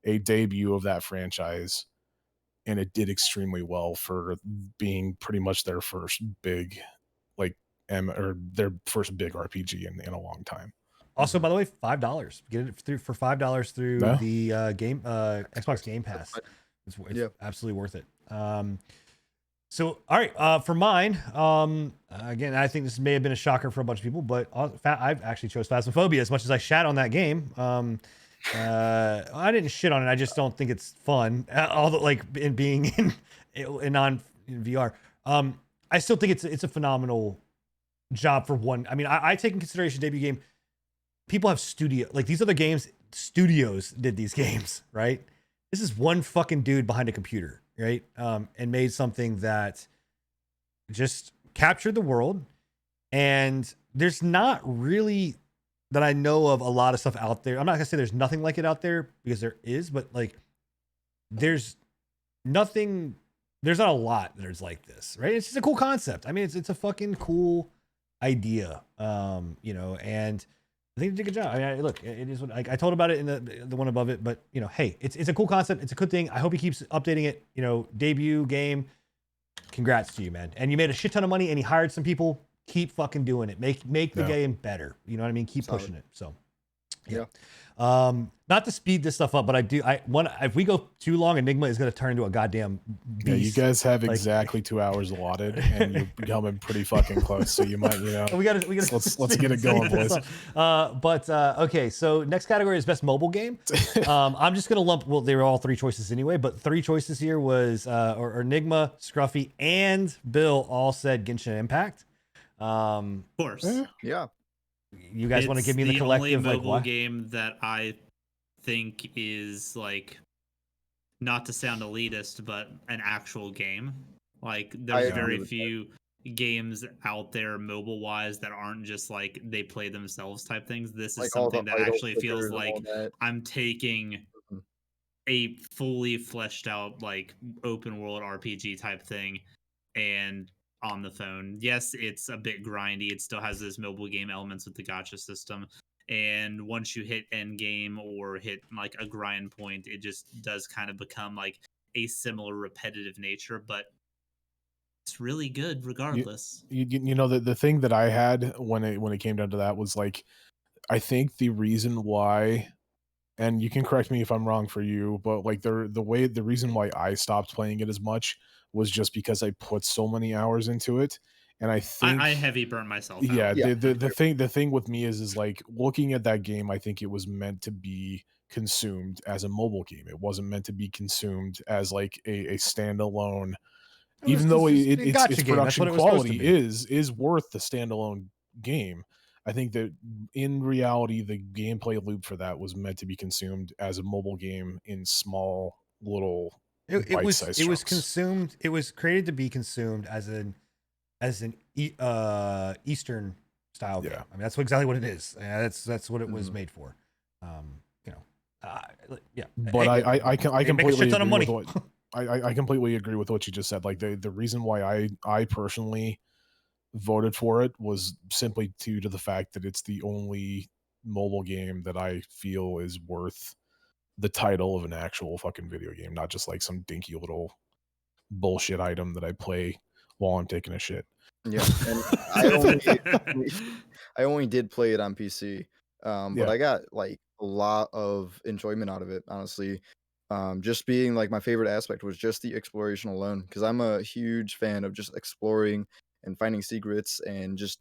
a debut of that franchise, and it did extremely well for being pretty much their first big, or their first big RPG in a long time. Also, by the way, $5. Get it for $5 through the game Xbox Game Pass. It's absolutely worth it. So, all right, for mine, again, I think this may have been a shocker for a bunch of people, but I've actually chose Phasmophobia as much as I shat on that game. I didn't shit on it. I just don't think it's fun. Although, like, in being in VR, I still think it's a phenomenal job for one. I mean, I take in consideration debut game. People have like these other games. Studios did these games, right? This is one fucking dude behind a computer, right? And made something that just captured the world. And there's not really, that I know of, a lot of stuff out there. I'm not gonna say there's nothing like it out there, because there is, but like there's not a lot that is like this, right? It's just a cool concept. I mean, it's a fucking cool idea, and I think they did a good job. I mean, look, it is what I told about it in the one above it, but hey, it's a cool concept. It's a good thing. I hope he keeps updating it. Debut game. Congrats to you, man. And you made a shit ton of money, and he hired some people. Keep fucking doing it. Make the game better. You know what I mean? Keep pushing it. So, yeah. Not to speed this stuff up, but if we go too long, Enigma is going to turn into a goddamn beast. Yeah, you guys have exactly 2 hours allotted, and you're becoming pretty fucking close. So you might, we gotta let's get it going, boys. Okay. So next category is best mobile game. I'm just gonna lump. Well, they were all 3 choices anyway, but 3 choices here was or Enigma, Scruffy, and Bill all said Genshin Impact. Of course. Yeah. You guys want to give me the collective only mobile game that I think is, like, not to sound elitist, but an actual game. Like, there's very few games out there mobile wise that aren't just like they play themselves type things. This is something that actually feels like I'm taking a fully fleshed out, like, open world RPG type thing and on the phone. Yes, it's a bit grindy. It still has those mobile game elements with the gacha system. And once you hit end game or hit like a grind point, it just does kind of become like a similar repetitive nature, but it's really good regardless. The thing that I had when it came down to that was, like, I think the reason why, and you can correct me if I'm wrong for you, but like the reason why I stopped playing it as much was just because I put so many hours into it. And I think I heavy burn myself out. Yeah, the thing with me is like, looking at that game, I think it was meant to be consumed as a mobile game. It wasn't meant to be consumed as like a standalone, even though its production quality is worth the standalone game. I think that in reality, the gameplay loop for that was meant to be consumed as a mobile game in small little bite-sized it was consumed. It was created to be consumed as an Eastern style game. I mean, that's exactly what it is. That's what it was made for. But I completely agree with what I completely agree with what you just said. Like, the reason why I personally voted for it was simply due to the fact that it's the only mobile game that I feel is worth the title of an actual fucking video game, not just like some dinky little bullshit item that I play while I'm taking a shit. Yeah, and I only did play it on PC, but I got like a lot of enjoyment out of it, honestly. Just being like, my favorite aspect was just the exploration alone, because I'm a huge fan of just exploring and finding secrets and just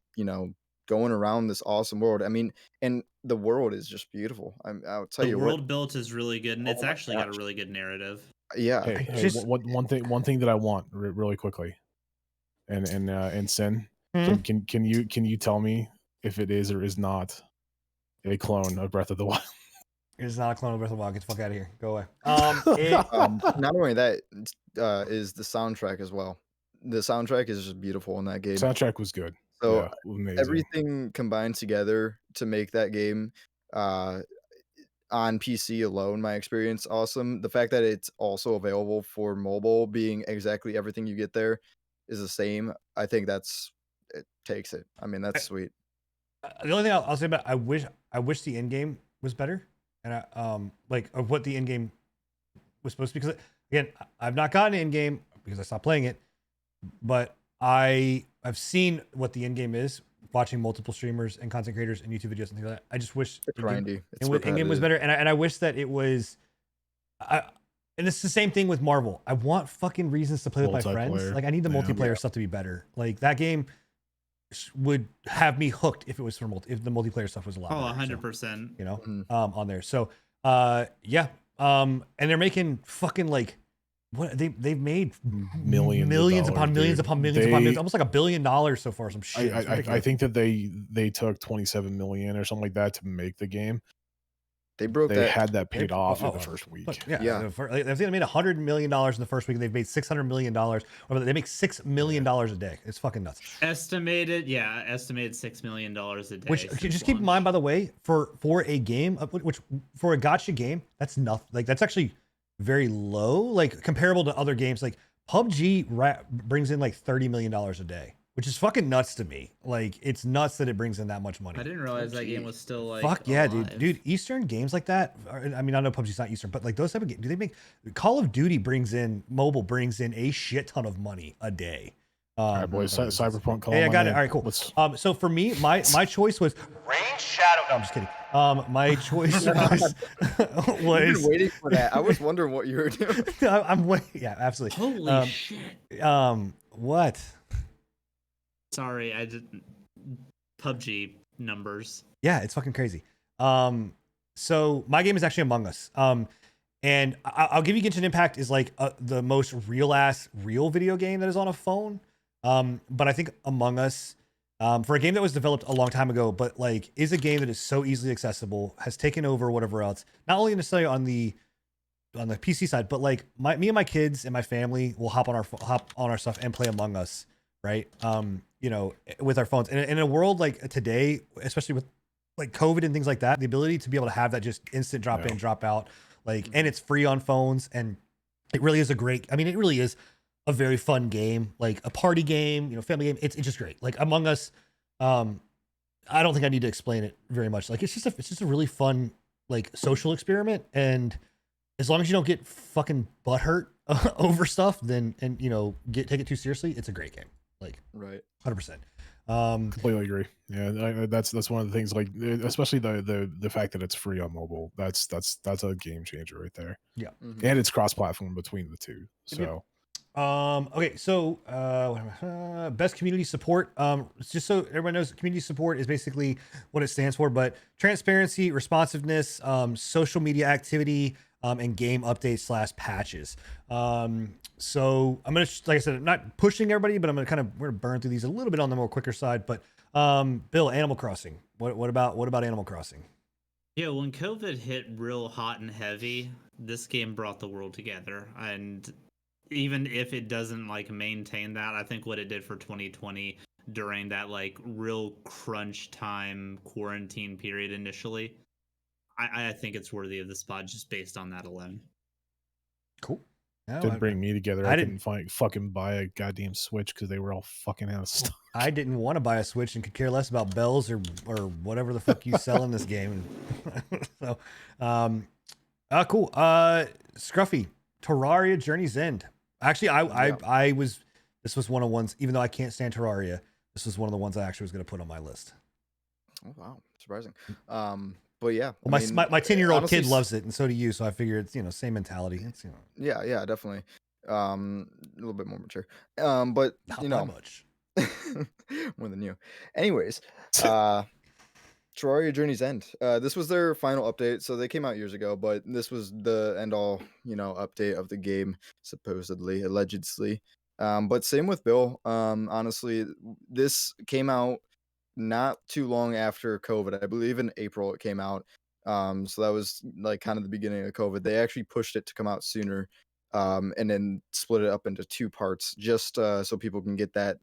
going around this awesome world. I mean, and the world is just beautiful. I'll tell you, the world built is really good, and it's actually got a really good narrative. Yeah. Hey, one thing that I want really quickly, and Sin, can you tell me if it is or is not a clone of Breath of the Wild? It is not a clone of Breath of the Wild. Get the fuck out of here. Go away. Not only that, is the soundtrack as well. The soundtrack is just beautiful in that game. Soundtrack was good. So everything combined together to make that game on PC alone, my experience, awesome. The fact that it's also available for mobile, being exactly everything you get there is the same. I think it takes it. I mean, that's sweet. The only thing I'll say about I wish the end game was better, and like of what the end game was supposed to be. Because again, I've not gotten an end game because I stopped playing it, but I've seen what the end game is, watching multiple streamers and content creators and YouTube videos and things like that. I just wish it's grindy. End game was better, and I wish that it was. And it's the same thing with Marvel. I want fucking reasons to play with my friends. Multiplayer. Like I need the Yeah. multiplayer stuff to be better. Like that game would have me hooked if it was for if the multiplayer stuff was a lot better. 100%. You know, Mhm. on there. So yeah. And they're making fucking like what they've made Millions of upon dollars, millions dude. upon millions upon millions, They- almost like $1 billion so far. Some shit. It's I ridiculous. think that they took 27 million or something like that to make the game. They broke They that. had that paid off in oh, the first week. But yeah, Yeah. I think they made $100 million in the first week. And they've made $600 million. They make $6 million a day. It's fucking nuts. Estimated $6 million a day. Which since just keep in mind, launch. by the way, for a game, which for a gotcha game, that's nothing. Like that's actually very low, like comparable to other games. Like PUBG brings in like $30 million a day, which is fucking nuts to me. Like it's nuts that it brings in that much money. I didn't realize that game was still like. Fuck yeah, alive. dude. Eastern games like that. I mean, I know PUBG's not Eastern, but like those type of games, do they make Call of Duty mobile brings in a shit ton of money a day. All right, boys. Cyberpunk. Call Hey, I my got it. name. All right, cool. Let's- So for me, my choice was Range Shadow. No, I'm just kidding. My choice was I've been waiting for that. I was wondering what you were doing. I'm waiting. Yeah, absolutely. Holy shit! What? Sorry, I didn't. PUBG numbers. Yeah, it's fucking crazy. So my game is actually Among Us. And I'll give you Genshin Impact is like the most real video game that is on a phone. But I think Among Us, for a game that was developed a long time ago, but like is a game that is so easily accessible, has taken over whatever else. Not only necessarily on the PC side, but like me and my kids and my family will hop on our stuff and play Among Us, right? You know, with our phones. And in a world like today, especially with like COVID and things like that, the ability to be able to have that just instant drop in, drop out, like, and it's free on phones, and it really is it really is a very fun game, like a party game, you know, family game. It's just great. Like Among Us, I don't think I need to explain it very much. Like it's just a really fun like social experiment, and as long as you don't get fucking butthurt over stuff, then you know take it too seriously, it's a great game. Like Right. 100%. Completely agree. Yeah, that's one of the things. Like, especially the fact that it's free on mobile. That's a game changer right there. Yeah, Mhm. and it's cross-platform between the two. So, okay, so best community support. Just so everyone knows, community support is basically what it stands for, but transparency, responsiveness, social media activity, and game updates / patches. So I'm gonna, like I said, I'm not pushing everybody, but we're gonna burn through these a little bit on the more quicker side. But Bill, Animal Crossing. What about Animal Crossing? Yeah, when COVID hit real hot and heavy, this game brought the world together. And even if it doesn't like maintain that, I think what it did for 2020 during that like real crunch time quarantine period initially, I think it's worthy of the spot just based on that alone. Cool. No, didn't bring me together. I I didn't- couldn't fucking buy a goddamn Switch because they were all fucking out of stock. I didn't want to buy a Switch and could care less about bells or whatever the fuck you sell in this game. So, cool. Scruffy, Terraria Journey's End. Actually, this was one of the ones, even though I can't stand Terraria, this was one of the ones I actually was going to put on my list. Oh wow, surprising. But yeah, Well, I mean, my 10-year-old honestly, kid loves it, and so do you. So I figure it's, you know, same mentality. It's, you know, Yeah, definitely. A little bit more mature. But not you by know, much. more than you. Anyways, Terraria Journey's End. This was their final update, so they came out years ago, but this was the end all, you know, update of the game, supposedly, allegedly. But same with Bill. Honestly, this came out not too long after COVID. I believe in April it came out. So that was like kind of the beginning of COVID. They actually pushed it to come out sooner, and then split it up into 2 parts, just so people can get that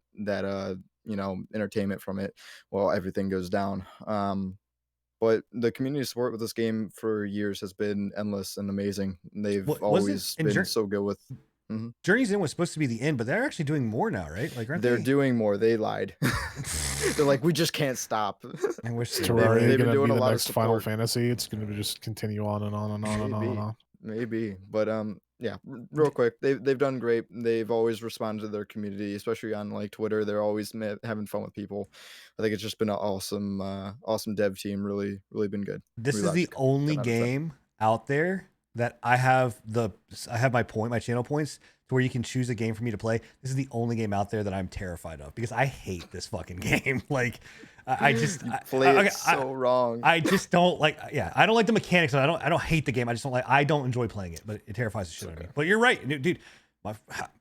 you know, entertainment from it while everything goes down. But the community support with this game for years has been endless and amazing. They've always been so good with. Journey's End was supposed to be the end, but they're actually doing more now, right? Like, they're doing more. They lied. They're like, we just can't stop. I wish Terraria they've been gonna doing be a the lot of next Final support. Fantasy. It's gonna just continue on and on and on and on and on. Maybe, but yeah, real quick, they've done great. They've always responded to their community, especially on like Twitter. They're always having fun with people. I think it's just been an awesome dev team. Really been good. This Really is the liked it. only 10 out of 10. game out there that I have my channel points to where you can choose a game for me to play. This is the only game out there that I'm terrified of because I hate this fucking game. Like I just play it so wrong. I just don't like. Yeah, I don't like the mechanics. I don't hate the game. I don't enjoy playing it, but it terrifies the shit out of me. But you're right, dude.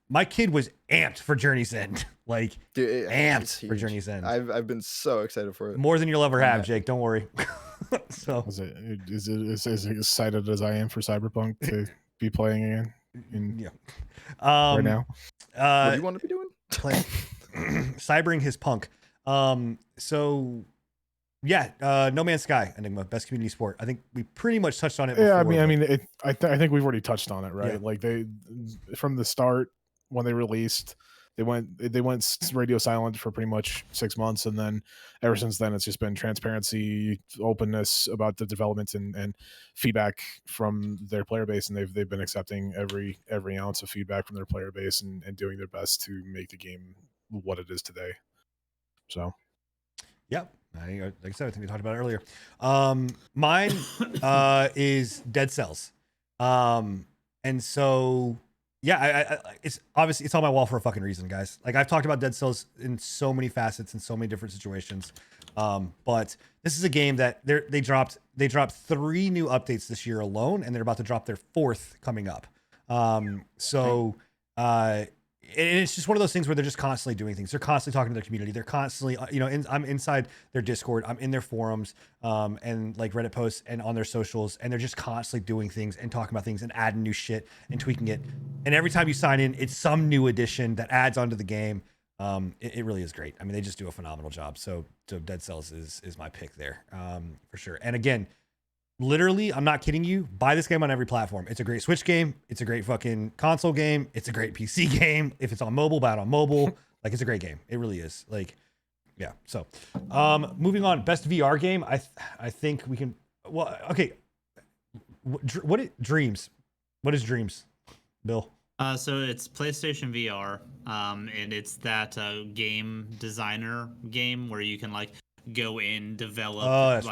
My kid was amped for Journey's End. Like Dude, amped for Journey's End. I've been so excited for it. More than you'll ever have, Jake. Don't worry. So is it as excited as I am for Cyberpunk to be playing again? Yeah. Right now. What do you want to be doing? Cybering his punk. So yeah, No Man's Sky, Enigma, best community sport. I think we pretty much touched on it before. Yeah, I think we've already touched on it, right? Yeah. Like they from the start when they released, they went radio silent for pretty much 6 months, and then ever since then it's just been transparency, openness about the development and feedback from their player base, and they've been accepting every ounce of feedback from their player base and doing their best to make the game what it is today. So yep. Like I said, I think we talked about it earlier. Mine is Dead Cells. And so yeah, it's obviously it's on my wall for a fucking reason, guys. Like I've talked about Dead Cells in so many facets in so many different situations. But this is a game that they dropped 3 new updates this year alone, and they're about to drop their 4th coming up. And it's just one of those things where they're just constantly doing things. They're constantly talking to their community. They're constantly, I'm inside their Discord. I'm in their forums, and like Reddit posts and on their socials, and they're just constantly doing things and talking about things and adding new shit and tweaking it. And every time you sign in, it's some new addition that adds onto the game. It really is great. I mean, they just do a phenomenal job. So Dead Cells is my pick there, for sure. And again, literally, I'm not kidding you. Buy this game on every platform. It's a great Switch game. It's a great fucking console game. It's a great PC game. If it's on mobile, buy it on mobile. Like, it's a great game. It really is. Like, yeah. So, moving on. Best VR game. I think we can. Well, okay. Dreams? What is Dreams, Bill? So it's PlayStation VR, and it's that game designer game where you can like go in, develop,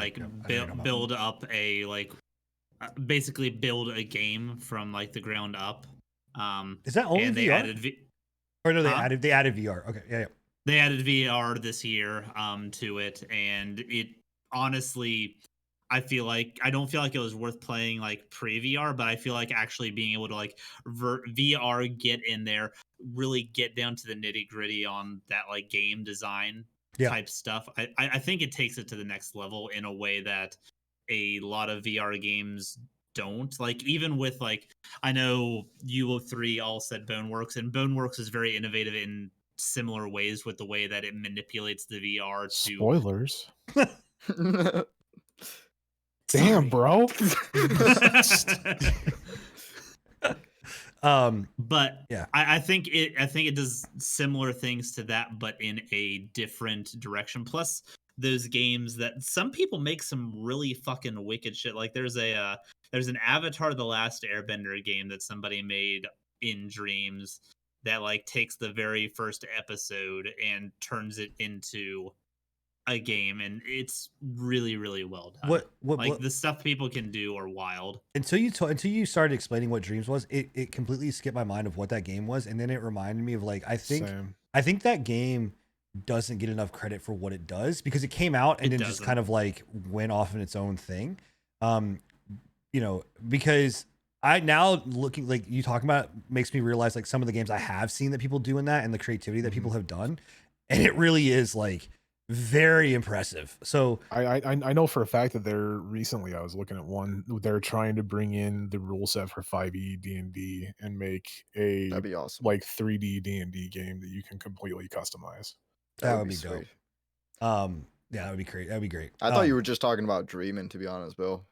build up a basically build a game from like the ground up. Is that only VR? They added they added VR. Okay, yeah. They added VR this year to it, and it honestly, I don't feel like it was worth playing like pre-VR, but I feel like actually being able to like VR get in there, really get down to the nitty-gritty on that like game design type stuff. I think it takes it to the next level in a way that a lot of VR games don't. Like even with like, I know you 3 all said Boneworks, and Boneworks is very innovative in similar ways with the way that it manipulates the VR to spoilers. Damn, bro. But yeah, I think it does similar things to that, but in a different direction. Plus, those games that some people make some really fucking wicked shit. Like there's an Avatar: The Last Airbender game that somebody made in Dreams that like takes the very first episode and turns it into a game, and it's really, really well done. What the stuff people can do are wild. Until you started explaining what Dreams was, it completely skipped my mind of what that game was, and then it reminded me of like I think that game doesn't get enough credit for what it does because it came out and then just kind of like went off in its own thing. Because I now looking like you talking about makes me realize like some of the games I have seen that people do in that and the creativity that people have done, and it really is like very impressive. So I know for a fact that recently I was looking at one, they're trying to bring in the rule set for 5e D&D and make that'd be awesome, like 3D D&D game that you can completely customize. That would be dope. Yeah, that would be great. That'd be great. I thought you were just talking about dreaming, to be honest, Bill.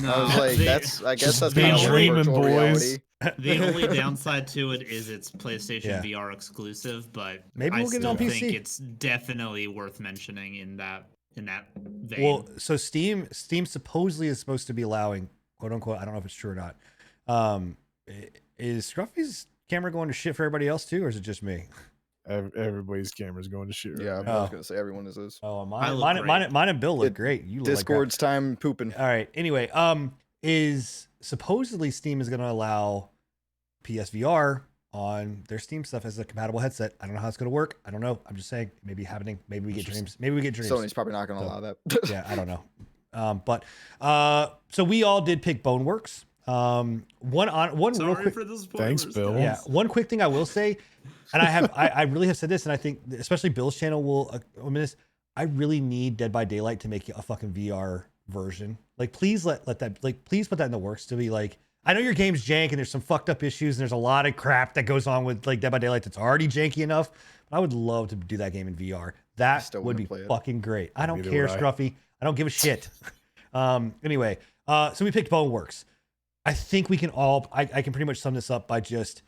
No, I was like, I guess that's kind of dreaming, boys. Reality. The only downside to it is it's PlayStation VR exclusive, but maybe we'll get it on PC. I think it's definitely worth mentioning in that vein. Well, so Steam supposedly is supposed to be allowing, quote unquote, I don't know if it's true or not. Is Scruffy's camera going to shit for everybody else too, or is it just me? Everybody's camera's going to shit. Yeah, I was gonna say everyone is. Oh, mine and Bill look great. You look Discord's time pooping. All right. Anyway, is supposedly Steam is going to allow PSVR on their Steam stuff as a compatible headset. I don't know how it's going to work. I don't know. I'm just saying, maybe happening. Maybe we get dreams. Maybe we get dreams. Sony's probably not going to allow that. Yeah, I don't know. So we all did pick Boneworks. One Sorry real quick. for the spoilers, Thanks, Bill. guys. Yeah, one quick thing I will say, and I really have said this, and I think especially Bill's channel will admit this. I really need Dead by Daylight to make a fucking VR version. Like, please let that, like, please put that in the works to be like, I know your game's jank and there's some fucked up issues and there's a lot of crap that goes on with like Dead by Daylight that's already janky enough. But I would love to do that game in VR. That would be fucking great. I don't care, Scruffy. I don't give a shit. Anyway, so we picked Boneworks. I think we can all, I can pretty much sum this up by just,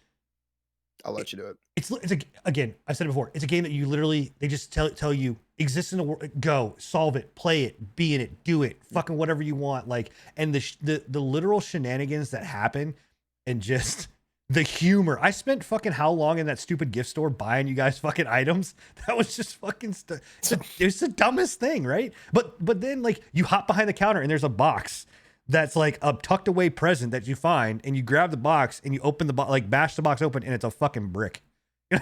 I'll let you do it. Again, I've said it before. It's a game that you literally, they just tell you, exist in the world, go, solve it, play it, be in it, do it, fucking whatever you want. Like, and the literal shenanigans that happen and just the humor. I spent fucking how long in that stupid gift store buying you guys fucking items? That was just fucking, it's the dumbest thing, right? But then like you hop behind the counter and there's a box that's like a tucked away present that you find, and you grab the box and you open the box, like bash the box open, and it's a fucking brick.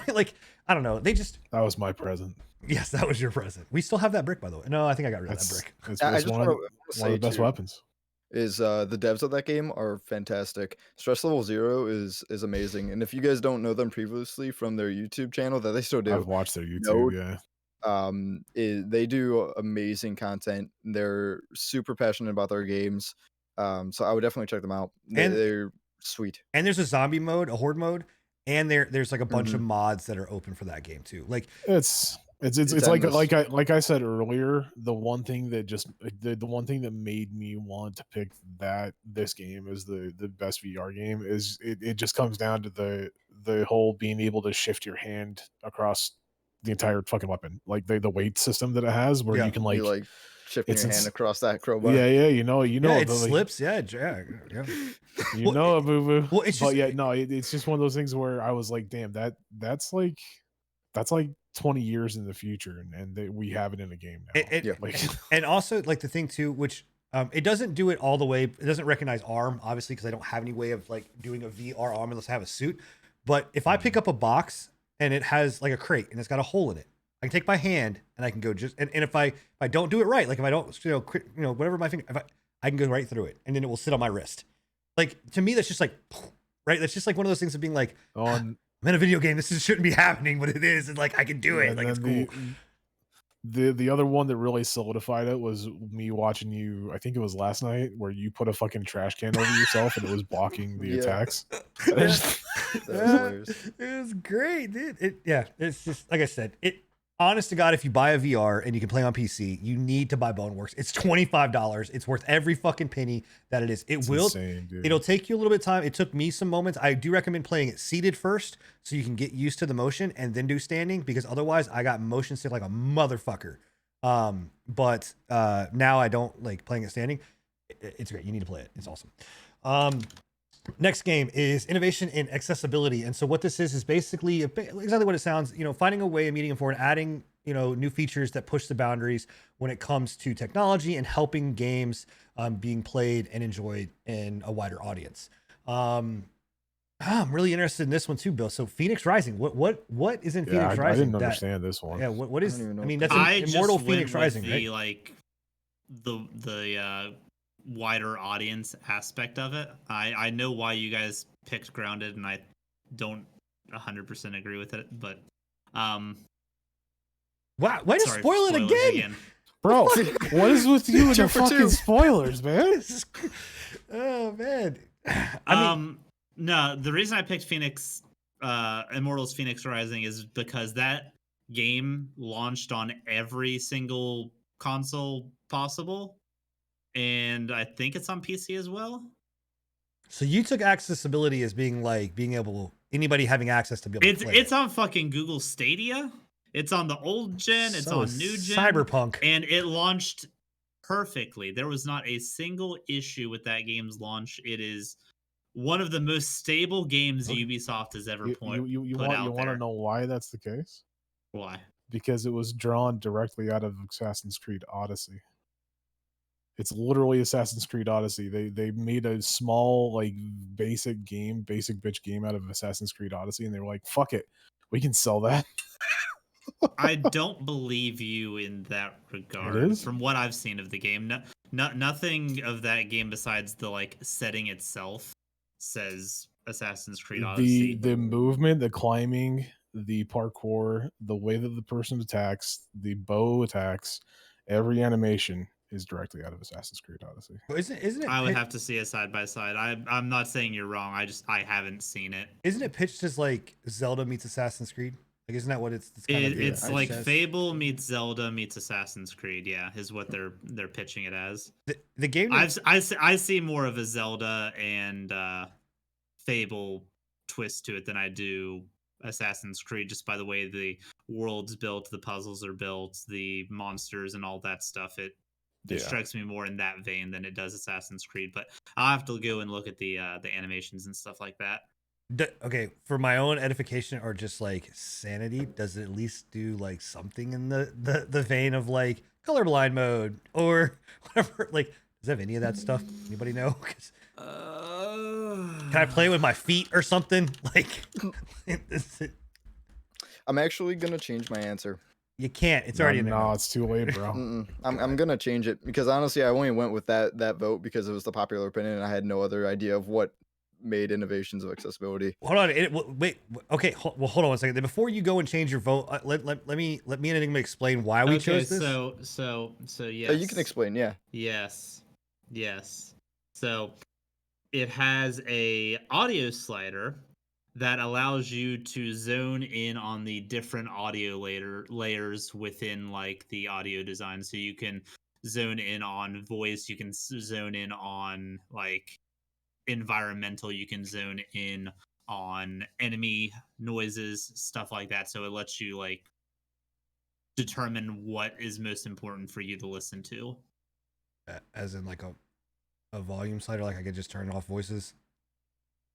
Like, I don't know. That was my present. Yes, that was your present. We still have that brick, by the way. No, I think I got rid of that brick. It's one of the best weapons. Is the devs of that game are fantastic. Stress Level Zero is amazing, and if you guys don't know them previously from their YouTube channel, that they still do. I've watched their YouTube. They do amazing content. They're super passionate about their games. So I would definitely check them out. They're sweet. And there's a zombie mode, a horde mode, and there's like a bunch of mods that are open for that game too. Like it's like I said earlier, the one thing that the one thing that made me want to pick this game as the best VR game is it just comes down to the whole being able to shift your hand across the entire fucking weapon, like the weight system that it has, where you can like shifting your hand across that crowbar. Yeah, you know, it slips. Yeah. You know, boo boo. Well, it's just, it's just one of those things where I was like, damn, that's like 20 years in the future, and we have it in a game now. And also like the thing too, which it doesn't do it all the way. It doesn't recognize arm, obviously, because I don't have any way of like doing a VR arm unless I have a suit. But if I pick up a box and it has like a crate and it's got a hole in it, I can take my hand and I can go and if I don't do it right, like if I don't, whatever my finger, I can go right through it and then it will sit on my wrist. Like, to me, that's just like, right? That's just like one of those things of being like, I'm in a video game. This shouldn't be happening, but it is. And like, I can do it. Like, it's cool. The other one that really solidified it was me watching you, I think it was last night, where you put a fucking trash can over yourself and it was blocking the attacks. That was hilarious. It was great, dude. It's just, like I said, honest to God, if you buy a VR and you can play on PC, you need to buy Boneworks. It's $25. It's worth every fucking penny that it is. It'll take you a little bit of time. It took me some moments. I do recommend playing it seated first so you can get used to the motion and then do standing, because otherwise I got motion sick like a motherfucker. But now I don't like playing it standing. It's great. You need to play it. It's awesome. Next game is innovation in accessibility. And so what this is basically exactly what it sounds, finding a way, a medium for it, adding, new features that push the boundaries when it comes to technology and helping games being played and enjoyed in a wider audience. I'm really interested in this one too, Bill. So Phoenix Rising, what is in Phoenix Rising? I didn't understand this one. Yeah, what is, that's an Immortal Phoenix Rising, right? Like the wider audience aspect of it. I know why you guys picked Grounded, and I don't 100% agree with it, but wow, why to spoil it again? Bro, what is with you and the fucking spoilers, man? Oh man. No, the reason I picked Immortals Phoenix Rising is because that game launched on every single console possible. And I think it's on PC as well. So you took accessibility as being like being able, anybody having access to be able to play it's on fucking Google Stadia. It's on the old gen. It's on new gen. Cyberpunk. And it launched perfectly. There was not a single issue with that game's launch. It is one of the most stable games Ubisoft has ever put out there. You want to know why that's the case? Why? Because it was drawn directly out of Assassin's Creed Odyssey. It's literally Assassin's Creed Odyssey. They made a small like basic bitch game out of Assassin's Creed Odyssey, and they were like, "Fuck it, we can sell that." I don't believe you in that regard. It is? From what I've seen of the game, nothing of that game besides the like setting itself says Assassin's Creed Odyssey. The movement, the climbing, the parkour, the way that the person attacks, the bow attacks, every animation is directly out of Assassin's Creed Odyssey. Well, isn't it? I would have to see it side by side. I'm not saying you're wrong. I haven't seen it. Isn't it pitched as like Zelda meets Assassin's Creed? Like, isn't that what it's kind of? It's like Fable meets Zelda meets Assassin's Creed. Yeah, is what they're pitching it as. The game. I see more of a Zelda and Fable twist to it than I do Assassin's Creed, just by the way the world's built, the puzzles are built, the monsters and all that stuff. It strikes me more in that vein than it does Assassin's Creed. But I'll have to go and look at the animations and stuff like that. Okay, for my own edification or just like sanity, does it at least do like something in the vein of like colorblind mode or whatever? Like, does it have any of that stuff? Anybody know? Can I play with my feet or something? Like, I'm actually gonna change my answer. You can't. It's already no. It's too late, bro. I'm gonna change it because honestly, I only went with that vote because it was the popular opinion, and I had no other idea of what made innovations of accessibility. Hold on. Wait. Okay. Well, hold on 1 second. Before you go and change your vote, let me and Enigma explain why we chose this. So yes. You can explain. Yeah. Yes. So it has a audio slider that allows you to zone in on the different audio layers within like the audio design. So you can zone in on voice, you can zone in on like environmental, you can zone in on enemy noises, stuff like that. So it lets you like determine what is most important for you to listen to. As in like a volume slider, like I could just turn off voices,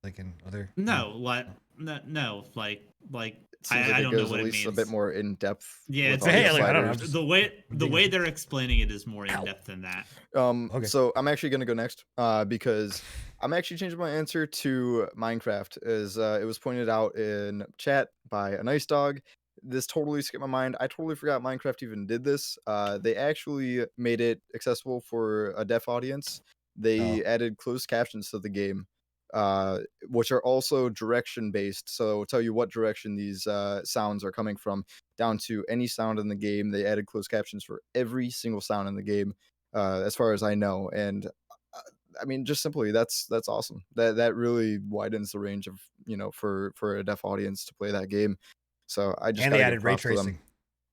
like in other. No, like I don't know what it means. A bit more in depth. Yeah, it's I don't know. The way they're explaining it is more in depth than that. Okay. So I'm actually gonna go next because I'm actually changing my answer to Minecraft, as it was pointed out in chat by a nice dog. This totally skipped my mind. I totally forgot Minecraft even did this. They actually made it accessible for a deaf audience. They added closed captions to the game, which are also direction based. So tell you what direction these sounds are coming from, down to any sound in the game. They added closed captions for every single sound in the game, as far as I know. And I mean, just simply, that's awesome. That really widens the range of, for a deaf audience to play that game. So I just, and they added ray tracing.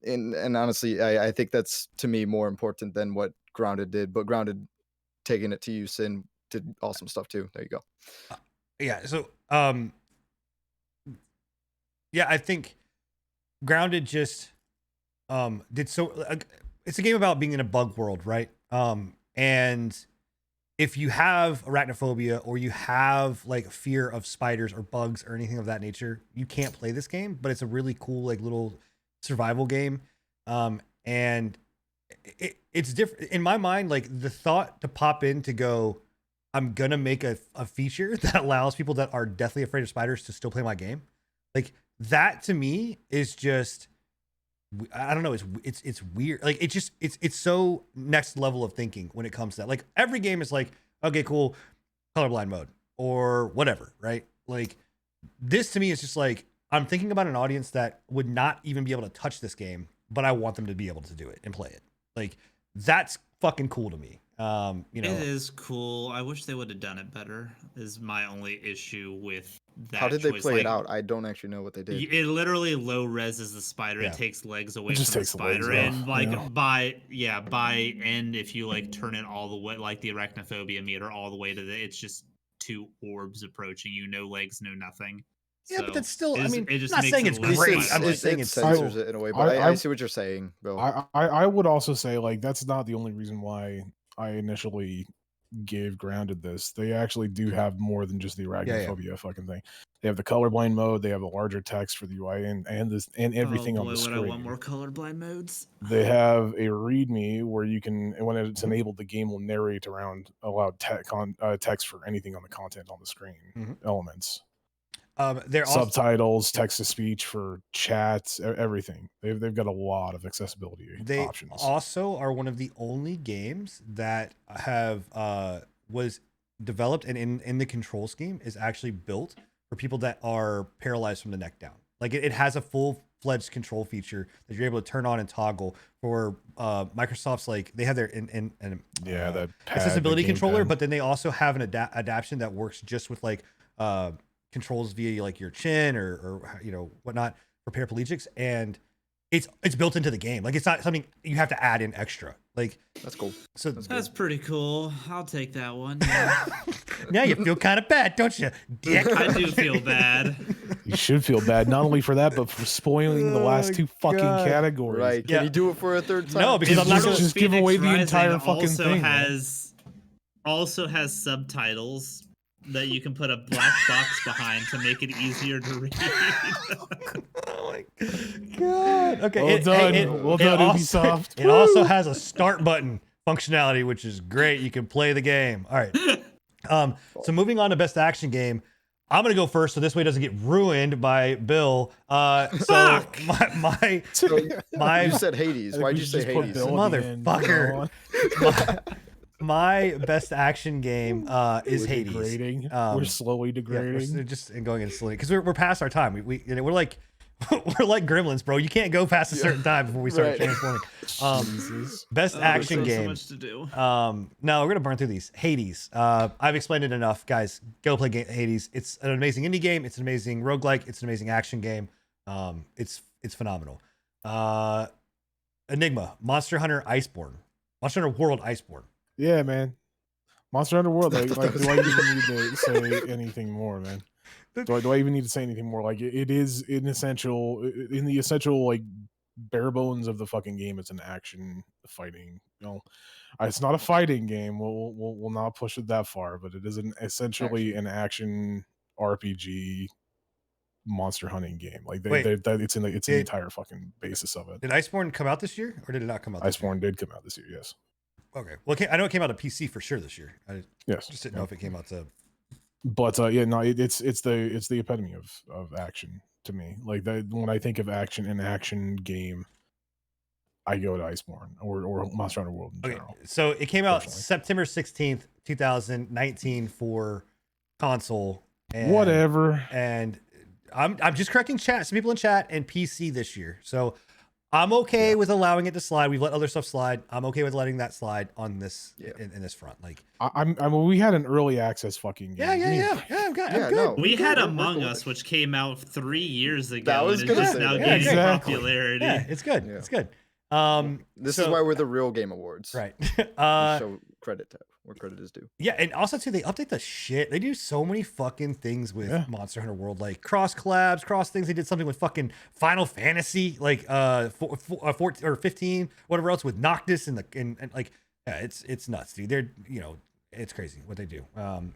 And honestly, I think that's, to me, more important than what Grounded did. But Grounded, taking it to use, and did awesome stuff too. There you go. Yeah. So, yeah, I think Grounded just did so. It's a game about being in a bug world, right? And if you have arachnophobia or you have like fear of spiders or bugs or anything of that nature, you can't play this game. But it's a really cool like little survival game, and it's different in my mind. Like the thought to pop in to go, I'm gonna make a feature that allows people that are deathly afraid of spiders to still play my game. Like that to me is just, I don't know. It's weird. Like it's so next level of thinking when it comes to that. Like every game is like, okay, cool, colorblind mode or whatever, right? Like this to me is just like, I'm thinking about an audience that would not even be able to touch this game, but I want them to be able to do it and play it. Like that's fucking cool to me. It is cool. I wish they would have done it better, is my only issue with that. How did they play it out? I don't actually know what they did. It literally low reses the spider. Yeah. It takes legs away from the spider, and by end, if you like turn it all the way, like the arachnophobia meter all the way to it's just two orbs approaching you, no legs, no nothing. Yeah, so but that's still, I mean, I'm not saying it's great. I'm just saying it censors it in a way, but I see what you're saying, Bill. I would also say, like, that's not the only reason why I initially gave Grounded this, they actually do have more than just the Yeah. arachnophobia fucking thing. They have the colorblind mode. They have the larger text for the UI and everything oh on boy, the screen. I want more colorblind modes. They have a README where you can, when it's enabled, the game will narrate around allowed text for anything on the content on the screen elements. They're subtitles, text to speech for chats, everything. They've got a lot of accessibility options. They also are one of the only games that have was developed and in the control scheme is actually built for people that are paralyzed from the neck down. Like it has a full-fledged control feature that you're able to turn on and toggle for Microsoft's, like they have their that accessibility controller, but then they also have an adaptation that works just with like controls via like your chin or whatnot for paraplegics, and it's built into the game. Like it's not something you have to add in extra. Like that's cool. So that's pretty cool. I'll take that one. Now you feel kind of bad, don't you, dick? I do feel bad. You should feel bad, not only for that, but for spoiling the last two fucking categories. Right? Can you do it for a third time? No, because I'm not going to just give away the entire fucking thing. Also has subtitles that you can put a black box behind to make it easier to read. Oh my god. Okay. Well done, Ubisoft. It also has a start button functionality, which is great. You can play the game. All right. So moving on to best action game. I'm gonna go first, so this way it doesn't get ruined by Bill. So my you said Hades. Why'd you say Hades? Motherfucker. My best action game is Hades. Degrading. We're slowly degrading. Yeah, we're just going into slowly because we're past our time. We're like gremlins, bro. You can't go past a certain time before we start transforming. Best action game. So much to do. No, we're gonna burn through these. Hades. I've explained it enough, guys. Go play Hades. It's an amazing indie game. It's an amazing roguelike. It's an amazing action game. It's phenomenal. Enigma, Monster Hunter Iceborne, Monster Hunter World Iceborne. Yeah, man. Monster Hunter World. Like do I even need to say anything more, man? Do I even need to say anything more? Like it is in the essential like bare bones of the fucking game. It's an action fighting. It's not a fighting game. We'll not push it that far, but it is essentially an action RPG monster hunting game. Like it's the entire fucking basis of it. Did Iceborne come out this year, or did it not come out? Iceborne did come out this year. Yes. Okay. Well, I know it came out on PC for sure this year. Yes. Just didn't know if it came out to. But it's the epitome of action to me. Like when I think of action, an action game, I go to Iceborne or Monster Hunter World in general. So it came out September 16th, 2019 for console. Whatever. And I'm just correcting chat. Some people in chat and PC this year. So I'm okay with allowing it to slide. We've let other stuff slide. I'm okay with letting that slide on this in this front. Like we had an early access fucking game. Yeah. I'm good. No, we had Among Us, which came out 3 years ago. That was and it's just now gaining popularity. Yeah, it's good. Yeah. It's good. This is why we're the real Game Awards. Right. Show credit to where credit is due. Yeah, and also too, they update the shit. They do so many fucking things with Monster Hunter World, like cross collabs, cross things. They did something with fucking Final Fantasy, like 14 or 15, whatever else with Noctis and it's nuts, dude. They're it's crazy what they do. And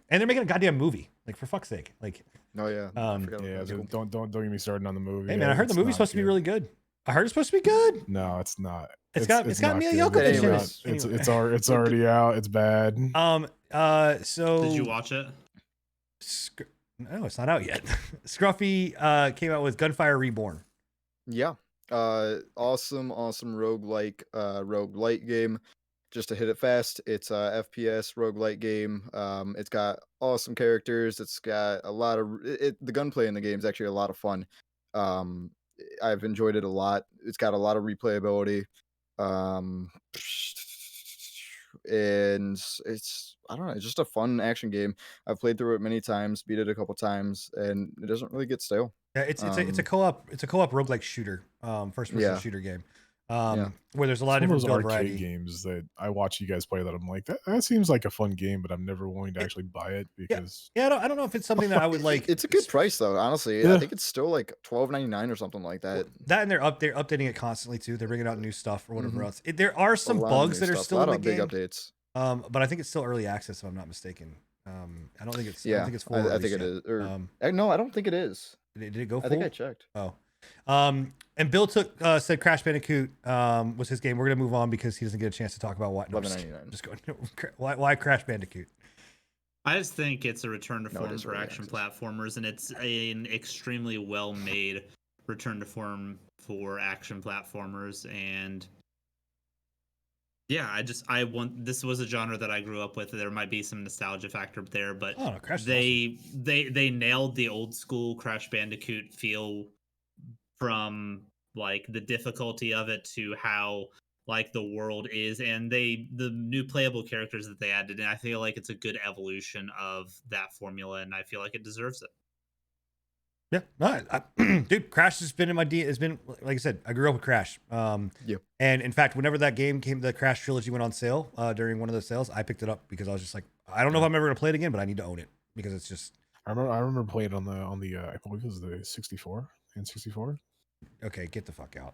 they're making a goddamn movie, like for fuck's sake, like. Oh yeah. Don't get me started on the movie. Hey man, I heard the movie's supposed to be really good. I heard it's supposed to be good. No, it's not. It's got Mia Jovovich in it. It's already out. It's bad. So did you watch it? No, it's not out yet. Scruffy came out with Gunfire Reborn. Yeah. Awesome roguelike game. Just to hit it fast, it's a FPS roguelike game. It's got awesome characters. It's got a lot of the gunplay in the game is actually a lot of fun. I've enjoyed it a lot. It's got a lot of replayability. And it's I don't know, it's just a fun action game. I've played through it many times, beat it a couple times, and it doesn't really get stale. Yeah, it's a co-op roguelike shooter, first person shooter game. Where there's a lot of different build variety games that I watch you guys play that I'm like that seems like a fun game, but I'm never willing to actually buy it because I don't know if it's something that I would like. It's a good price though, honestly. I think it's still like $12.99 or something like that. That and they're updating it constantly too. They're bringing out new stuff or whatever else. There are some bugs that are still in the game. Big updates. But I think it's still early access, if I'm not mistaken. I don't think it's. I Yeah, don't think it's full I release think it yet. is. Or Um, no, I don't think it is. did it go full? I think I checked. Oh. And Bill said Crash Bandicoot was his game. We're gonna move on because he doesn't get a chance to talk about what. No, $11.99. just going. Why Crash Bandicoot? I just think it's a return to No, it form is for early action access. platformers, and it's an extremely well-made return to form for action platformers. And yeah, I want this was a genre that I grew up with. There might be some nostalgia factor there, but Oh, no, Crash is they nailed the old school Crash Bandicoot feel, from like the difficulty of it to how like the world is, and the new playable characters that they added, and I feel like it's a good evolution of that formula, and I feel like it deserves it. Yeah, no, dude, Crash has been in my It's been, like I said, I grew up with Crash. Yep. And in fact, whenever that game came, the Crash trilogy went on sale during one of those sales, I picked it up because I was just like, I don't know if I'm ever gonna play it again, but I need to own it because it's just. I remember playing it on the I believe it was the 64 and 64. Okay, get the fuck out.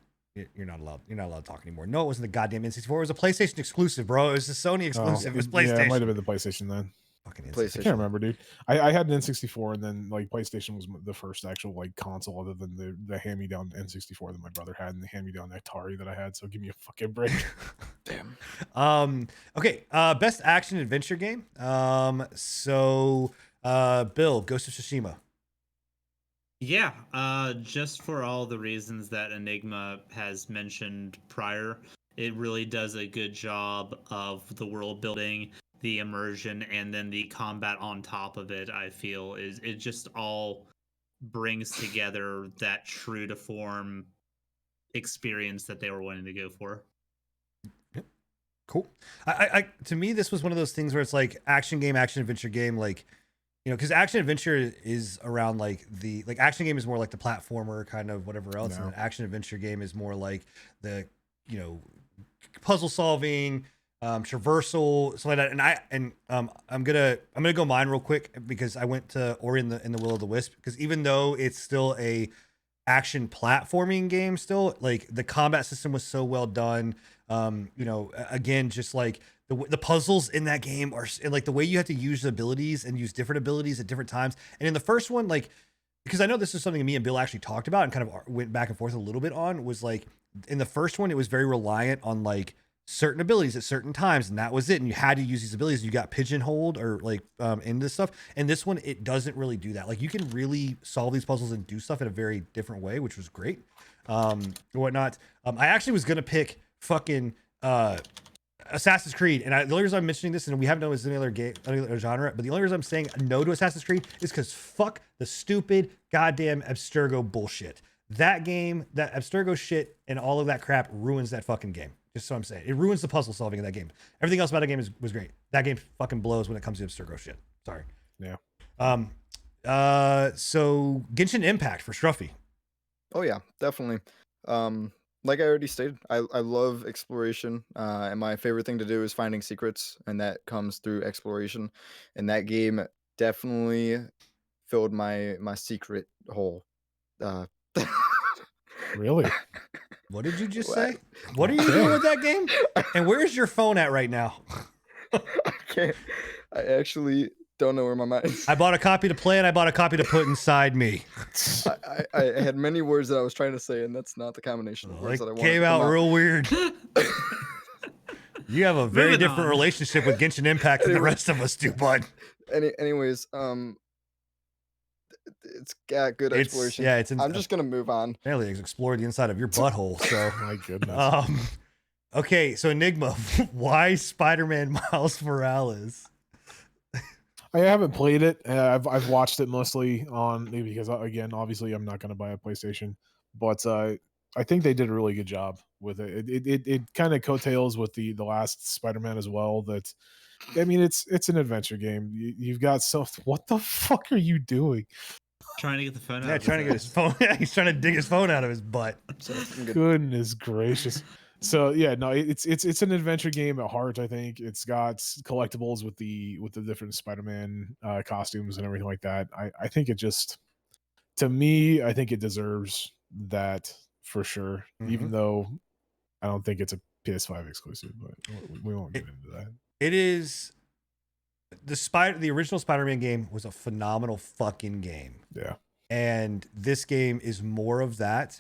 You're not allowed. You're not allowed to talk anymore. No, it wasn't the goddamn N64. It was a PlayStation exclusive, bro. It was a Sony exclusive. It was PlayStation. Yeah, it might have been the PlayStation then. Fucking I PlayStation. can't remember, dude. I had an N64, and then like PlayStation was the first actual like console other than the hand-me-down N64 that my brother had, and the hand-me-down Atari that I had. So give me a fucking break. Damn. Okay. Best action adventure game. So Bill, Ghost of Tsushima. Yeah, just for all the reasons that Enigma has mentioned prior, it really does a good job of the world building, the immersion, and then the combat on top of it. I feel it just all brings together that true to form experience that they were wanting to go for. Cool. I to me, this was one of those things where it's like action adventure game, like, you know, because action adventure is around like action game is more like the platformer kind of whatever else, and then action adventure game is more like the, you know, puzzle solving, traversal, something like that. And I'm gonna go mine real quick because I went to Ori and the Will of the Wisp, because even though it's still a action platforming game, still like the combat system was so well done. You know, again, just like the puzzles in that game are, and like the way you have to use the abilities and use different abilities at different times. And in the first one, like, because I know this is something me and Bill actually talked about and kind of went back and forth a little bit on, was like in the first one, it was very reliant on like certain abilities at certain times, and that was it. And you had to use these abilities. You got pigeonholed or like into stuff. And this one, it doesn't really do that. Like you can really solve these puzzles and do stuff in a very different way, which was great. Whatnot. I actually was gonna pick fucking Assassin's Creed, and the only reason I'm mentioning this, and we haven't done this in any other game, any other genre, but the only reason I'm saying no to Assassin's Creed is because fuck the stupid goddamn Abstergo bullshit. That game, that Abstergo shit, and all of that crap ruins that fucking game. Just so I'm saying, it ruins the puzzle solving of that game. Everything else about that game was great. That game fucking blows when it comes to Abstergo shit. Sorry. Yeah. So Genshin Impact for Struffy. Oh yeah, definitely. Like I already stated, I love exploration, and my favorite thing to do is finding secrets, and that comes through exploration. And that game definitely filled my secret hole. Really? What did you just What? say? What are you doing with that game? And where's your phone at right now? I can't. I actually don't know where my mind is. I bought a copy to play and I bought a copy to put inside me. I had many words that I was trying to say, and that's not the combination of words that I wanted. Came to come out real weird. You have a very Moving different on. relationship with Genshin Impact than the rest of us do, bud. Anyways, it's got good exploration. Yeah, it's. I'm just gonna move on. Apparently, it's explored the inside of your butthole. So, My goodness. okay, so Enigma, why Spider-Man Miles Morales? I haven't played it. I've watched it mostly on, because again, obviously, I'm not going to buy a PlayStation, but I think they did a really good job with it. It kind of coattails with the last Spider-Man as well. That, I mean, it's an adventure game. You've got what the fuck are you doing? Trying to get the phone out. Yeah, of trying to get his phone. He's trying to dig his phone out of his butt. So I'm good. Goodness gracious. So yeah, no, it's an adventure game at heart. I think it's got collectibles with the different Spider-Man costumes and everything like that. I think it just, to me, I think it deserves that for sure. Even though I don't think it's a PS5 exclusive, but we won't get into that. It is the original Spider-Man game was a phenomenal fucking game. Yeah. And this game is more of that.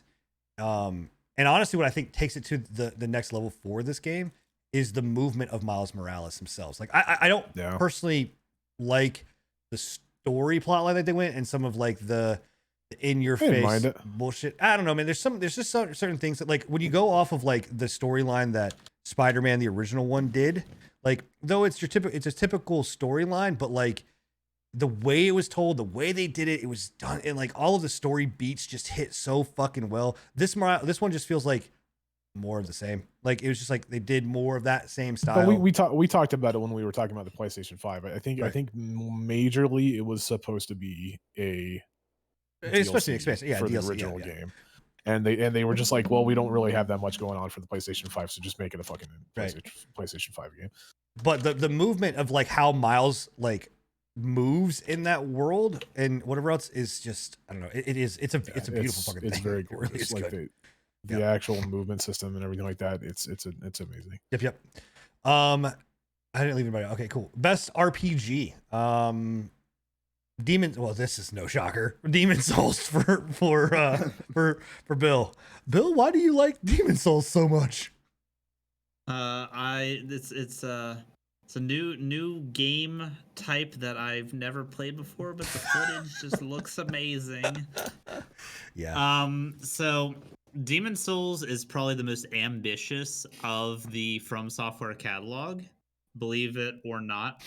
And honestly, what I think takes it to the next level for this game is the movement of Miles Morales themselves. Like I don't personally like the story plotline that they went and some of like the in your face bullshit. I don't know, man. There's just certain things that, like, when you go off of like the storyline that Spider-Man the original one did, like, though it's a typical storyline, but like the way it was told, the way they did it, it was done, and like all of the story beats just hit so fucking well. This one just feels like more of the same. Like, it was just like they did more of that same style. But we talked about it when we were talking about the PlayStation 5. I think majorly it was supposed to be a especially DLC expansion, yeah, for DLC, the original yeah. game. And they were just like, well, we don't really have that much going on for the PlayStation 5, so just make it a fucking PlayStation 5 game. But the movement of like how Miles like moves in that world and whatever else is just, I don't know. It's a beautiful fucking thing. It's very gorgeous. Really, like the actual movement system and everything like that. It's amazing. Yep. I didn't leave anybody. Okay, cool. Best RPG. Well, this is no shocker. Demon Souls for Bill. Bill, why do you like Demon Souls so much? It's a new game type that I've never played before, but the footage just looks amazing. Yeah. So Demon Souls is probably the most ambitious of the From Software catalog, believe it or not.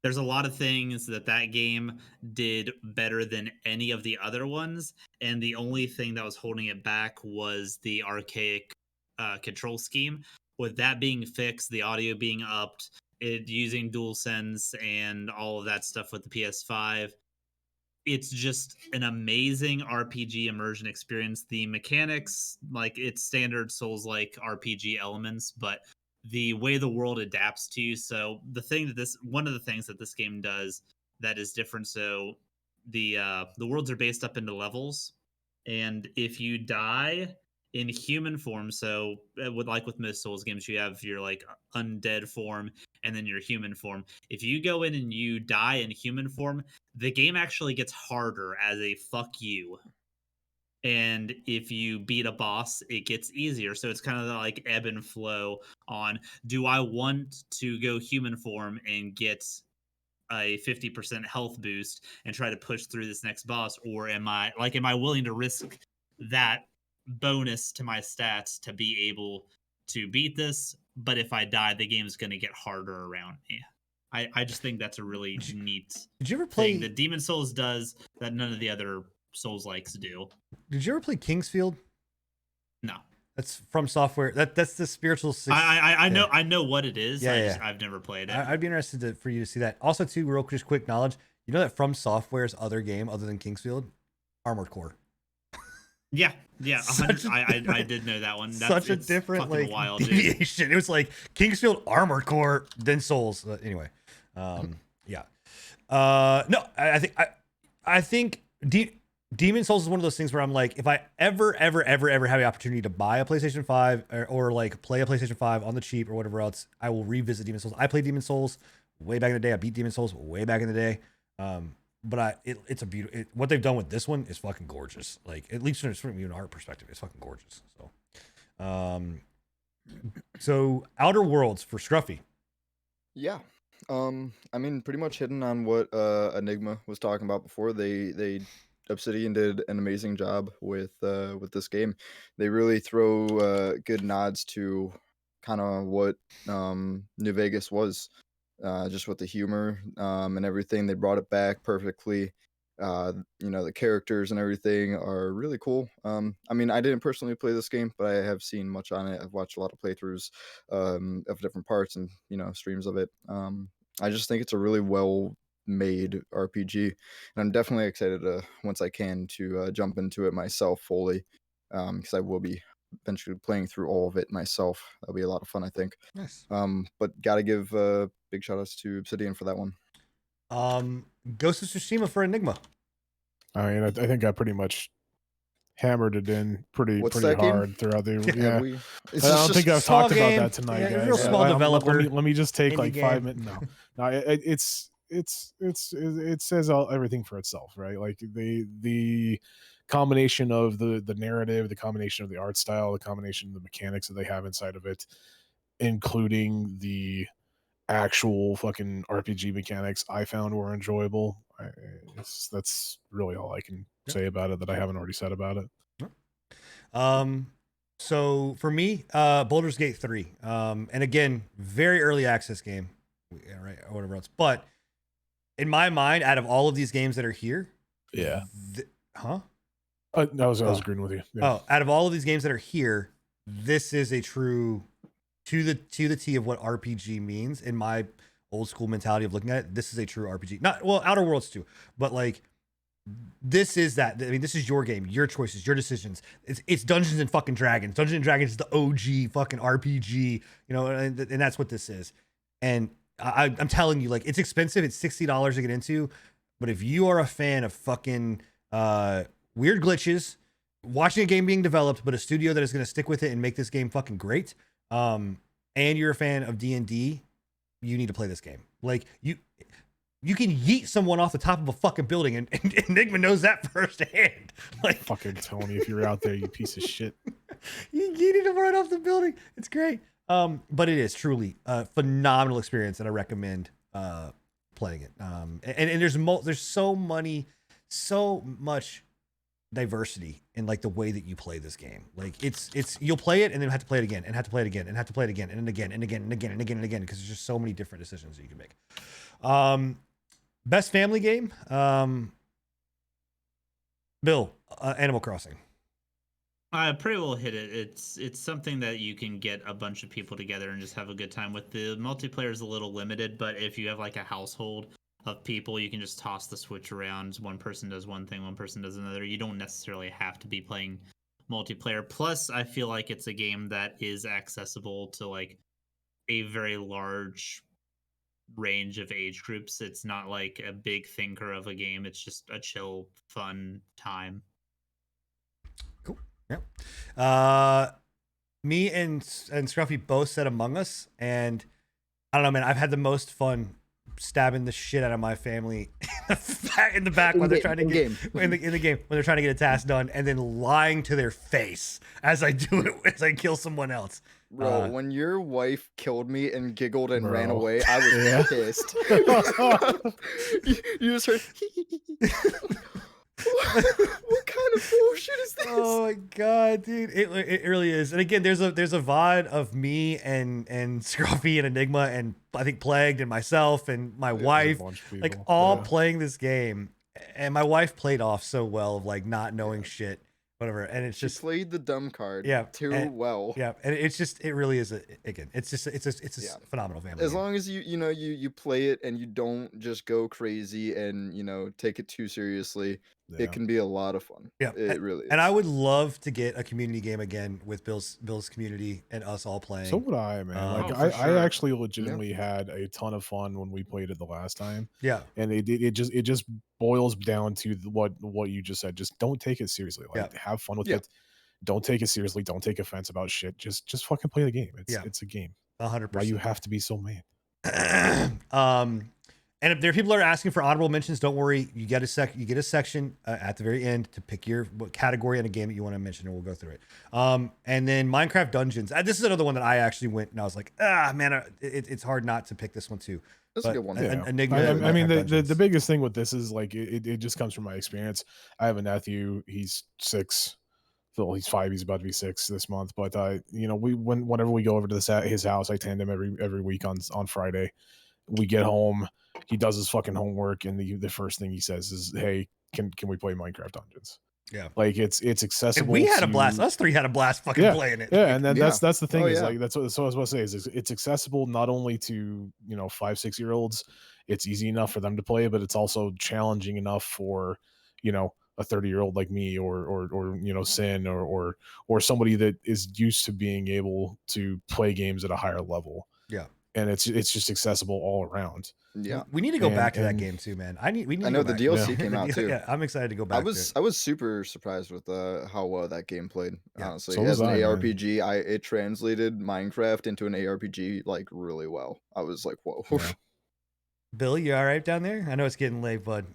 There's a lot of things that game did better than any of the other ones, and the only thing that was holding it back was the archaic control scheme. With that being fixed, the audio being upped, it using DualSense and all of that stuff with the PS5, it's just an amazing RPG immersion experience. The mechanics, like, it's standard Souls-like RPG elements, but the way the world adapts to you. So one of the things that this game does that is different. So the worlds are based up into levels, and if you die in human form, so with most Souls games, you have your like undead form and then your human form. If you go in and you die in human form, the game actually gets harder as a fuck you. And if you beat a boss, it gets easier. So it's kind of like ebb and flow on, do I want to go human form and get a 50% health boost and try to push through this next boss, or am I willing to risk that bonus to my stats to be able to beat this? But if I die, the game's going to get harder around me. I just think that's a really neat Did you ever play thing that Demon Souls does that none of the other Souls likes do. Did you ever play Kingsfield? No. That's From Software. That's the spiritual. I know what it is. Yeah. I've never played it. I'd be interested for you to see that. Also, too, just quick knowledge. You know that From Software's other game, other than Kingsfield, Armored Core. Yeah. I did know that one. Such a different like wild, deviation. Dude. It was like Kingsfield, Armored Core, then Souls. Anyway, yeah. No, I think Demon Souls is one of those things where I'm like, if I ever have the opportunity to buy a PlayStation 5 or like play a PlayStation 5 on the cheap or whatever else, I will revisit Demon Souls. I played Demon Souls way back in the day. I beat Demon Souls way back in the day. But it's a beautiful. What they've done with this one is fucking gorgeous. Like, at least from an art perspective, it's fucking gorgeous. So Outer Worlds for Scruffy. Yeah. I mean, pretty much hitting on what Enigma was talking about before. They Obsidian did an amazing job with this game. They really throw good nods to kind of what New Vegas was, just with the humor and everything. They brought it back perfectly. The characters and everything are really cool. I mean, I didn't personally play this game, but I have seen much on it. I've watched a lot of playthroughs of different parts and streams of it. I just think it's a really well made RPG, and I'm definitely excited once I can to jump into it myself fully, because I will be eventually playing through all of it myself. That'll be a lot of fun, I think. Nice. But gotta give big shout outs to Obsidian for that one. Ghost of Tsushima for Enigma. I mean, I think I pretty much hammered it in pretty What's that game? hard throughout the Have yeah. we? I It's don't just think I've small talked game. about that tonight, Yeah, guys. real small developer Let me just take indie like game. 5 minutes. No, it says everything for itself, right? Like the combination of the narrative, the combination of the art style, the combination of the mechanics that they have inside of it, including the actual fucking RPG mechanics, I found were enjoyable. That's really all I can say about it that I haven't already said about it. So for me, Baldur's Gate 3. And again, very early access game. Yeah, right, or whatever else. But in my mind, out of all of these games that are here, Yeah. Huh? I was agreeing with you. Yeah. Oh, out of all of these games that are here, this is a true to the T of what RPG means in my old school mentality of looking at it. This is a true RPG. Not well, Outer Worlds too, but like this is that. I mean, this is your game, your choices, your decisions. It's Dungeons and fucking Dragons. Dungeons and Dragons is the OG fucking RPG, you know, and that's what this is. And I'm telling you, like, it's expensive. It's $60 to get into, but if you are a fan of fucking weird glitches, watching a game being developed, but a studio that is going to stick with it and make this game fucking great, and you're a fan of D&D, you need to play this game. Like, you can yeet someone off the top of a fucking building, and Enigma knows that firsthand. Like, fucking Tony, if you're out there, you piece of shit. You yeeted him right off the building. It's great. But it is truly a phenomenal experience, and I recommend playing it. And there's so much diversity in like the way that you play this game. Like it's you'll play it and then have to play it again and have to play it again and have to play it again and again and again and again and again and again because there's just so many different decisions that you can make. Best family game, Bill, Animal Crossing. I pretty well hit it. It's something that you can get a bunch of people together and just have a good time with. The multiplayer is a little limited, but if you have like a household of people, you can just toss the Switch around. One person does one thing, one person does another. You don't necessarily have to be playing multiplayer. Plus, I feel like it's a game that is accessible to like a very large range of age groups. It's not like a big thinker of a game. It's just a chill, fun time. Yeah. Me and Scruffy both said Among Us, and I don't know, man. I've had the most fun stabbing the shit out of my family in the back when they're trying to get in the game when they're trying to get a task done, and then lying to their face as I do it as I kill someone else. Bro, when your wife killed me and giggled and ran away, I was pissed. you just heard. What kind of bullshit is this? Oh my god, dude! It really is. And again, there's a VOD of me and Scruffy and Enigma and I think Plagued and myself and my wife, like all playing this game. And my wife played off so well of like not knowing shit, whatever. And it's just she played the dumb card too well. Yeah, and it really is it's a phenomenal family. As long as you play it and you don't just go crazy and take it too seriously. Yeah. It can be a lot of fun. Yeah, it really is. And I would love to get a community game again with Bill's community and us all playing. So would I, man. I actually legitimately had a ton of fun when we played it the last time. Yeah, and it just boils down to what you just said. Just don't take it seriously. Like have fun with it. Don't take it seriously. Don't take offense about shit. Just fucking play the game. It's a game. 100%. Why you have to be so mad? And if there are people that are asking for honorable mentions, don't worry. You get a section at the very end to pick what category in a game that you want to mention, and we'll go through it. And then Minecraft Dungeons. This is another one that I actually went and I was like, man, it's hard not to pick this one too. That's a good one. Yeah. Enigma, I mean, the biggest thing with this is like it just comes from my experience. I have a nephew. He's 6. Well, he's 5. He's about to be 6 this month. But whenever we go over to his house, I tend him every week on Friday. We get home. He does his fucking homework, and the first thing he says is, "Hey, can we play Minecraft Dungeons?" Yeah, like it's accessible. And we had a blast. Us 3 had a blast fucking playing it. Yeah, and then that's the thing is like that's what I was about to say is it's accessible not only to 5-6 year olds. It's easy enough for them to play, but it's also challenging enough for a 30-year-old like me or Sin or somebody that is used to being able to play games at a higher level. Yeah. and it's just accessible all around. Yeah, We need to go back to that and- game too, man. We need I to know go the back. DLC Yeah. came out too. Yeah, I'm excited to go back. I was super surprised with how well that game played. Yeah, Honestly, so as was an I, man. ARPG, it translated Minecraft into an ARPG like really well. I was like, whoa. Yeah. Bill, you all right down there? I know it's getting late, bud.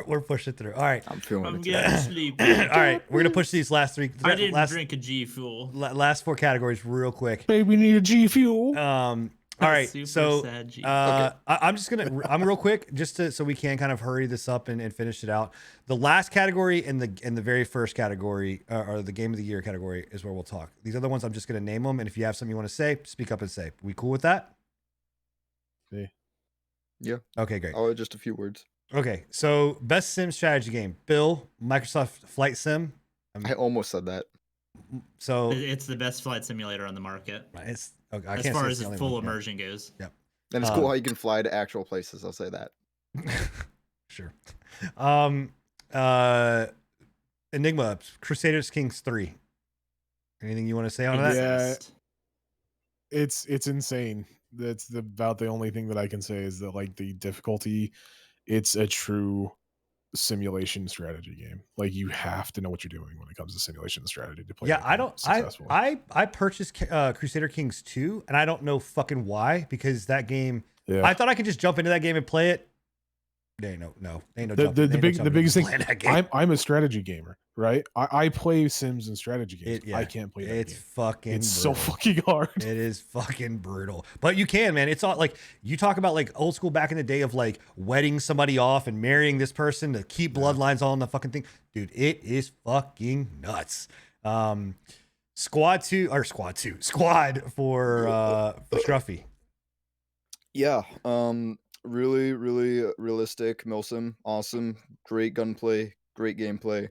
we're pushing through. All right. I'm feeling I'm it. getting Today. sleepy. All right, we're gonna push these last three. I didn't last, drink a G Fuel. last 4 categories real quick. Baby, need a G Fuel. All right, Super so sad G. I'm just gonna I'm real quick just so we can kind of hurry this up and finish it out. The last category and the very first category or the game of the year category is where we'll talk. These other ones I'm just gonna name them, and if you have something you want to say, speak up and say. We cool with that? Yeah. Okay, great. Oh, just a few words. Okay, so best sim strategy game. Bill, Microsoft Flight Sim. I almost said that. So It's the best flight simulator on the market it's okay, I as can't far say as it's the only full one, yeah. immersion goes. And it's cool how you can fly to actual places. I'll say that. Sure. Enigma, Crusaders Kings 3. Anything you want to say on that? Yeah. Exist. It's insane. That's about the only thing that I can say is that like the difficulty, it's a true simulation strategy game. Like you have to know what you're doing when it comes to simulation strategy to play. Yeah, that I game don't. successfully. I purchased Crusader Kings 2, and I don't know fucking why, because that game. Yeah. I thought I could just jump into that game and play it. There ain't no. Ain't no. The- jumping- the ain't no big- the jumping biggest into thing- playing that game. I'm a strategy gamer, right? I play Sims and strategy games. Yeah, I can't play that it's game. fucking. It's so brutal. fucking hard. It is fucking brutal. But you can, man. It's all like you talk about like old school back in the day of like wedding somebody off and marrying this person to keep bloodlines all in the fucking thing. Dude, it is fucking nuts. Squad for Scruffy. Yeah. Really, really realistic. Milsim, awesome. Great gunplay. Great gameplay.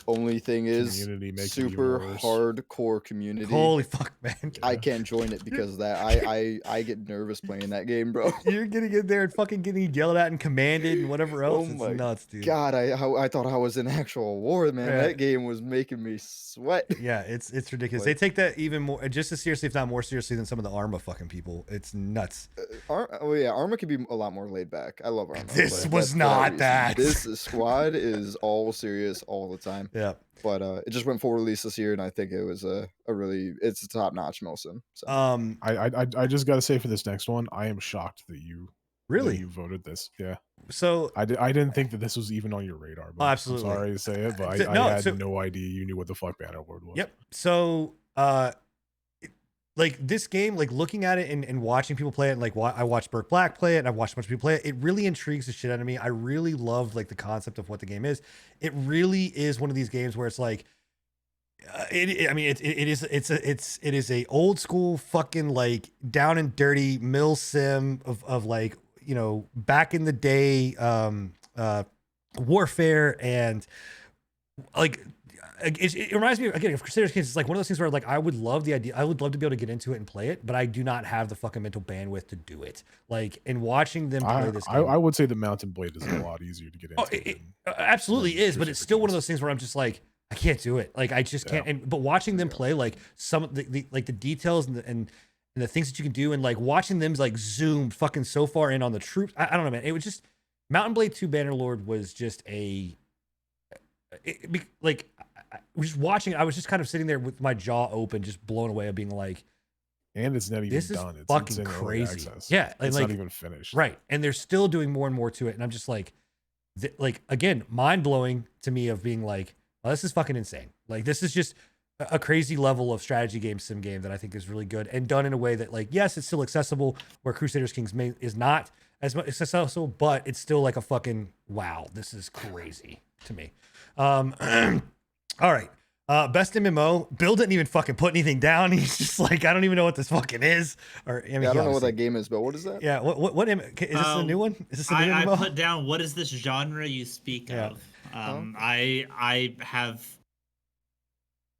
Only thing is, Community makes it even super worse. hardcore community. Holy fuck, man. I can't join it because of that. I get nervous playing that game, bro. You're getting in there and fucking getting yelled at and commanded and whatever else. Oh It's my nuts, dude. God, I thought I was in actual war, man. Yeah. That game was making me sweat. Yeah, it's ridiculous. Like- they take that even more, just as seriously, if not more seriously, than some of the Arma fucking people. It's nuts. Arma could be a lot more laid back. I love Arma. This but was that's for not reason. that. This squad is all serious all the time. Yeah. But it just went full release this year, and I think it was it's a top notch Milsim. So I just gotta say for this next one, I am shocked that you Really? voted this. Yeah. So I didn't think that this was even on your radar. But absolutely. I'm sorry to say it, but So- I no, had so- no idea you knew what the fuck Bannerlord was. Yep. So, like this game, like looking at it and watching people play it, and like I watched Burke Black play it, and I've watched a bunch of people play it. It really intrigues the shit out of me. I really love like the concept of what the game is. It really is one of these games where it's like, it is a old school fucking like down and dirty mill sim of like, you know, back in the day, warfare, and like it reminds me again of Crusader Kings. It's like one of those things where like I would love the idea. I would love to be able to get into it and play it, but I do not have the fucking mental bandwidth to do it. Like, and watching them play this game, I would say the Mountain Blade is a lot easier to get into. oh, it absolutely than is, but it's still one of Crusader those things where I'm just like, I can't do it. Like, I just can't. And but watching them play, like some of the like the details and the things that you can do, and like watching them like zoom fucking so far in on the troops. I don't know, man. It was just Mountain Blade 2 Bannerlord was just like I was just watching. I was just kind of sitting there with my jaw open, just blown away of being like, and it's not even this is done. It's fucking in early crazy. access. Yeah, and It's like not even finished. right, and they're still doing more and more to it, and I'm just like, like again, mind blowing to me of being like, oh, this is fucking insane. Like this is just a crazy level of strategy game, sim game that I think is really good and done in a way that like, yes, it's still accessible where Crusaders Kings is not as much accessible, but it's still like a fucking wow. This is crazy to me. All right. Best MMO. Bill didn't even fucking put anything down. He's just like, I don't even know what this fucking is. Or I mean, yeah, I don't know what obviously- that game is, but what is that? Yeah, what is this a new one? Is this a new I MMO? put down, what is this genre you speak Yeah. of? I have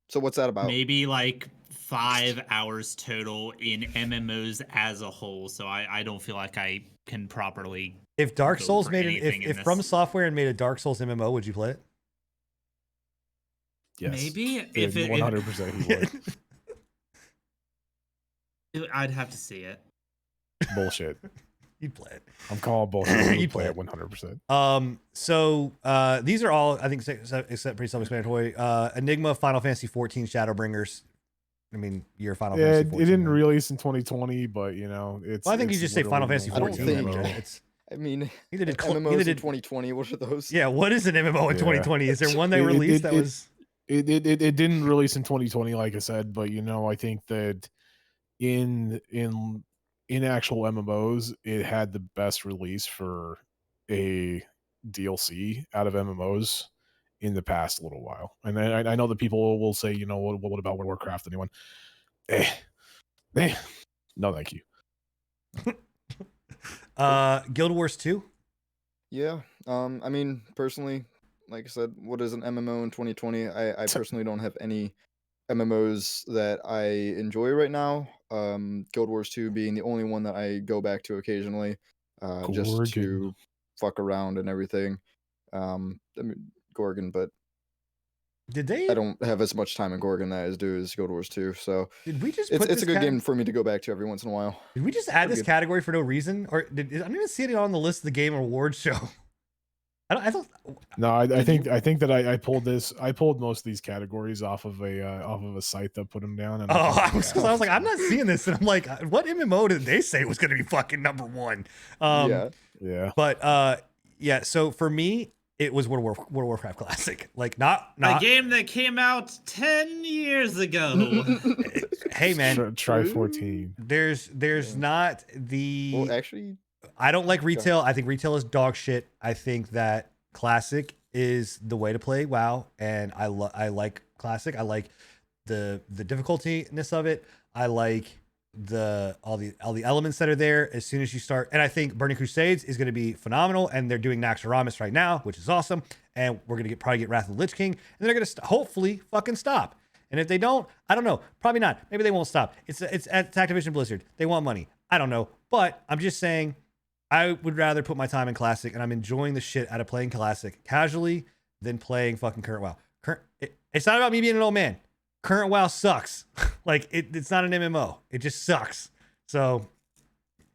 So what's that about? maybe like 5 hours total in MMOs as a whole, so I don't feel like I can properly. If Dark go Souls for made anything in if this. From Software and made a Dark Souls MMO, would you play it? Yes. Maybe Dude, if it, 100% he would. I'd have to see it. Bullshit. You'd play it. I'm calling bullshit. You'd You'd play play it 100%. So these are all, I think, except pretty self-explanatory. Enigma, Final Fantasy 14, Shadowbringers. I mean, your Final Yeah, Fantasy it 14. didn't release in 2020, but you know, it's. Well, I think you it's just say Final literally Fantasy I don't 14. think- I mean, it's I mean, either did MMOs either in did 2020. What are those? yeah. What is an MMO in Yeah. 2020? Is there one they It- released that it- was? It didn't release in 2020, like I said, but you know, I think that in actual MMOs, it had the best release for a DLC out of MMOs in the past little while. And I know that people will say, you know, what about World of Warcraft? Anyone? No, thank you. Guild Wars 2. Yeah. I mean, personally, like I said, what is an MMO in 2020? I personally don't have any MMOs that I enjoy right now. Guild Wars 2 being the only one that I go back to occasionally, just Gorgon. to fuck around and everything. I mean, Gorgon, but Did they? I don't have as much time in Gorgon that I do as Guild Wars 2. So Did we just it's put it's a this good game for me to go back to every once in a while. Did we just add Pretty this good. category for no reason, or I didn't even see it on the list of the Game Awards show? I thought. No, I Did think you? I think that I pulled this. I pulled most of these categories off of a site that put them down. And Oh, thought, I was like, I'm not seeing this, and I'm like, what MMO did they say was going to be fucking number one? Yeah. yeah. But yeah. So for me, it was World of Warcraft Classic. Like not. A game that came out 10 years ago. Hey man, Try 14. there's Yeah. not the. Well, actually, I don't like retail. I think retail is dog shit. I think that classic is the way to play WoW, and I like classic. I like the difficultyness of it. I like all the elements that are there as soon as you start. And I think Burning Crusades is going to be phenomenal, and they're doing Naxxramas right now, which is awesome. And we're going to probably get Wrath of the Lich King, and they're going to hopefully fucking stop. And if they don't, I don't know. Probably not. Maybe they won't stop. It's Activision Blizzard. They want money. I don't know. But I'm just saying, I would rather put my time in Classic, and I'm enjoying the shit out of playing Classic casually than playing fucking current WoW. It's not about me being an old man. Current WoW sucks. Like it's not an MMO. It just sucks. So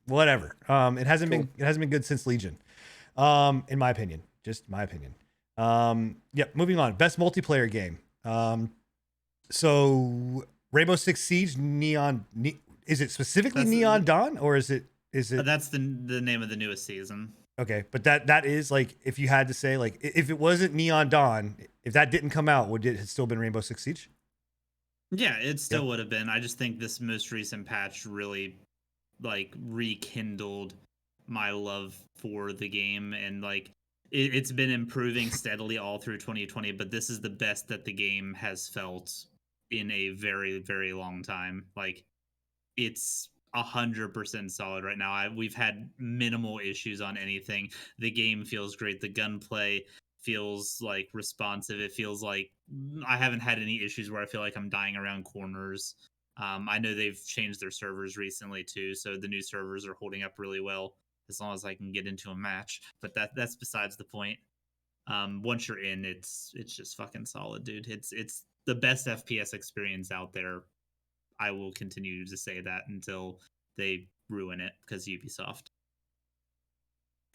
whatever. It hasn't been good since Legion. In my opinion. Just my opinion. Yep, moving on. Best multiplayer game. So Rainbow Six Siege is it specifically Neon Dawn, or is it That's the name of the newest season. okay, but that is like, if you had to say, like, if it wasn't Neon Dawn, if that didn't come out, would it have still been Rainbow Six Siege? Yeah, it still would have been. I just think this most recent patch really like rekindled my love for the game, and like it's been improving steadily all through 2020, but this is the best that the game has felt in a very, very long time. Like it's 100% solid right now. We've had minimal issues on anything. The game feels great. The gunplay feels like responsive. It feels like I haven't had any issues where I feel like I'm dying around corners. I know they've changed their servers recently too, so the new servers are holding up really well as long as I can get into a match. But that's besides the point. Once you're in, it's just fucking solid, dude. It's the best FPS experience out there. I will continue to say that until they ruin it, because Ubisoft.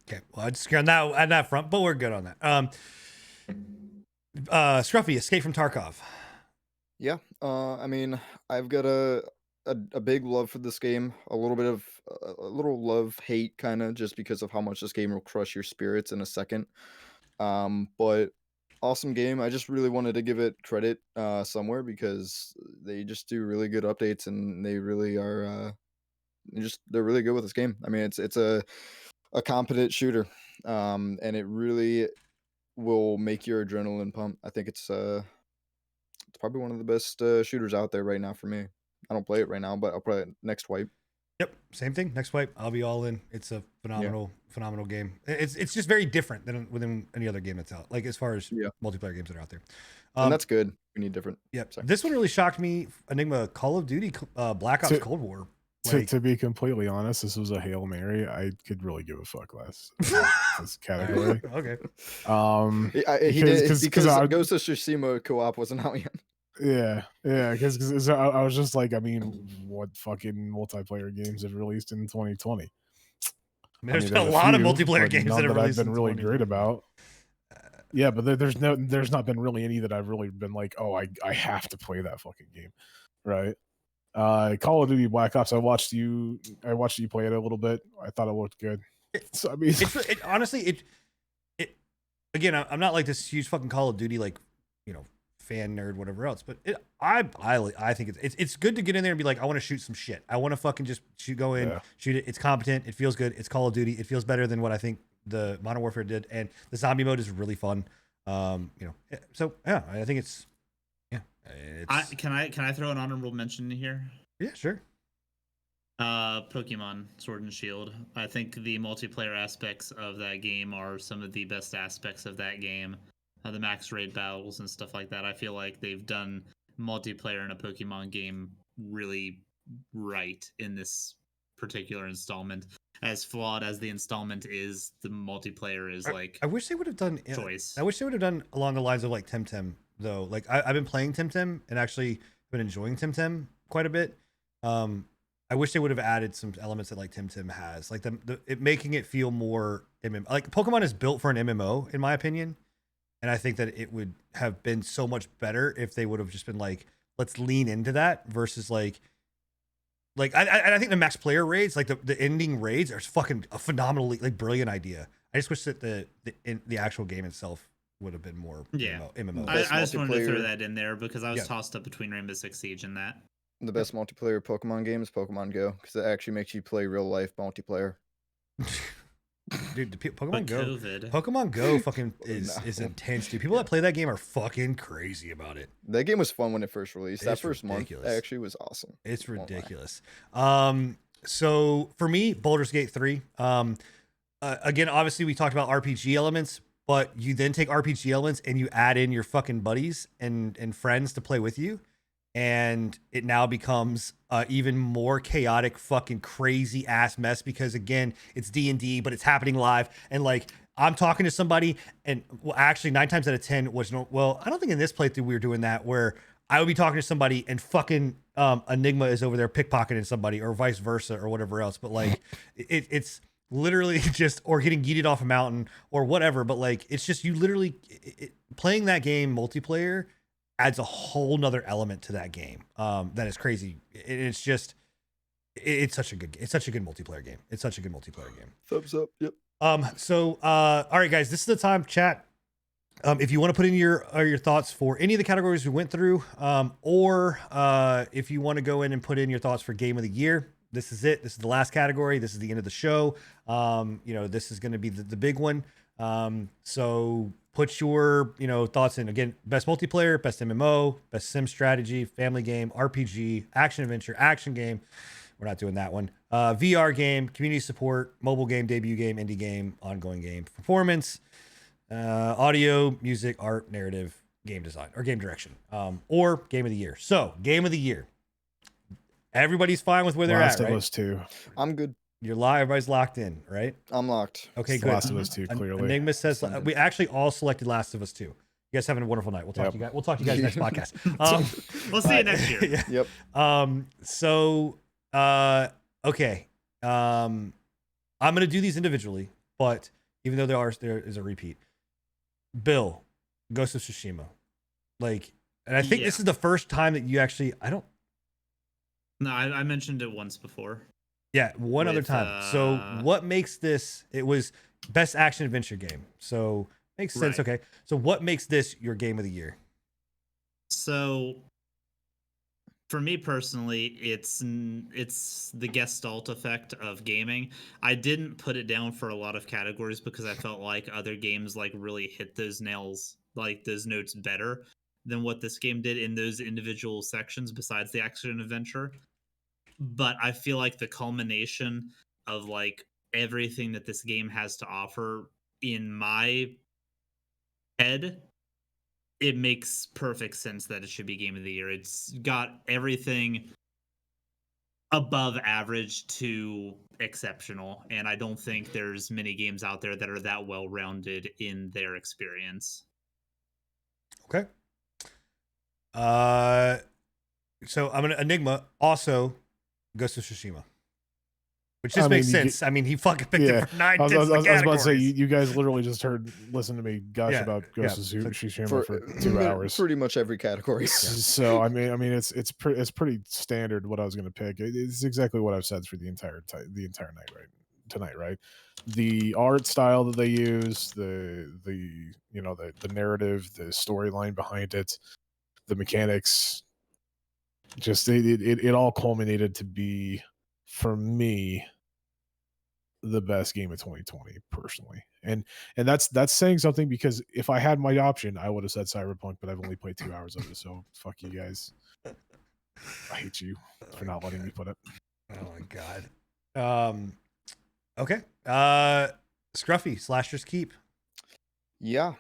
Okay, well, I disagree on that front, but we're good on that. Scruffy, Escape from Tarkov. Yeah. I mean, I've got a big love for this game. A little bit of a little love hate kind of, just because of how much this game will crush your spirits in a second. But awesome game. I just really wanted to give it credit somewhere, because they just do really good updates, and they really are they're really good with this game. I mean, it's a competent shooter, and it really will make your adrenaline pump. I think it's probably one of the best shooters out there right now for me. I don't play it right now, but I'll play it next wipe. Yep, same thing. Next wipe, I'll be all in. It's a phenomenal game. It's just very different than within any other game that's out. Like as far as multiplayer games that are out there. And that's good. We need different. Yep. Sorry. This one really shocked me. Enigma, Call of Duty, Black Ops Cold War. Like, To be completely honest, this was a Hail Mary. I could really give a fuck less this category. okay. He did, because because I- Ghost of Tsushima co-op wasn't out yet. Yeah, because I was just like, I mean, what fucking multiplayer games have released in 2020? I mean, there's been a there's lot of few, multiplayer but games none that have that I've released been in really great 2020. about. Yeah, but there's not been really any that I've really been like, oh, I have to play that fucking game, right? Call of Duty Black Ops. I watched you play it a little bit. I thought it looked good. So I mean, Honestly, again, I'm not like this huge fucking Call of Duty like, you know, fan nerd, whatever else, but I think it's good to get in there and be like, I want to shoot some shit. I want to fucking just go in, Yeah. shoot it. It's competent. It feels good. It's Call of Duty. It feels better than what I think the Modern Warfare did, and the zombie mode is really fun. So yeah, I think it's Can I throw an honorable mention in here? yeah, sure. Pokemon Sword and Shield. I think the multiplayer aspects of that game are some of the best aspects of that game. The max raid battles and stuff like that. I feel like they've done multiplayer in a Pokemon game really right in this particular installment. As flawed as the installment is, the multiplayer is like I wish they would have done choice. I wish they would have done along the lines of like Temtem though. Like I've been playing Temtem and actually been enjoying Temtem quite a bit. I wish they would have added some elements that like Temtem has, like it making it feel more MMO. Like Pokemon is built for an MMO, in my opinion, and I think that it would have been so much better if they would have just been like, let's lean into that versus like I think the max player raids, like the ending raids, are fucking a phenomenally like brilliant idea. I just wish that the actual game itself would have been more MMO. I just wanted to throw multiplayer- that in there because I was tossed up between Rainbow Six Siege and that. The best multiplayer Pokemon game is Pokemon Go because it actually makes you play real life multiplayer. Dude, Pokemon But Go. COVID. Pokemon Go fucking is No. intense, dude. People that play that game are fucking crazy about it. That game was fun when it first released. That It's first ridiculous. month actually was awesome. It's Won't lie. ridiculous. So for me, Baldur's Gate 3. Again, obviously we talked about RPG elements, but you then take RPG elements and you add in your fucking buddies and friends to play with you, and it now becomes even more chaotic, fucking crazy ass mess because again, it's D&D, but it's happening live, and like I'm talking to somebody, and well, actually 9 times out of 10 was no. Well, I don't think in this playthrough we were doing that where I would be talking to somebody and fucking Enigma is over there pickpocketing somebody or vice versa or whatever else. But like it's literally just or getting yeeted off a mountain or whatever. But like it's just you literally playing that game multiplayer adds a whole nother element to that game. That is crazy. It's just it's such a good multiplayer game. It's such a good multiplayer game. Thumbs up. Yep. So all right, guys, this is the time, chat. If you want to put in your thoughts for any of the categories we went through, or if you want to go in and put in your thoughts for game of the year, this is it. This is the last category. This is the end of the show. This is going to be the big one. So put your thoughts in. Again, best multiplayer, best MMO, best sim strategy, family game, RPG, action adventure, action game. We're not doing that one. VR game, community support, mobile game, debut game, indie game, ongoing game, performance, audio, music, art, narrative, game design, or game direction, or game of the year. So, game of the year. Everybody's fine with where they're Last at, of right? Us 2. I'm good. You're live. Everybody's locked in, right? I'm locked. Okay, It's good. Last of Us 2, clearly. Enigma says we actually all selected Last of Us 2. You guys having a wonderful night. We'll talk to you guys. We'll talk to you guys next podcast. We'll see you next year. Yeah. Yep. Okay. I'm gonna do these individually, but even though there is a repeat. Bill, Ghost of Tsushima. Like, and I think this is the first time that you actually No, I mentioned it once before. Yeah, one other With, time. So what makes this, it was best action adventure game. So makes sense. Right. Okay. So what makes this your game of the year? So for me personally, it's the Gestalt effect of gaming. I didn't put it down for a lot of categories because I felt like other games like really hit those nails, like those notes better than what this game did in those individual sections besides the action adventure. But I feel like the culmination of like everything that this game has to offer in my head, it makes perfect sense that it should be game of the year. It's got everything above average to exceptional, and I don't think there's many games out there that are that well rounded in their experience. Okay. So I'm gonna Enigma also Ghost of Tsushima, which just makes sense. I mean, he fucking picked it for 9 I was about to say, categories. you guys literally just listen to me gush Yeah, about Ghost of Tsushima for 2 For hours. pretty much every category. So I mean, it's pretty standard what I was going to pick. It's exactly what I've said for the entire night tonight, right? The art style that they use, the the narrative, the storyline behind it, the mechanics, just it all culminated to be, for me, the best game of 2020 personally. And that's saying something, because if I had my option, I would have said Cyberpunk, but I've only played 2 hours of it, so fuck you guys. I hate you for not letting me put it. Oh my god. Okay. Scruffy, Slasher's Keep. Yeah.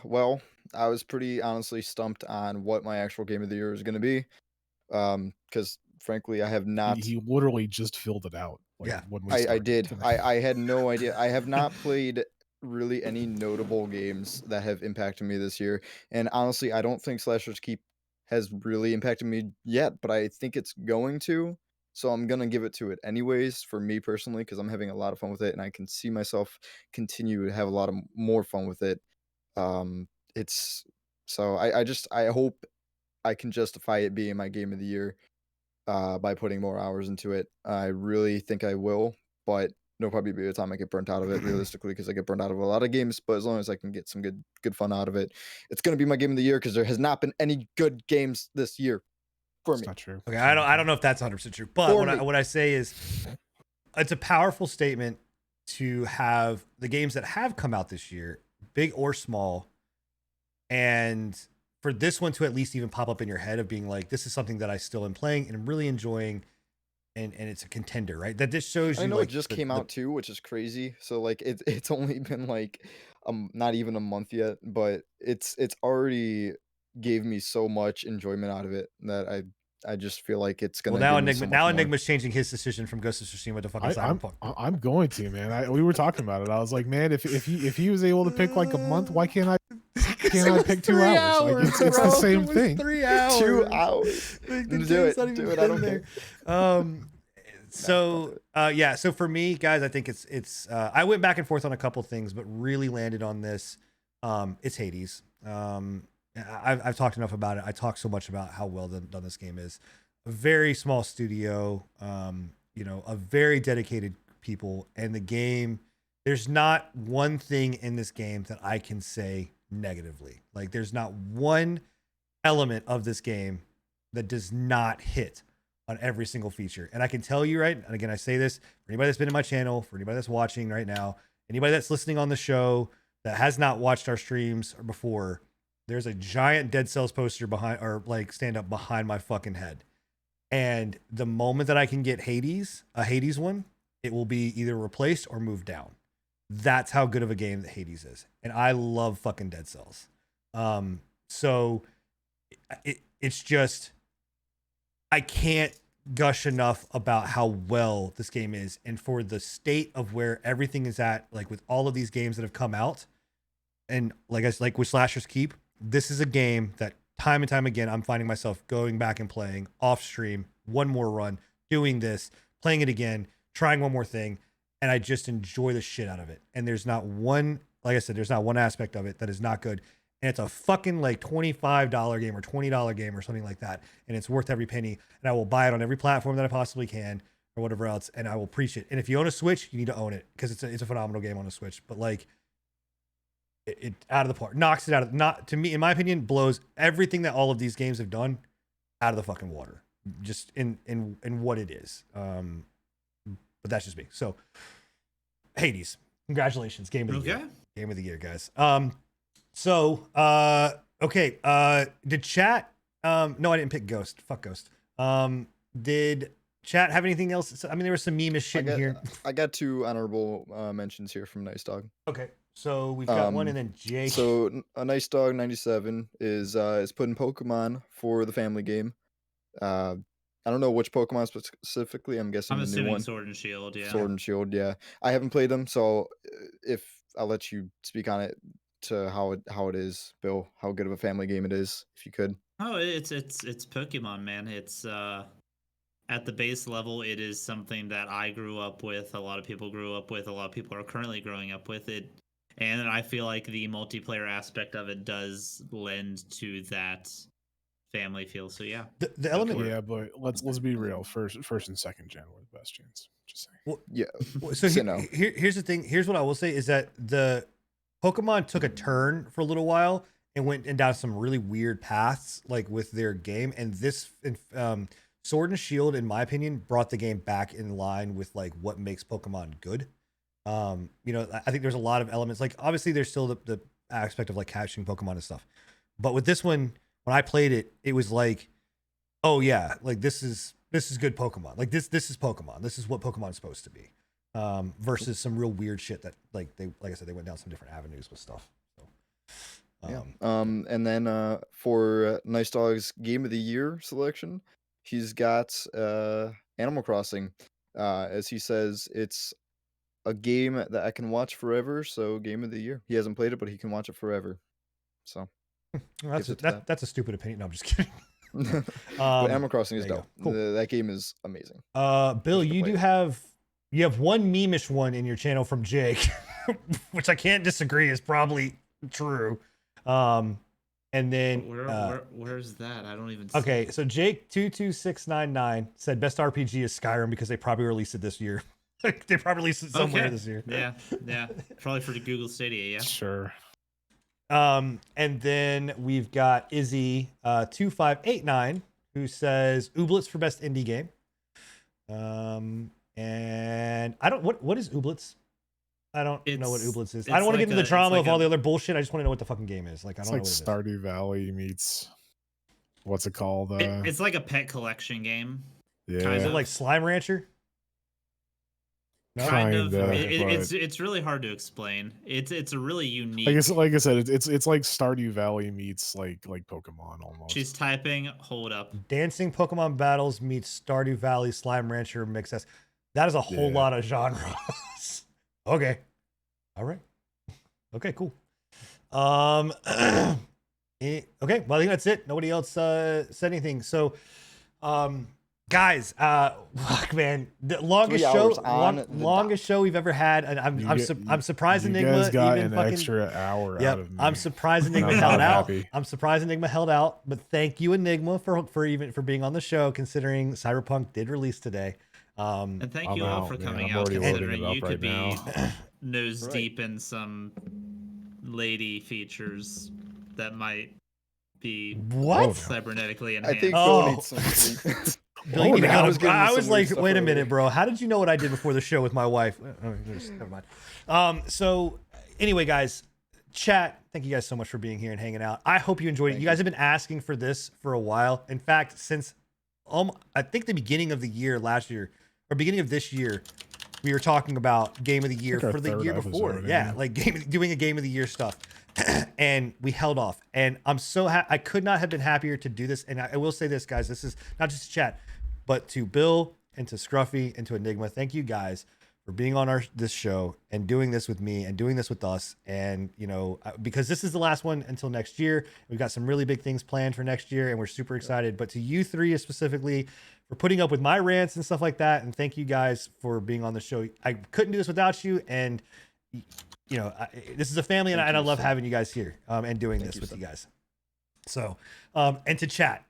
Well, I was pretty honestly stumped on what my actual game of the year is going to be. Because frankly, I have not. He literally just filled it out. Yeah, when we I started did. tonight. I had no idea. I have not played really any notable games that have impacted me this year. And honestly, I don't think Slasher's Keep has really impacted me yet, but I think it's going to. So I'm gonna give it to it anyways, for me personally, because I'm having a lot of fun with it, and I can see myself continue to have a lot of more fun with it. It's so I hope I can justify it being my game of the year by putting more hours into it. I really think I will, but there'll probably be a time I get burnt out of it realistically, because I get burnt out of a lot of games. But as long as I can get some good fun out of it, it's gonna be my game of the year, because there has not been any good games this year for It's me. not true. Okay, I don't know if that's 100% true, but what I say is it's a powerful statement to have the games that have come out this year, big or small, and for this one to at least even pop up in your head of being like, this is something that I still am playing and I'm really enjoying, and it's a contender, right? That just shows you. I know like, it just came out too, which is crazy. So like it's only been like not even a month yet, but it's already gave me so much enjoyment out of it that I just feel like it's gonna. Well, give me so much more. Enigma's changing his decision from Ghost of Tsushima to fucking Cyberpunk. I'm going to, man. We were talking about it. I was like, man, if he was able to pick like a month, why can't I pick 2 hours? Like it's the same thing. 3 hours. 2 hours. Do it. I don't care. So yeah, so for me, guys, I think it's I went back and forth on a couple things, but really landed on this. It's Hades. I've talked enough about it. I talk so much about how well done this game is. A very small studio, a very dedicated people, and the game. There's not one thing in this game that I can say negatively. Like, there's not one element of this game that does not hit on every single feature. And I can tell you, right, and again, I say this for anybody that's been in my channel, for anybody that's watching right now, anybody that's listening on the show that has not watched our streams or before, there's a giant Dead Cells poster behind, or like stand up behind my fucking head. And the moment that I can get a Hades one, it will be either replaced or moved down. That's how good of a game that Hades is. And I love fucking Dead Cells. So it's just, I can't gush enough about how well this game is, and for the state of where everything is at, like with all of these games that have come out, and like with Slasher's Keep, this is a game that time and time again I'm finding myself going back and playing off stream, one more run, doing this, playing it again, trying one more thing, and I just enjoy the shit out of it. And there's not one, like I said, there's not one aspect of it that is not good. And it's a fucking like $25 game or $20 game or something like that. And it's worth every penny. And I will buy it on every platform that I possibly can or whatever else. And I will preach it. And if you own a Switch, you need to own it, because it's a phenomenal game on a Switch. But like, it out of the park, knocks it out of, not to me, in my opinion, blows everything that all of these games have done out of the fucking water, just in what it is. But that's just me. So Hades, congratulations, game of the year. Game of the year, guys. So, okay. Did chat, no, I didn't pick Ghost. Fuck Ghost. Did chat have anything else? I mean, there was some meme shit in here. I got 2 honorable mentions here from Nice Dog. Okay. So we've got one, and then Jake. So a Nice Dog 97 is putting Pokemon for the family game. I don't know which Pokemon specifically. I'm guessing I'm the assuming new one. Sword and Shield, yeah. Sword and Shield, yeah. I haven't played them, so if I'll let you speak on it, to how it is, Bill, how good of a family game it is, if you could. Oh, it's Pokemon, man. It's at the base level, it is something that I grew up with. A lot of people grew up with. A lot of people are currently growing up with it, and I feel like the multiplayer aspect of it does lend to that family feel. So yeah, The element. Yeah, but let's be real. First and second gen were the best gens. Just saying. Well, Yeah. so So no. here's the thing. Here's what I will say is that the Pokemon took a turn for a little while and went and down some really weird paths, like with their game. And this Sword and Shield, in my opinion, brought the game back in line with like what makes Pokemon good. You know, I think there's a lot of elements. Like obviously, there's still the aspect of like catching Pokemon and stuff. But with this one, when I played it, it was like, oh yeah, like this is good Pokemon. Like this is Pokemon. This is what Pokemon's supposed to be. Versus some real weird shit that like I said, they went down some different avenues with stuff. So, Yeah. And then for Nice Dog's Game of the Year selection, he's got Animal Crossing. As he says, it's a game that I can watch forever. So Game of the Year. He hasn't played it, but he can watch it forever. So that's gives it to that's a stupid opinion. No, I'm just kidding. but Animal Crossing is there you dope. go. Cool. That game is amazing. Bill, Push to you play do it. have one meme-ish one in your channel from Jake, which I can't disagree is probably true. And then Where's that? I don't even. See okay, it. so Jake 22699 said best RPG is Skyrim because they probably released it this year. They probably released it somewhere Okay. this year. yeah, probably for the Google Stadia. Yeah. Sure. And then we've got Izzy 2589 who says Ooblets for best indie game. And I don't what is Ooblets? I don't know what Ooblets is. I don't want to get into the drama of all the other bullshit. I just want to know what the fucking game is. Like I It's don't like know what it is. Stardew Valley meets what's it called? It's like a pet collection game. Yeah. kind Is it of. like Slime Rancher? No? Kind of. Kinda, It's really hard to explain. It's a really unique. like I said, it's like Stardew Valley meets like Pokemon almost. She's typing. Hold up. Dancing Pokemon Battles meets Stardew Valley Slime Rancher Mix S. That is a whole Yeah. lot of genres. Okay. All right. Okay, cool. Okay, well I think that's it. Nobody else said anything. So guys, fuck man, the longest 3 show hours on the longest show we've ever had, and I'm surprised you Enigma guys got even an fucking extra hour Yep, out of me. I'm surprised And Enigma I'm held not out. happy. I'm surprised Enigma held out, but thank you, Enigma, for being on the show, considering Cyberpunk did release today. And thank I'm you all out, for man. coming I'm out, already loading considering it up you right could be now. nose Right. deep in some lady features that might be What? cybernetically I enhanced. think Oh. Bill needs some sleep. Bill, you need to I go was to- getting I some was weird like, stuff wait a minute, earlier. bro. How did you know what I did before the show with my wife? Never mind. So anyway, guys, chat. Thank you guys so much for being here and hanging out. I hope you enjoyed it. Thank You guys have been asking for this for a while. In fact, since I think the beginning of the year last year or beginning of this year, we were talking about game of the year our for the third year before. episode, Yeah, yeah. like doing a game of the year stuff. And we held off. And I'm so I could not have been happier to do this. And I will say this, guys. This is not just chat, but to Bill and to Scruffy and to Enigma. Thank you guys for being on this show and doing this with me and doing this with us. And you know, because this is the last one until next year. We've got some really big things planned for next year, and we're super excited. But to you three specifically for putting up with my rants and stuff like that, and thank you guys for being on the show. I couldn't do this without you, and you know, this is a family, and Thank I you, love sir. having you guys here and doing Thank this you, with sir. you guys. So, and to chat.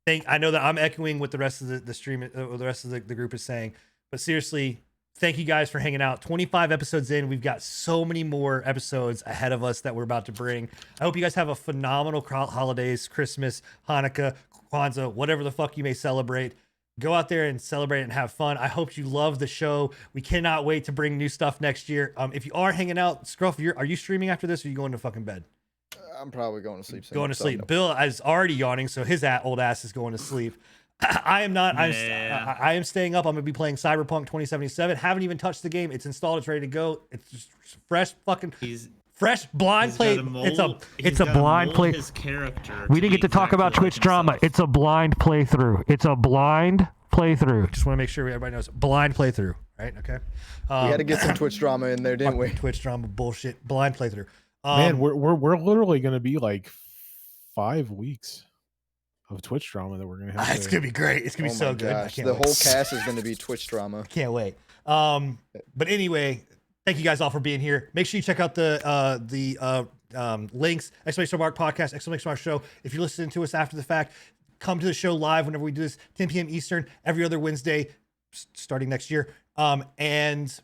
I know that I'm echoing what the rest of the stream, or the rest of the group is saying, but seriously, thank you guys for hanging out. 25 episodes in, we've got so many more episodes ahead of us that we're about to bring. I hope you guys have a phenomenal holidays, Christmas, Hanukkah, Kwanzaa, whatever the fuck you may celebrate. Go out there and celebrate and have fun. I hope you love the show. We cannot wait to bring new stuff next year. If you are hanging out, Scruff, are you streaming after this, or are you going to fucking bed? I'm probably going to sleep soon. Going to so sleep. no. Bill is already yawning, so his old ass is going to sleep. I am not. Yeah. I am staying up. I'm going to be playing Cyberpunk 2077. Haven't even touched the game. It's installed. It's ready to go. It's just fresh, fucking He's fresh blind play. It's a blind play. His character. We didn't get to talk exactly about like Twitch drama. himself. It's a blind playthrough. It's a blind playthrough. Just want to make sure everybody knows. Blind playthrough, right? Okay. We had to get some Twitch drama in there, didn't we? Twitch drama bullshit. Blind playthrough. Man, we're literally gonna be like 5 weeks. Twitch drama that we're gonna have. It's gonna be great. It's gonna be Oh so my good. I gosh, can't the wait. whole cast is going to be Twitch drama. Can't wait. But anyway, thank you guys all for being here. Make sure you check out the links, exclamation mark podcast, exclamation mark show. If you're listening to us after the fact, come to the show live whenever we do this, 10 p.m. Eastern, every other Wednesday, starting next year. And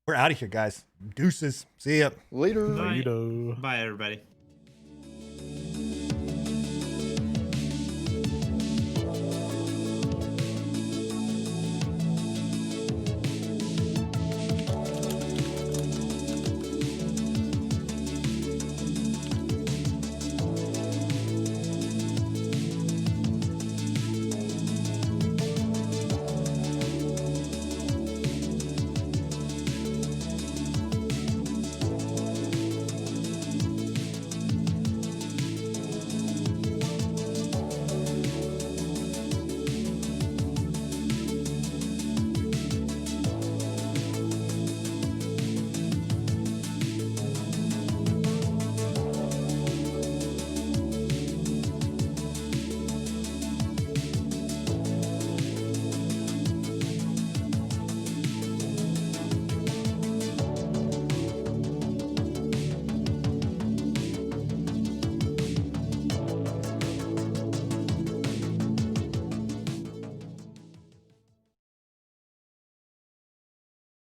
we're out of here, guys. Deuces. See ya. Later. Bye, everybody.